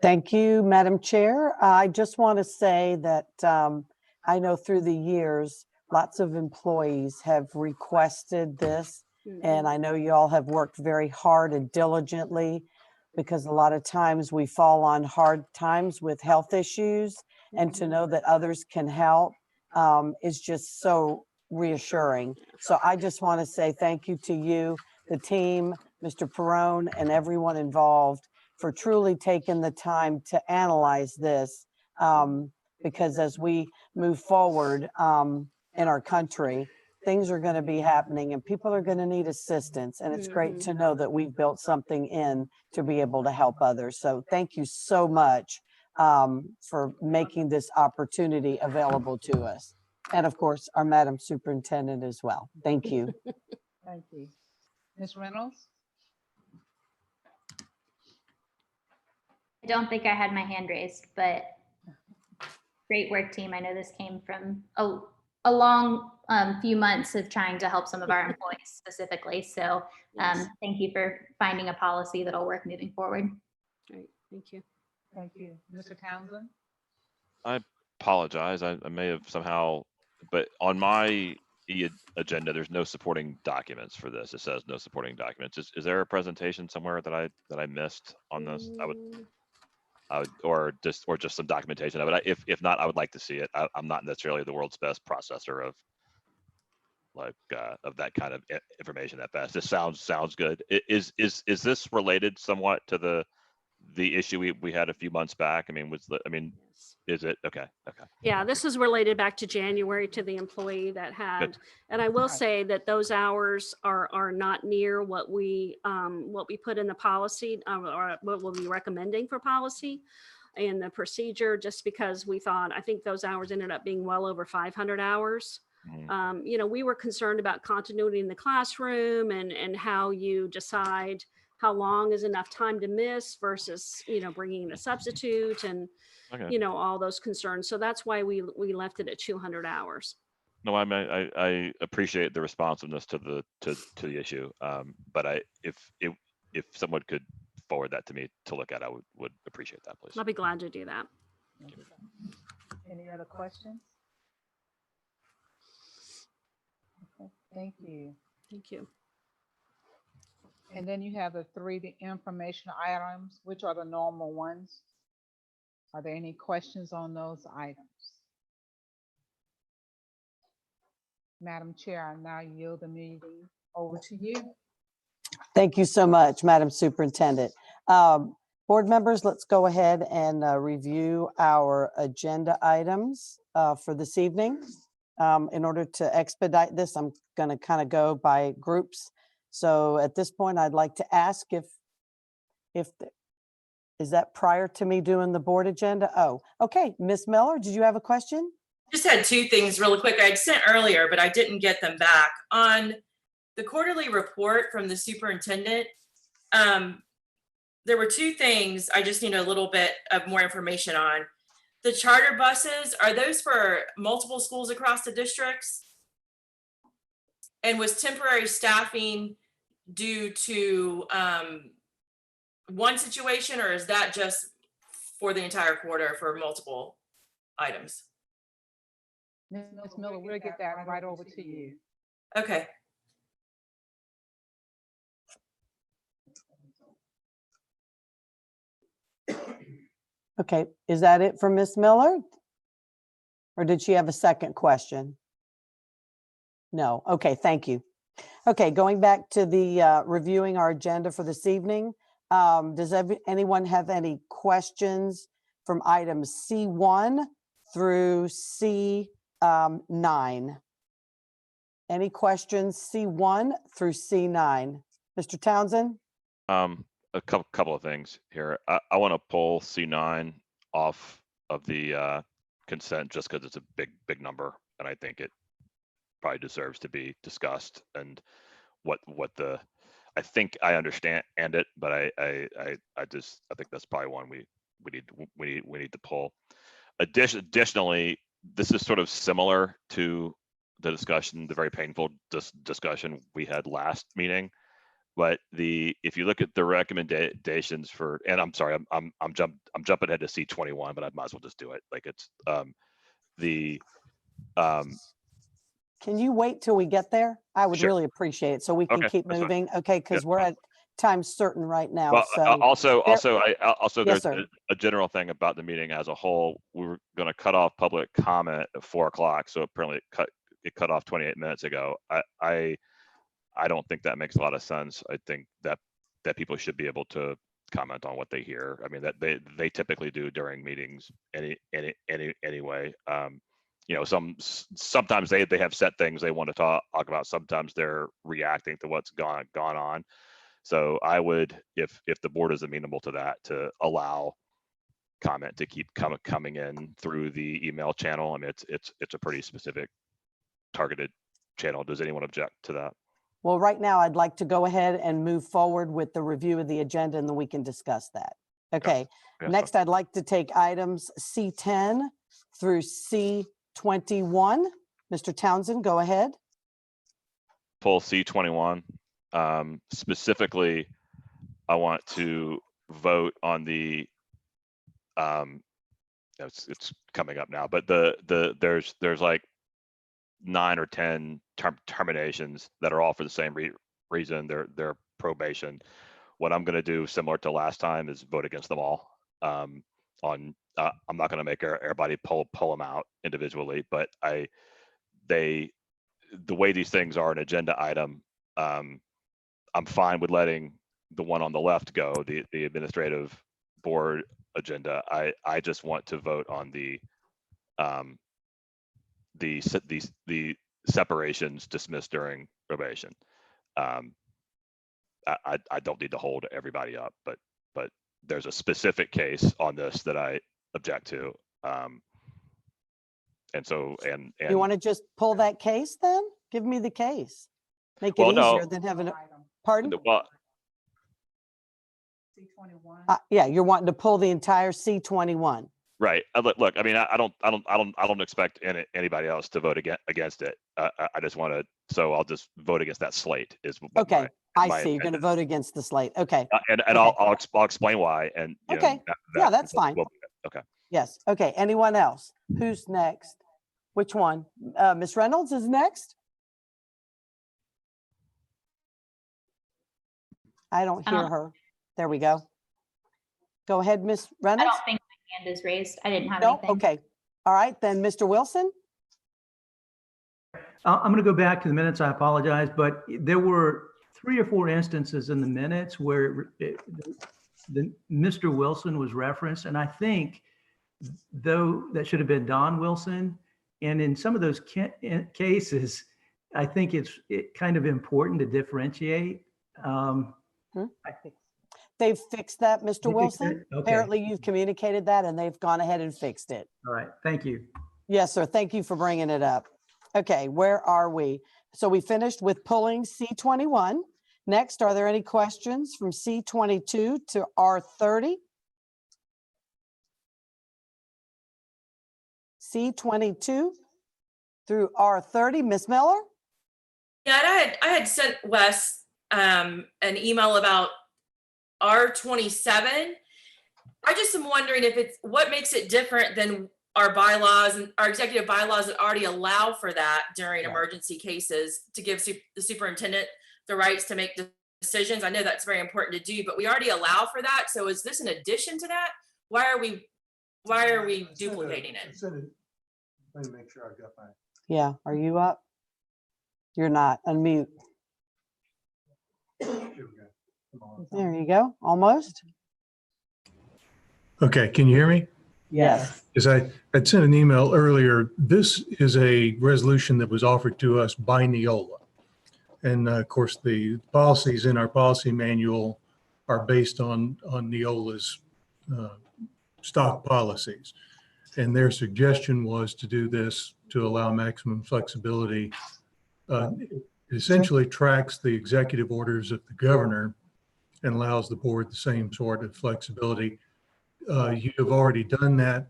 Thank you, Madam Chair. I just want to say that I know through the years, lots of employees have requested this. And I know you all have worked very hard and diligently, because a lot of times we fall on hard times with health issues, and to know that others can help is just so reassuring. So I just want to say thank you to you, the team, Mr. Perrone, and everyone involved for truly taking the time to analyze this, because as we move forward in our country, things are going to be happening and people are going to need assistance. And it's great to know that we've built something in to be able to help others. So thank you so much for making this opportunity available to us. And of course, our Madam Superintendent as well. Thank you. Thank you. Ms. Reynolds? I don't think I had my hand raised, but great work, team. I know this came from a long few months of trying to help some of our employees specifically. So thank you for finding a policy that'll work moving forward. Great, thank you. Thank you. Mr. Townsend? I apologize. I may have somehow, but on my agenda, there's no supporting documents for this. It says no supporting documents. Is there a presentation somewhere that I missed on this? I would or just some documentation of it. If not, I would like to see it. I'm not necessarily the world's best processor of of that kind of information that fast. This sounds good. Is this related somewhat to the issue we had a few months back? I mean, is it okay? Okay. Yeah, this is related back to January, to the employee that had, and I will say that those hours are not near what we put in the policy, or what we'll be recommending for policy and the procedure, just because I think those hours ended up being well over 500 hours. You know, we were concerned about continuity in the classroom and how you decide how long is enough time to miss versus, you know, bringing in a substitute and, you know, all those concerns. So that's why we left it at 200 hours. No, I appreciate the responsiveness to the issue. But if someone could forward that to me to look at, I would appreciate that, please. I'll be glad to do that. Any other questions? Okay, thank you. Thank you. And then you have the three information items, which are the normal ones. Are there any questions on those items? Madam Chair, I now yield the meeting over to you. Thank you so much, Madam Superintendent. Board members, let's go ahead and review our agenda items for this evening. In order to expedite this, I'm going to kind of go by groups. So at this point, I'd like to ask is that prior to me doing the board agenda? Oh, okay. Ms. Miller, did you have a question? Just had two things really quick. I'd sent earlier, but I didn't get them back. On the quarterly report from the superintendent, there were two things I just need a little bit of more information on. The charter buses, are those for multiple schools across the districts? And was temporary staffing due to one situation, or is that just for the entire quarter for multiple items? Ms. Miller, we'll get that right over to you. Okay. Okay, is that it for Ms. Miller? Or did she have a second question? No, okay, thank you. Okay, going back to the reviewing our agenda for this evening. Does anyone have any questions from items C1 through C9? Any questions C1 through C9? Mr. Townsend? A couple of things here. I want to pull C9 off of the consent just because it's a big number, and I think it probably deserves to be discussed. And I think I understand it, but I think that's probably one we need to pull. Additionally, this is sort of similar to the discussion, the very painful discussion we had last meeting But if you look at the recommendations for, and I'm sorry, I'm jumping ahead to C21, but I might as well just do it. Like it's Can you wait till we get there? I would Sure. really appreciate it so we can Okay, keep that's fine. moving. Okay, because Yeah. we're at time certain right now. Well, So also Yes, there's sir. a general thing about the meeting as a whole. We were going to cut off public comment at 4 o'clock, so apparently it cut off 28 minutes ago. I don't think that makes a lot of sense. I think that people should be able to comment on what they hear. I mean, that they typically do during meetings anyway. You know, sometimes they have set things they want to talk about. Sometimes they're reacting to what's gone on. So I would, if the board is amenable to that, to allow comment to keep coming in through the email channel. I mean, it's a pretty specific targeted channel. Does anyone object to that? Well, right now I'd like to go ahead and move forward with the review of the agenda and then we can discuss that. Okay. Yeah, Next, I'd like to take items C10 through C21. Mr. Townsend, go ahead. Pull C21. Specifically, I want to vote on the it's coming up now, but there's like 9 or 10 terminations that are all for the same reason. They're probation. What I'm going to do, similar to last time, is vote against them all. I'm not going to make everybody pull them out individually, but the way these things are an agenda item, I'm fine with letting the one on the left go, the administrative board agenda. I just want to vote on the separations dismissed during probation. I don't need to hold everybody up, but there's a specific case on this that I object to. And so, You want to just pull that case then? Give me the case. Make it Well, no. easier than having a, pardon? Well, C21. Yeah, you're wanting to pull the entire C21. right. Look, I mean, I don't expect anybody else to vote against it. I just want to, so I'll just vote against that slate. Is what Okay, my I see. You're going to vote against the slate. Okay. And Okay. I'll explain why. And you know, Okay. Yeah, that's fine. Okay. Yes. Okay. Anyone else? Who's next? Which one? Ms. Reynolds is next? I don't hear her. There we go. Go ahead, Ms. I Reynolds. don't think my hand is raised. I didn't have No? anything. Okay. All right, then Mr. Wilson? I'm going to go back to the minutes. I apologize, but there were 3 or 4 instances in the minutes where Mr. Wilson was referenced, and I think though that should have been Don Wilson. And in some of those cases, I think it's kind of important to differentiate. They've fixed that, Mr. They fixed Wilson? it? Okay. Apparently you've communicated that and they've gone ahead and fixed it. All right, thank you. Yes, sir. Thank you for bringing it up. Okay, where are we? So we finished with pulling C21. Next, are there any questions from C22 to R30? C22 through R30, Ms. Miller? Yeah, and I had sent Wes an email about R27. I just am wondering if it's what makes it different than our bylaws and our executive bylaws that already allow for that during emergency cases to give the superintendent the rights to make decisions. I know that's very important to do, but we already allow for that. So is this an addition to that? Why are we duplicating it? Let me make sure I got my. Yeah, are you up? You're not. Unmute. There you go. Almost. Okay, can you hear me? Yes. Because I'd sent an email earlier. This is a resolution that was offered to us by Neola. And of course, the policies in our policy manual are based on Neola's stock policies. And their suggestion was to do this to allow maximum flexibility. It essentially tracks the executive orders of the governor and allows the board the same sort of flexibility. You have already done that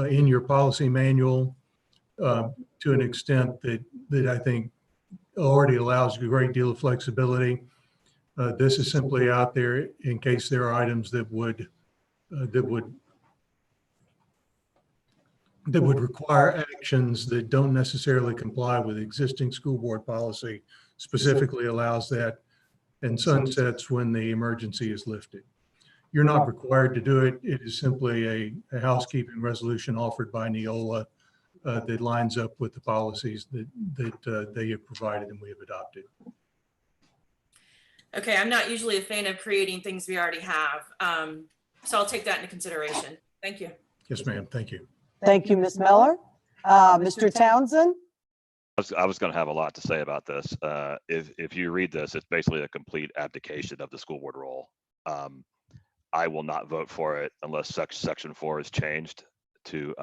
in your policy manual to an extent that I think already allows you a great deal of flexibility. This is simply out there in case there are items that would require actions that don't necessarily comply with existing school board policy, specifically allows that and sunsets when the emergency is lifted. You're not required to do it. It is simply a housekeeping resolution offered by Neola that lines up with the policies that they have provided and we have adopted. Okay, I'm not usually a fan of creating things we already have. So I'll take that into consideration. Thank you. Yes, ma'am. Thank you. Thank you, Ms. Miller. Mr. Townsend? I was going to have a lot to say about this. If you read this, it's basically a complete abdication of the school board role. I will not vote for it unless section 4 is changed to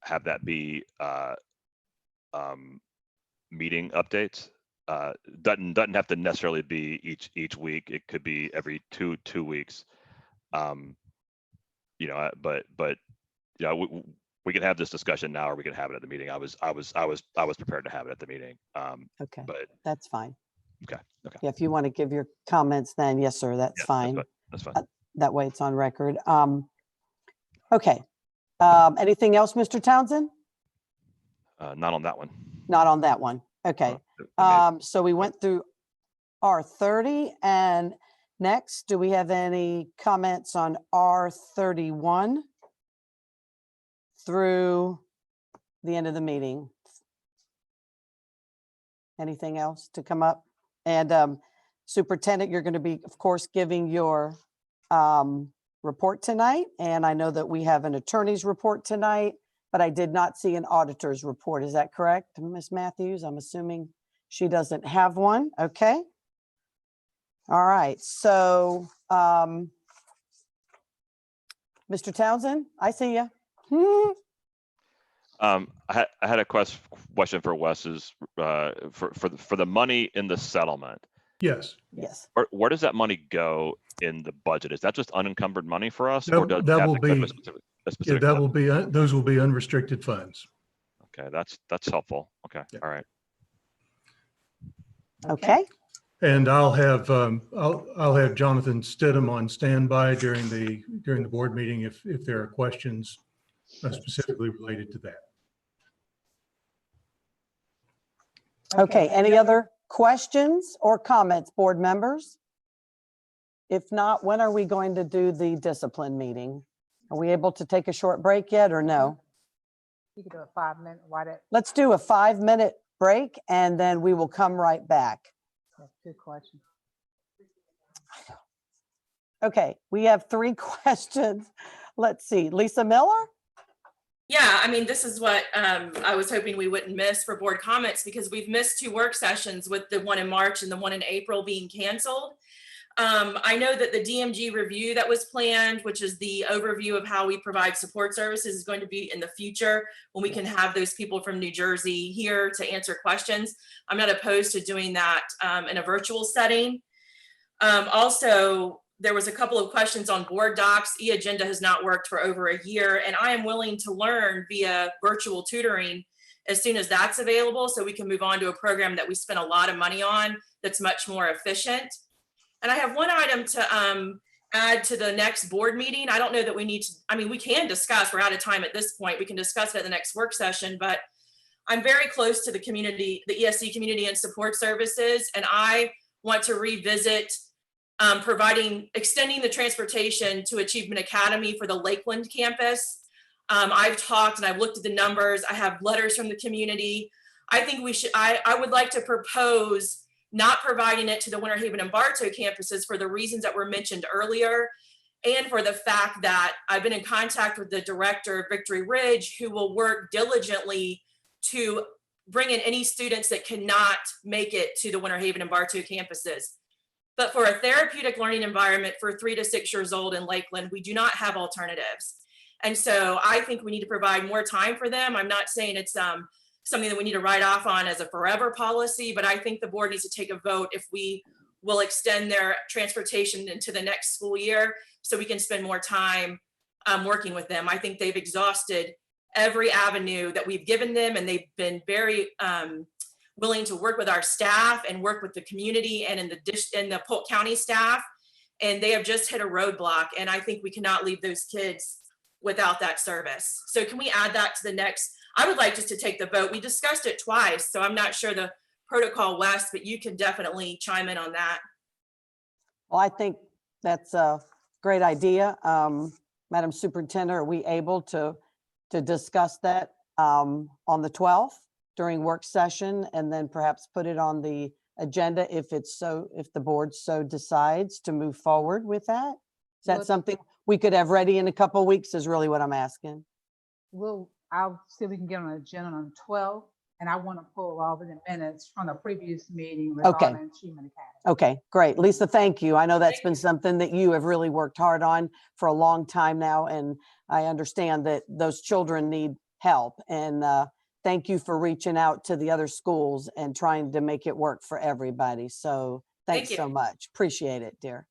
have that be meeting updates. Doesn't have to necessarily be each week. It could be every two weeks. You know, but you know, we can have this discussion now, or we can have it at the meeting. I was prepared to have it at the meeting. Okay, but that's fine. Okay. Yeah, if you want to give your comments, then yes, sir, that's fine. That's fine. That way it's on record. Okay. Anything else, Mr. Townsend? Not on that one. Not on that one. Okay. So we went through R30, and next, do we have any comments on R31 through the end of the meeting? Anything else to come up? And Superintendent, you're going to be, of course, giving your report tonight. And I know that we have an attorney's report tonight, but I did not see an auditor's report. Is that correct, Ms. Matthews? I'm assuming she doesn't have one. Okay. All right. So, Mr. Townsend, I see you. I had a question for Wes's for the money in the settlement. Yes. Yes. Where does that money go in the budget? Is that just unencumbered money for us, That, or does that it have will to go to be, a specific yeah, that fund? will be, those will be unrestricted funds. Okay, that's helpful. Okay, all right. Okay. And I'll have Jonathan Stidham on standby during the board meeting if there are questions specifically related to that. Okay. Any other questions or comments, board members? If not, when are we going to do the discipline meeting? Are we able to take a short break yet or no? You could do a 5-minute. Why that? Let's do a 5-minute break and then we will come right back. That's a good question. Okay, we have 3 questions. Let's see, Lisa Miller? Yeah, I mean, this is what I was hoping we wouldn't miss for board comments, because we've missed 2 work sessions with the one in March and the one in April being canceled. I know that the DMG review that was planned, which is the overview of how we provide support services, is going to be in the future when we can have those people from New Jersey here to answer questions. I'm not opposed to doing that in a virtual setting. Also, there was a couple of questions on board docs. E-Agenda has not worked for over a year, and I am willing to learn via virtual tutoring as soon as that's available, so we can move on to a program that we spend a lot of money on that's much more efficient. And I have one item to add to the next board meeting. I don't know that we need to, I mean, we can discuss, we're out of time at this point. We can discuss it at the next work session, but I'm very close to the community, the ESC community and support services. And I want to revisit extending the transportation to Achievement Academy for the Lakeland campus. I've talked and I've looked at the numbers. I have letters from the community. I think we should, I would like to propose not providing it to the Winter Haven and Bartow campuses for the reasons that were mentioned earlier, and for the fact that I've been in contact with the director of Victory Ridge, who will work diligently to bring in any students that cannot make it to the Winter Haven and Bartow campuses. But for a therapeutic learning environment for 3 to 6 years old in Lakeland, we do not have alternatives. And so I think we need to provide more time for them. I'm not saying it's something that we need to write off on as a forever policy, but I think the board needs to take a vote if we will extend their transportation into the next school year so we can spend more time working with them. I think they've exhausted every avenue that we've given them, and they've been very willing to work with our staff and work with the community and in the Polk County staff. And they have just hit a roadblock. And I think we cannot leave those kids without that service. So can we add that to the next? I would like just to take the vote. We discussed it twice, so I'm not sure the protocol, Wes, but you can definitely chime in on that. Well, I think that's a great idea. Madam Superintendent, are we able to discuss that on the 12th during work session, and then perhaps put it on the agenda if the board so decides to move forward with that? Is that something we could have ready in a couple of weeks is really what I'm asking. I'll see if we can get on the agenda on the 12th, and I want to pull all the minutes from the previous meeting regarding Achievement Academy. Okay, great. Lisa, thank you. I know that's been something that you have really worked hard on for a long time now, and I understand that those children need help. And thank you for reaching out to the other schools and trying to make it work for everybody. So thanks so much. Appreciate it, dear.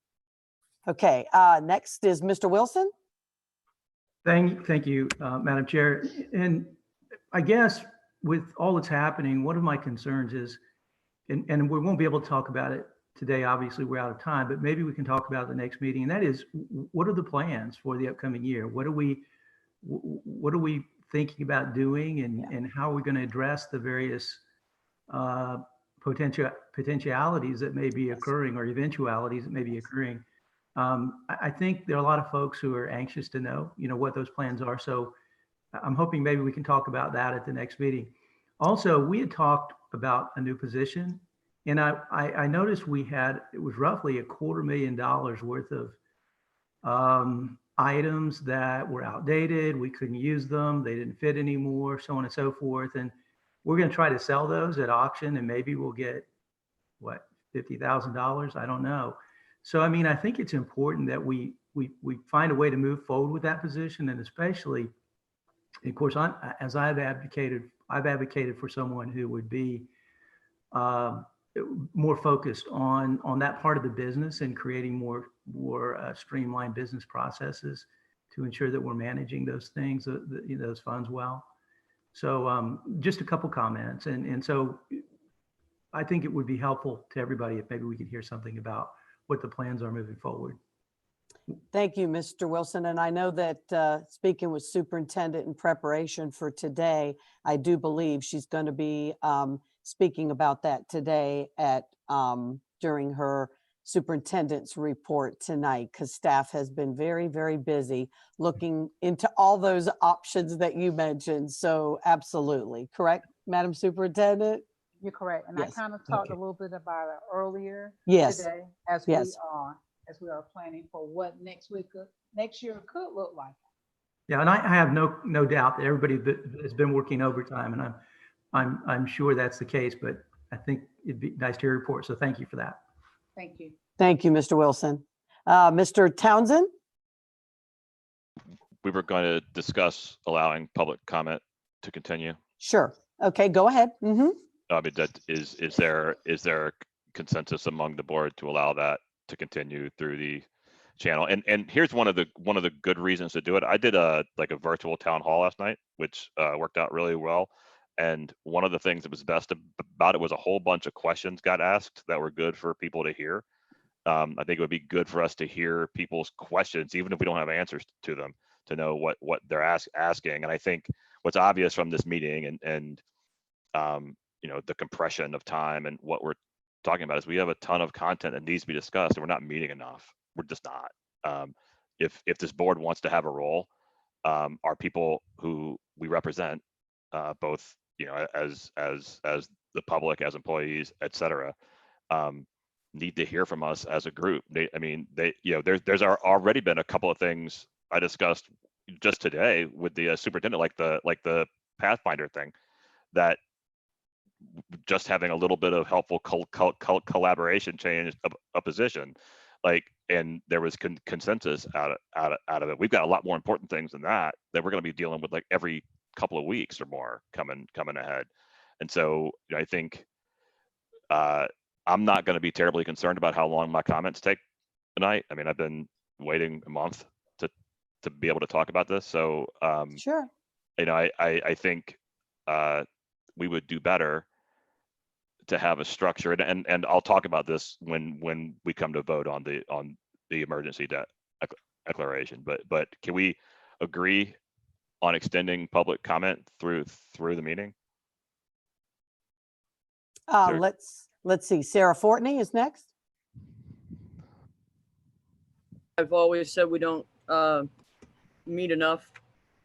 Okay, next is Mr. Wilson. Thank you, Madam Chair. And I guess with all that's happening, one of my concerns is, and we won't be able to talk about it today, obviously we're out of time, but maybe we can talk about it at the next meeting. And that is, what are the plans for the upcoming year? What are we thinking about doing, and how are we going to address the various potentialities that may be occurring, or eventualities that may be occurring? I think there are a lot of folks who are anxious to know, what those plans are. So I'm hoping maybe we can talk about that at the next meeting. Also, we had talked about a new position, and I noticed it was roughly $250,000 worth of items that were outdated. We couldn't use them. They didn't fit anymore, so on and so forth. And we're going to try to sell those at auction, and maybe we'll get, what, $50,000? I don't know. So, I mean, I think it's important that we find a way to move forward with that position, and especially, of course, I've advocated for someone who would be more focused on that part of the business and creating more streamlined business processes to ensure that we're managing those things, those funds well. So just a couple comments, and so I think it would be helpful to everybody if maybe we could hear something about what the plans are moving forward. Thank you, Mr. Wilson. And I know that speaking with Superintendent in preparation for today, I do believe she's going to be speaking about that today during her superintendent's report tonight, because staff has been very, very busy looking into all those options that you mentioned. So absolutely. Correct, Madam Superintendent? You're correct. And Yes. I kind of talked a little bit about it earlier Yes. today as we are planning for what next year could look like. Yeah, and I have no doubt that everybody has been working overtime, and I'm sure that's the case, but I think it'd be nice to hear a report. So thank you for that. Thank you. Thank you, Mr. Wilson. Mr. Townsend? We were going to discuss allowing public comment to continue. Sure. Okay, go ahead. Mm-hmm. I mean, is there consensus among the board to allow that to continue through the channel? And here's one of the good reasons to do it. I did a virtual town hall last night, which worked out really well. And one of the things that was best about it was a whole bunch of questions got asked that were good for people to hear. I think it would be good for us to hear people's questions, even if we don't have answers to them, to know what they're asking. And I think what's obvious from this meeting and the compression of time and what we're talking about is we have a ton of content that needs to be discussed, and we're not meeting enough. We're just not. If this board wants to have a role, our people who we represent, both as the public, as employees, et cetera, need to hear from us as a group. There's already been a couple of things I discussed just today with the superintendent, like the Pathfinder thing, that just having a little bit of helpful collaboration changed a position, and there was consensus out of it. We've got a lot more important things than that we're going to be dealing with every couple of weeks or more coming ahead. And so I think I'm not going to be terribly concerned about how long my comments take tonight. I mean, I've been waiting a month to be able to talk about this. So sure. I think we would do better to have a structure, and I'll talk about this when we come to vote on the emergency declaration. But can we agree on extending public comment through the meeting? Let's see. Sarah Fortney is next. I've always said we don't meet enough.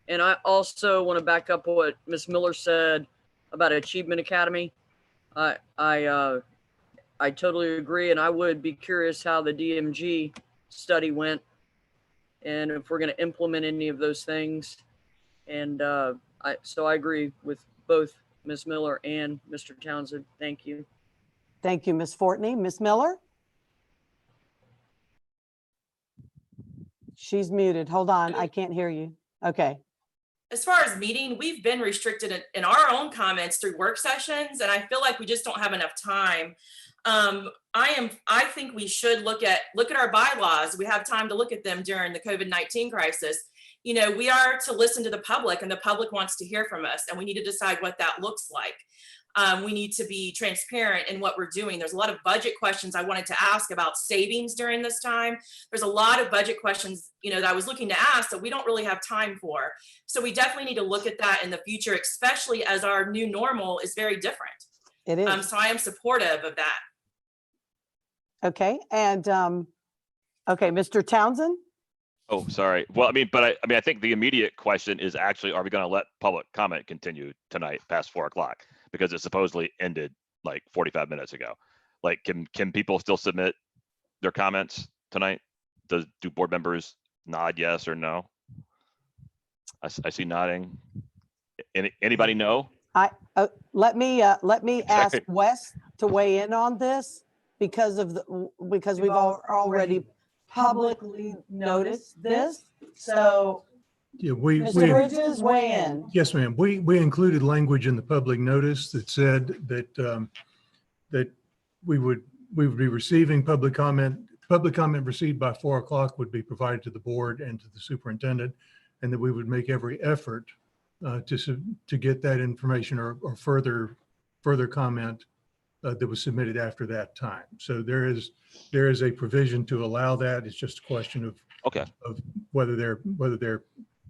And I also want to back up what Ms. Miller said about Achievement Academy. I totally agree, and I would be curious how the DMG study went and if we're going to implement any of those things. And so I agree with both Ms. Miller and Mr. Townsend. Thank you. Thank you, Ms. Fortney. Ms. Miller? She's muted. Hold on. I can't hear you. Okay. As far as meeting, we've been restricted in our own comments through work sessions, and I feel like we just don't have enough time. I think we should look at our bylaws. We have time to look at them during the COVID-19 crisis. You know, we are to listen to the public, and the public wants to hear from us, and we need to decide what that looks like. We need to be transparent in what we're doing. There's a lot of budget questions I wanted to ask about savings during this time. There's a lot of budget questions, that I was looking to ask that we don't really have time for. So we definitely need to look at that in the future, especially as our new normal is very different. It is. So I am supportive of that. Okay. And okay, Mr. Townsend? Oh, sorry. Well, I think the immediate question is actually, are we going to let public comment continue tonight past 4 o'clock? Because it supposedly ended like 45 minutes ago. Like, can people still submit their comments tonight? Do board members nod yes or no? I see nodding. Anybody know? Let me ask Wes to weigh in on this because we've already publicly noticed this. So Yeah, Mr. Bridges, weigh in. Yes, ma'am. We included language in the public notice that said that that we would be receiving public comment. Public comment received by 4 o'clock would be provided to the board and to the superintendent, and that we would make every effort to get that information or further comment that was submitted after that time. So there is a provision to allow that. It's just a question of whether there are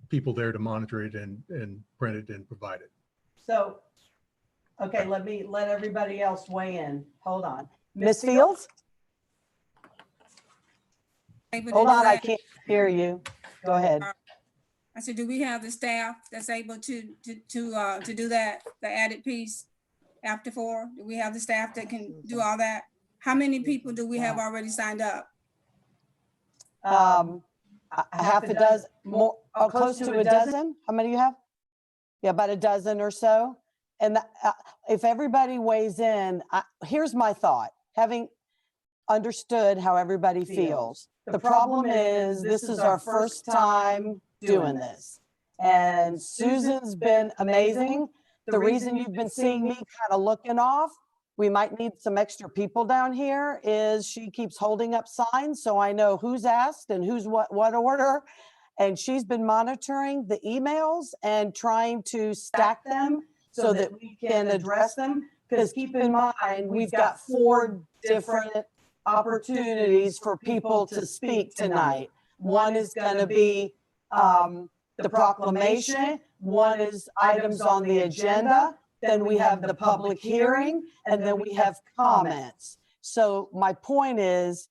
people there to monitor it and print it and provide it. So, okay, let everybody else weigh in. Hold on. Ms. Fields? Hold on, I can't hear you. Go ahead. I said, do we have the staff that's able to do that, the added piece after 4? Do we have the staff that can do all that? How many people do we have already signed up? Half a dozen, more, close to a dozen. How many you have? Yeah, about a dozen or so. And if everybody weighs in, here's my thought. Having understood how everybody feels, the problem is this is our first time doing this. And Susan's been amazing. The reason you've been seeing me kind of looking off, we might need some extra people down here, is she keeps holding up signs so I know who's asked and who's what order. And she's been monitoring the emails and trying to stack them so that we can address them. Because keep in mind, we've got 4 different opportunities for people to speak tonight. One is going to be the proclamation. One is items on the agenda. Then we have the public hearing, and then we have comments. So my point is,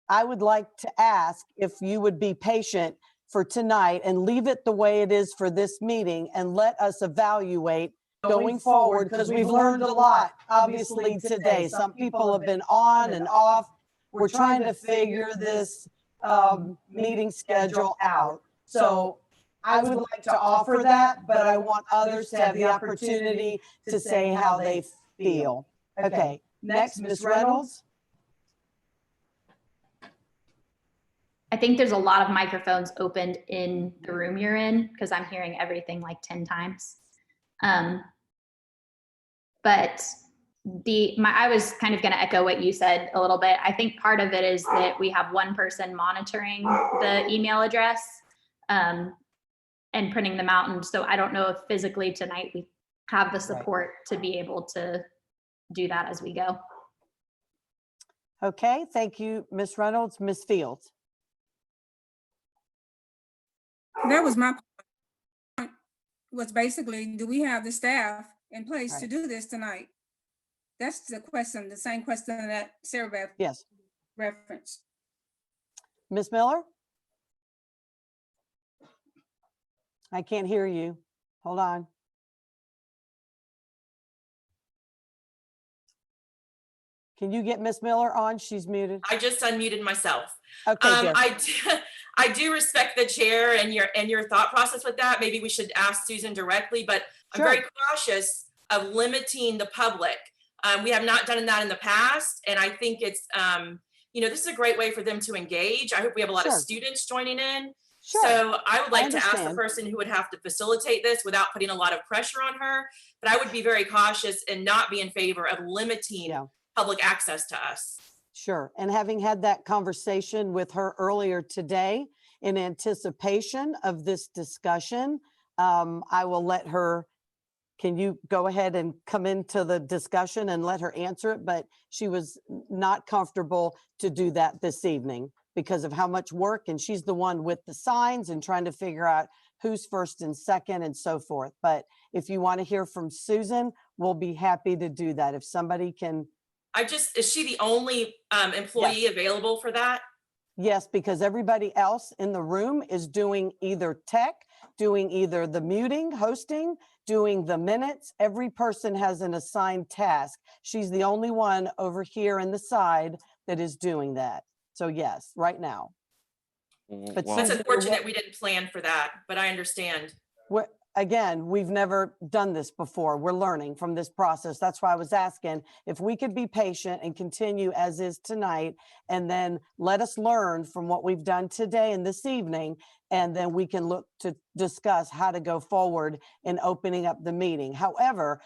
I would like to ask if you would be patient for tonight and leave it the way it is for this meeting and let us evaluate going forward, because we've learned a lot, obviously, today. Some people have been on and off. We're trying to figure this meeting schedule out. So I would like to offer that, but I want others to have the opportunity to say how they feel. Okay, next, Ms. Reynolds. I think there's a lot of microphones opened in the room you're in, because I'm hearing everything like 10 times. But I was kind of going to echo what you said a little bit. I think part of it is that we have one person monitoring the email address and printing them out. And so I don't know if physically tonight we have the support to be able to do that as we go. Okay, thank you, Ms. Reynolds. Ms. Fields. That was my point, was basically, do we have the staff in place to Right. do this tonight? That's the question, the same question that Sarah Beth Yes. referenced. Ms. Miller? I can't hear you. Hold on. Can you get Ms. Miller on? She's muted. I just unmuted myself. Okay, good. I do respect the chair and your thought process with that. Maybe we should ask Susan directly, but I'm very cautious of limiting the public. We have not done that in the past, and I think it's this is a great way for them to engage. I hope we have a lot of students joining in. So I would like to ask the person who would have to facilitate this without putting a lot of pressure on her, but I would be very cautious and not be in favor of limiting public access to us. Sure. And having had that conversation with her earlier today in anticipation of this discussion, I will let her, can you go ahead and come into the discussion and let her answer it? But she was not comfortable to do that this evening because of how much work, and she's the one with the signs and trying to figure out who's first and second and so forth. But if you want to hear from Susan, we'll be happy to do that. If somebody can. Is she the only employee available for that? Yes, because everybody else in the room is doing either tech, doing either the muting, hosting, doing the minutes. Every person has an assigned task. She's the only one over here in the side that is doing that. So yes, right now. But That's unfortunate we didn't plan for that, but I understand. Again, we've never done this before. We're learning from this process. That's why I was asking if we could be patient and continue as is tonight, and then let us learn from what we've done today and this evening, and then we can look to discuss how to go forward in opening up the meeting. However,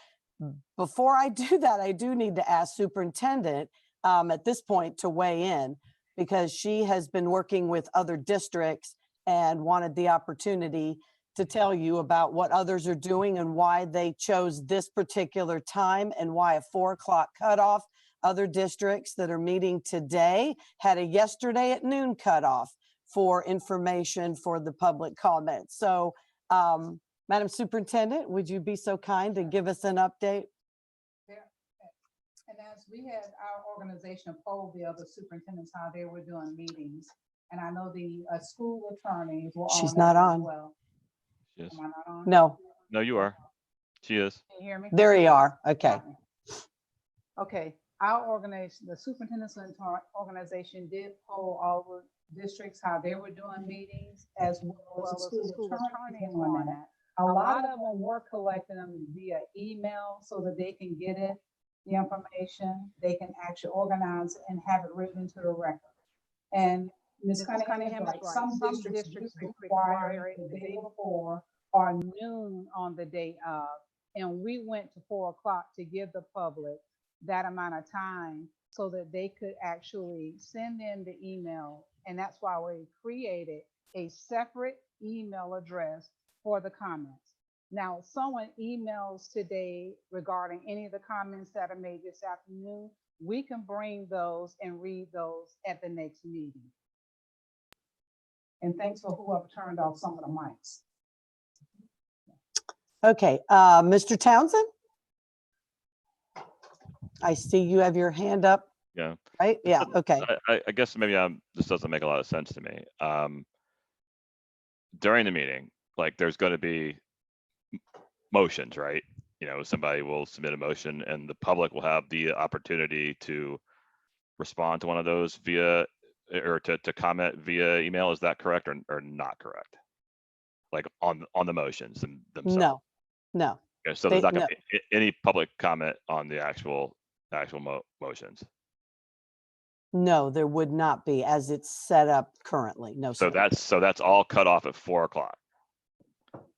before I do that, I do need to ask Superintendent at this point to weigh in, because she has been working with other districts and wanted the opportunity to tell you about what others are doing and why they chose this particular time and why a 4 o'clock cutoff. Other districts that are meeting today had a yesterday at noon cutoff for information for the public comment. So, Madam Superintendent, would you be so kind to give us an update? And as we had our organization poll the other superintendents, how they were doing meetings, and I know the school attorneys were on. She's not as on. Well. Yes. Am I not on? No. No, you are. She is. Can you hear me? There you are. Okay. Okay. Our organization, the superintendent's organization, did poll all the districts how they were doing meetings, as well as the school attorneys on that. A lot of them were collecting them via email so that they can get it, the information, they can actually organize and have it written into the record. And Ms. Cunningham is right. Some districts require it the day before or noon on the day of. And we went to 4 o'clock to give the public that amount of time so that they could actually send in the email. And that's why we created a separate email address for the comments. Now, if someone emails today regarding any of the comments that are made this afternoon, we can bring those and read those at the next meeting. And thanks for whoever turned off some of the mics. Okay, Mr. Townsend? I see you have your hand up. Yeah. Right? Yeah, okay. I guess maybe this doesn't make a lot of sense to me. During the meeting, like there's going to be motions, right? You know, somebody will submit a motion and the public will have the opportunity to respond to one of those via, or to comment via email. Is that correct or not correct? Like on the motions themselves? No. Okay, so there's not going to be any public comment on the actual motions. No, there would not be as it's set up currently. No, So sir. that's all cut off at 4 o'clock.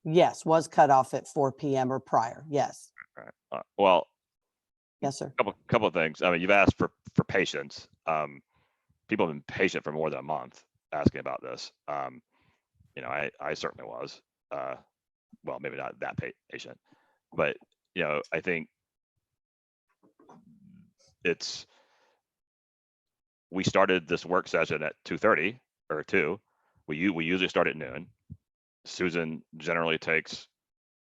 Yes, was cut off at 4 p.m. or prior. Yes. All right. Well, yes, sir. Couple of things. I mean, you've asked for patience. People have been patient for more than a month asking about this. You know, I certainly was. Well, maybe not that patient, but you know, I think we started this work session at 2:30 or 2. We usually start at noon. Susan generally takes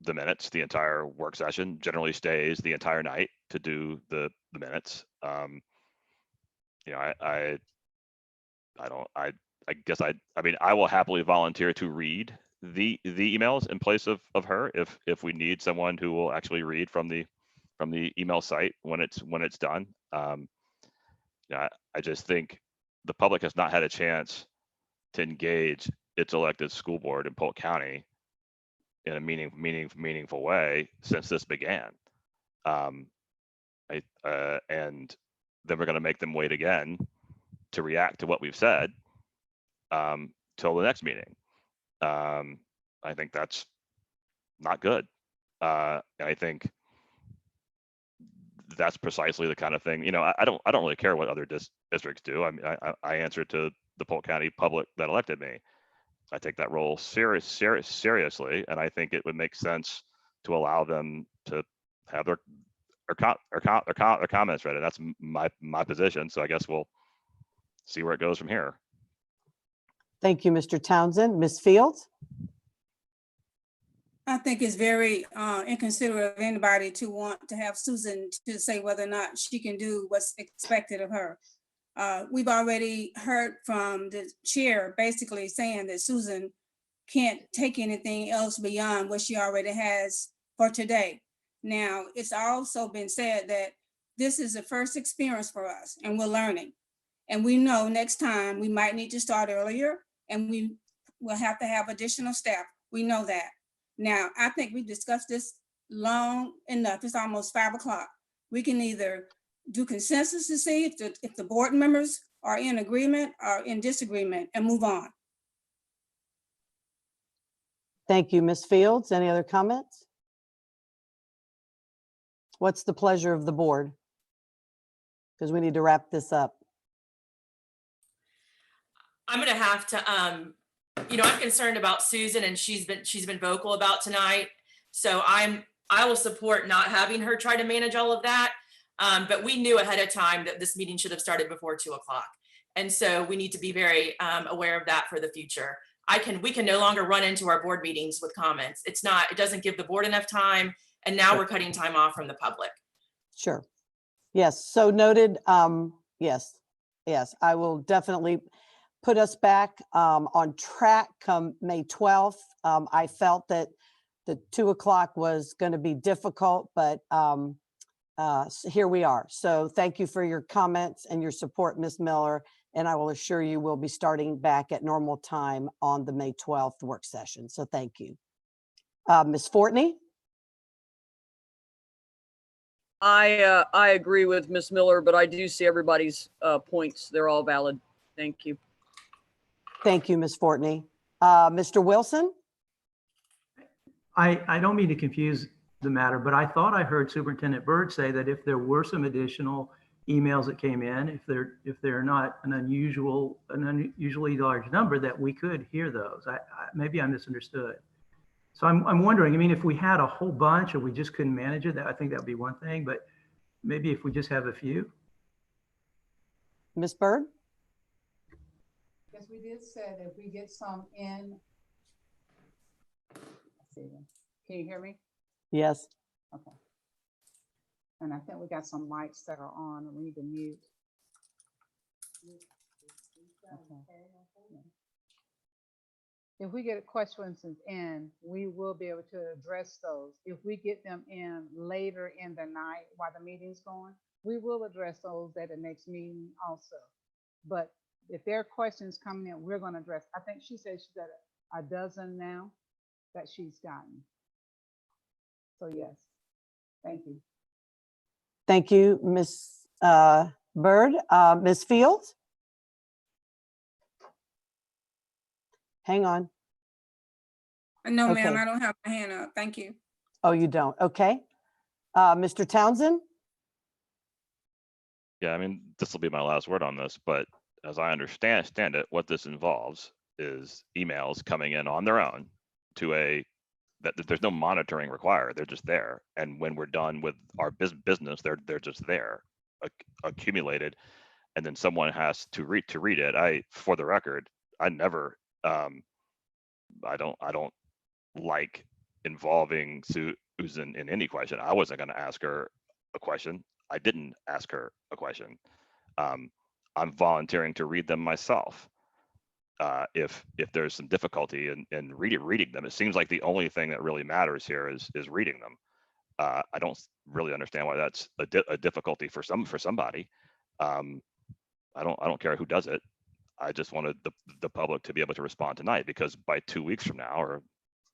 the minutes, the entire work session, generally stays the entire night to do the minutes. You know, I guess I mean, I will happily volunteer to read the emails in place of her if we need someone who will actually read from the email site when it's done. Yeah, I just think the public has not had a chance to engage its elected school board in Polk County in a meaningful way since this began. And then we're going to make them wait again to react to what we've said till the next meeting. I think that's not good. I think that's precisely the kind of thing, you know, I don't really care what other districts do. I mean, I answer to the Polk County public that elected me. I take that role seriously, and I think it would make sense to allow them to have their comments read. And that's my position. So I guess we'll see where it goes from here. Thank you, Mr. Townsend. Ms. Fields? I think it's very inconsiderate of anybody to want to have Susan to say whether or not she can do what's expected of her. We've already heard from the chair basically saying that Susan can't take anything else beyond what she already has for today. Now, it's also been said that this is the first experience for us and we're learning. And we know next time we might need to start earlier and we will have to have additional staff. We know that. Now, I think we discussed this long enough. It's almost 5 o'clock. We can either do consensus to see if the board members are in agreement or in disagreement and move on. Thank you, Ms. Fields. Any other comments? What's the pleasure of the board? Because we need to wrap this up. I'm gonna have to, you know, I'm concerned about Susan, and she's been vocal about tonight. So I will support not having her try to manage all of that. But we knew ahead of time that this meeting should have started before 2 o'clock. And so we need to be very aware of that for the future. We can no longer run into our board meetings with comments. It doesn't give the board enough time. And now we're cutting time off from the public. Sure. Yes, so noted. Yes, I will definitely put us back on track come May 12th. I felt that the 2 o'clock was going to be difficult, but here we are. So thank you for your comments and your support, Ms. Miller. And I will assure you we'll be starting back at normal time on the May 12th work session. So thank you. Ms. Fortney? I agree with Ms. Miller, but I do see everybody's points. They're all valid. Thank you. Thank you, Ms. Fortney. Mr. Wilson? I don't mean to confuse the matter, but I thought I heard Superintendent Byrd say that if there were some additional emails that came in, if they're not an unusually large number, that we could hear those. Maybe I misunderstood. So I'm wondering, I mean, if we had a whole bunch or we just couldn't manage it, I think that would be one thing, but maybe if we just have a few. Ms. Byrd? Yes, we did say that if we get some in. Let's see, can you hear me? Yes. Okay. And I think we got some mics that are on and we need to mute. Okay. If we get questions in, we will be able to address those. If we get them in later in the night while the meeting's going, we will address those at the next meeting also. But if there are questions coming in, we're going to address. I think she said she's got a dozen now that she's gotten. So yes, thank you. Thank you, Ms. Byrd. Ms. Fields? Hang on. No, Okay. ma'am, I don't have my hand up. Thank you. Oh, you don't? Okay. Mr. Townsend? Yeah, I mean, this will be my last word on this, but as I understand it, what this involves is emails coming in on their own to that there's no monitoring required. They're just there. And when we're done with our business, they're just there. accumulated, and then someone has to read it. For the record, I never, I don't like involving Susan in any question. I wasn't going to ask her a question. I didn't ask her a question. I'm volunteering to read them myself. If there's some difficulty in reading them, it seems like the only thing that really matters here is reading them. I don't really understand why that's a difficulty for somebody. I don't care who does it. I just wanted the public to be able to respond tonight, because by 2 weeks from now, or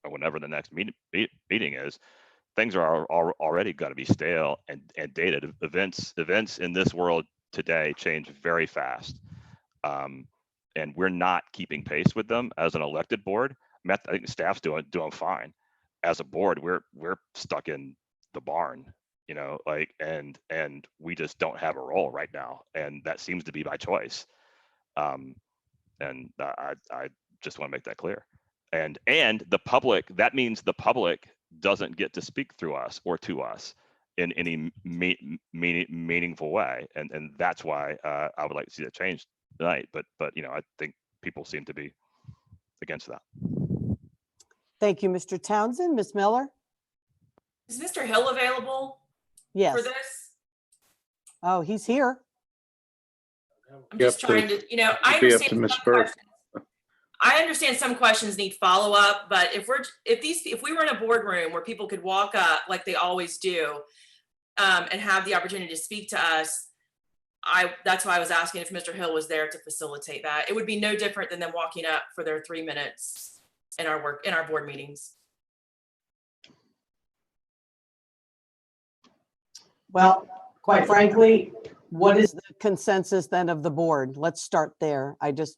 whenever the next meeting is, things are already going to be stale and dated. Events in this world today change very fast, and we're not keeping pace with them as an elected board. I think staff's doing fine. As a board, we're stuck in the barn, and we just don't have a role right now, and that seems to be by choice. And I just want to make that clear. And the public, that means the public doesn't get to speak through us or to us in any meaningful way, and that's why I would like to see that change tonight. But I think people seem to be against that. Thank you, Mr. Townsend. Ms. Miller? Is Mr. Hill available Yes. for this? Oh, he's here. I'm just trying to, I understand some questions need follow-up, but if we were in a boardroom where people could walk up like they always do, and have the opportunity to speak to us, that's why I was asking if Mr. Hill was there to facilitate that. It would be no different than them walking up for their 3 minutes in our board meetings. Well, quite frankly, what is the consensus then of the board? Let's start there. I just,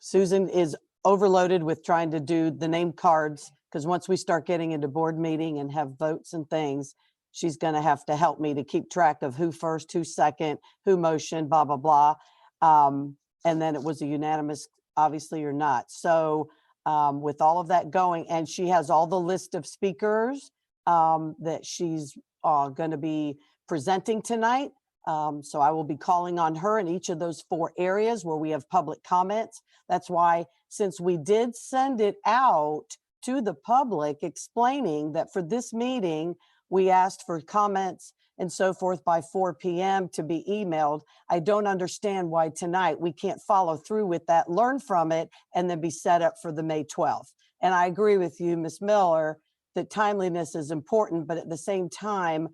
Susan is overloaded with trying to do the name cards, because once we start getting into board meeting and have votes and things, she's going to have to help me to keep track of who first, who second, who motioned, blah, blah, blah. And then it was a unanimous, obviously, or not. So with all of that going, and she has all the list of speakers that she's going to be presenting tonight. So I will be calling on her in each of those 4 areas where we have public comments. That's why, since we did send it out to the public explaining that for this meeting, we asked for comments and so forth by 4 p.m. to be emailed. I don't understand why tonight we can't follow through with that, learn from it, and then be set up for the May 12th. And I agree with you, Ms. Miller, that timeliness is important, but at the same time,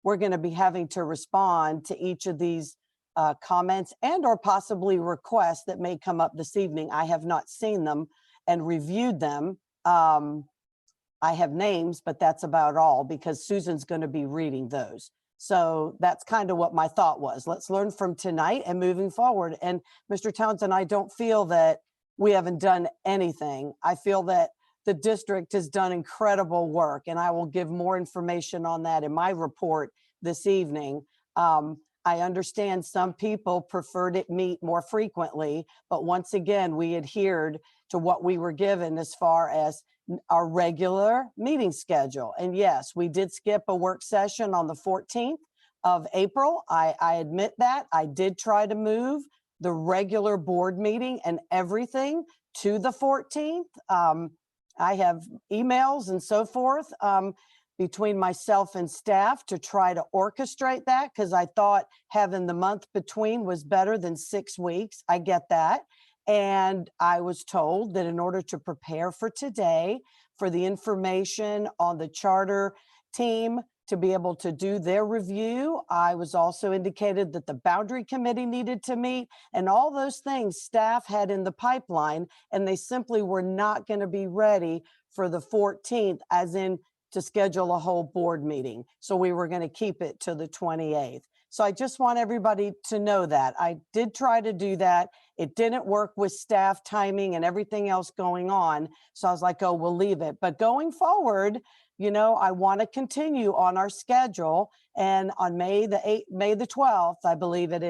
we're going to be having to respond to each of these comments and or possibly requests that may come up this evening. I have not seen them and reviewed them. I have names, but that's about all, because Susan's going to be reading those. So that's kind of what my thought was. Let's learn from tonight and moving forward. And Mr. Townsend, I don't feel that we haven't done anything. I feel that the district has done incredible work, and I will give more information on that in my report this evening. I understand some people preferred it meet more frequently, but once again, we adhered to what we were given as far as our regular meeting schedule. And yes, we did skip a work session on the 14th of April. I admit that. I did try to move the regular board meeting and everything to the 14th. I have emails and so forth between myself and staff to try to orchestrate that, because I thought having the month between was better than 6 weeks. I get that. And I was told that in order to prepare for today, for the information on the charter team to be able to do their review, I was also indicated that the boundary committee needed to meet, and all those things staff had in the pipeline, and they simply were not going to be ready for the 14th, as in to schedule a whole board meeting. So we were going to keep it to the 28th. So I just want everybody to know that. I did try to do that. It didn't work with staff timing and everything else going on. So I was like, oh, we'll leave it. But going forward, I want to continue on our schedule. And on May the 12th, I believe it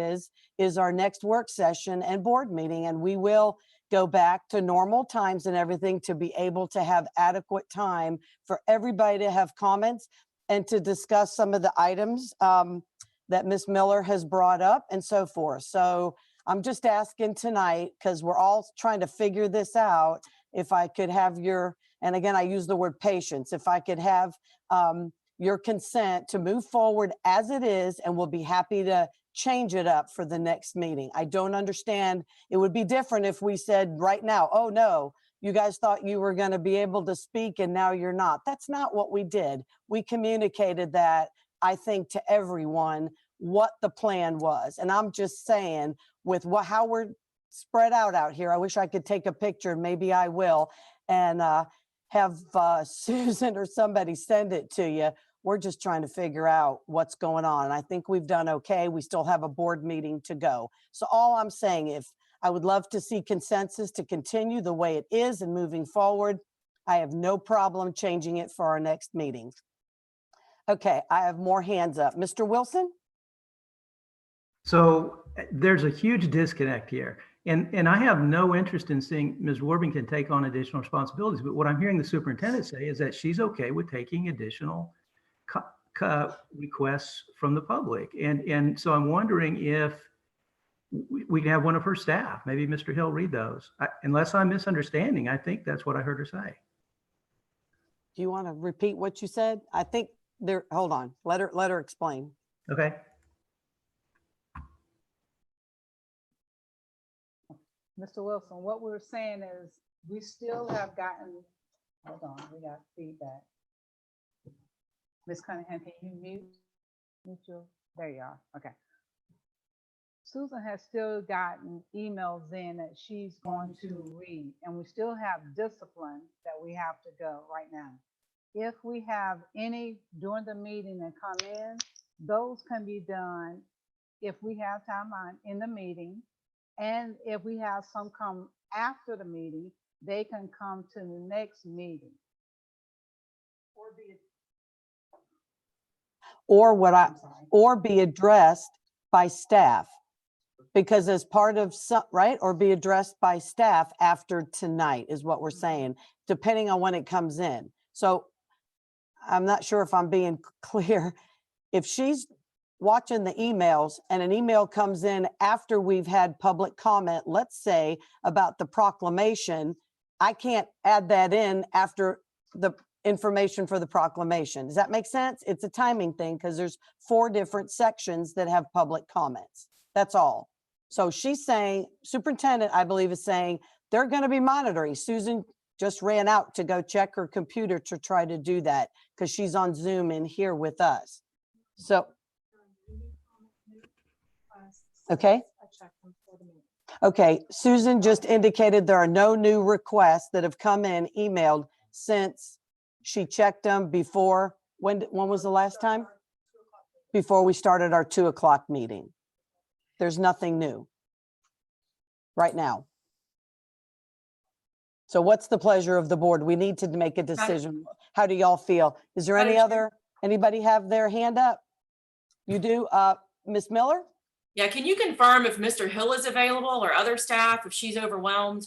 is our next work session and board meeting. And we will go back to normal times and everything to be able to have adequate time for everybody to have comments and to discuss some of the items that Ms. Miller has brought up and so forth. So I'm just asking tonight, because we're all trying to figure this out, if I could have your, and again, I use the word patience, if I could have your consent to move forward as it is, and we'll be happy to change it up for the next meeting. I don't understand. It would be different if we said right now, oh no, you guys thought you were going to be able to speak and now you're not. That's not what we did. We communicated that, I think, to everyone what the plan was. And I'm just saying, with how we're spread out here, I wish I could take a picture, and maybe I will, and have Susan or somebody send it to you. We're just trying to figure out what's going on. And I think we've done okay. We still have a board meeting to go. So all I'm saying, if I would love to see consensus to continue the way it is and moving forward, I have no problem changing it for our next meeting. Okay, I have more hands up. Mr. Wilson? So there's a huge disconnect here. And I have no interest in seeing Ms. Worthington take on additional responsibilities. But what I'm hearing the superintendent say is that she's okay with taking additional requests from the public. And so I'm wondering if we can have one of her staff, maybe Mr. Hill, read those. Unless I'm misunderstanding, I think that's what I heard her say. Do you want to repeat what you said? I think there, hold on, let her explain. Okay. Mr. Wilson, what we're saying is we still have gotten, hold on, we got feedback. Ms. Cunningham, can you mute your, there you are, okay. Susan has still gotten emails in that she's going to read, and we still have discipline that we have to go right now. If we have any during the meeting that come in, those can be done if we have timeline in the meeting. And if we have some come after the meeting, they can come to the next meeting. Or be addressed by staff, because as part of some, right? Or be addressed by staff after tonight is what we're saying, depending on when it comes in. So I'm not sure if I'm being clear. If she's watching the emails and an email comes in after we've had public comment, let's say about the proclamation, I can't add that in after the information for the proclamation. Does that make sense? It's a timing thing, because there's 4 different sections that have public comments. That's all. So she's saying, superintendent, I believe, is saying they're going to be monitoring. Susan just ran out to go check her computer to try to do that, because she's on Zoom in here with us. So okay. Okay, Susan just indicated there are no new requests that have come in emailed since she checked them before. When was the last time? Before we started our 2 o'clock meeting. There's nothing new right now. So what's the pleasure of the board? We need to make a decision. How do y'all feel? Is there anybody have their hand up? You do, Ms. Miller? Yeah, can you confirm if Mr. Hill is available or other staff, if she's overwhelmed?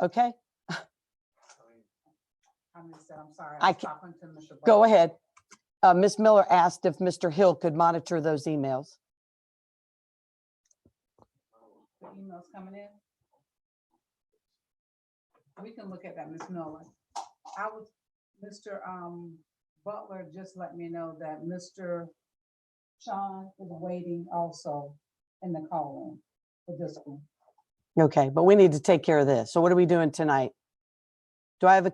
Okay. I'm sorry. Go ahead. Ms. Miller asked if Mr. Hill could monitor those emails. The emails coming in. We can look at that, Ms. Miller. Mr. Butler just let me know that Mr. Sean is waiting also in the call in for this one. Okay, but we need to take care of this. So what are we doing tonight? Do I have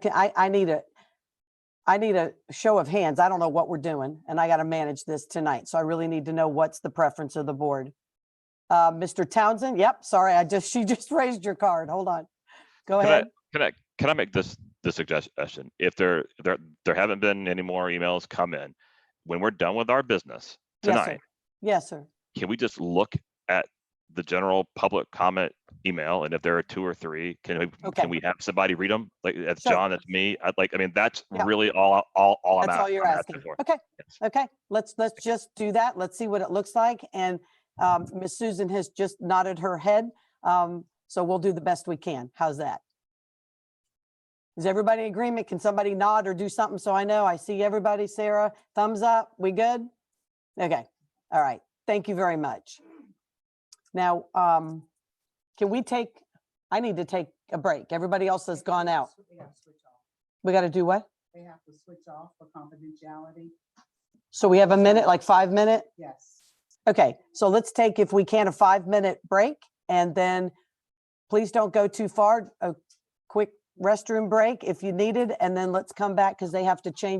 I need a show of hands. I don't know what we're doing, and I got to manage this tonight. So I really need to know what's the preference of the board. Mr. Townsend, yep, sorry, she just raised your card. Hold on. Go ahead. Can I make this suggestion? If there haven't been any more emails come in, when we're done with our business tonight, yes, sir. Can we just look at the general public comment email, and if there are 2 or 3, can we have somebody read them? Like that's sure. John, that's me. That's really all that's all you're asking for. Okay. Yes. Okay. Let's just do that. Let's see what it looks like. And Ms. Susan has just nodded her head. So we'll do the best we can. How's that? Is everybody in agreement? Can somebody nod or do something so I know? I see everybody. Sarah, thumbs up. We good? Okay. All right. Thank you very much. Now, can we take, I need to take a break. Everybody else has gone out. They have to switch off. We got to do what? They have to switch off for confidentiality. So we have a minute, like 5 minutes? Yes. Okay. So let's take, if we can, a 5-minute break, and then please don't go too far. A quick restroom break if you needed, and then let's come back because they have to change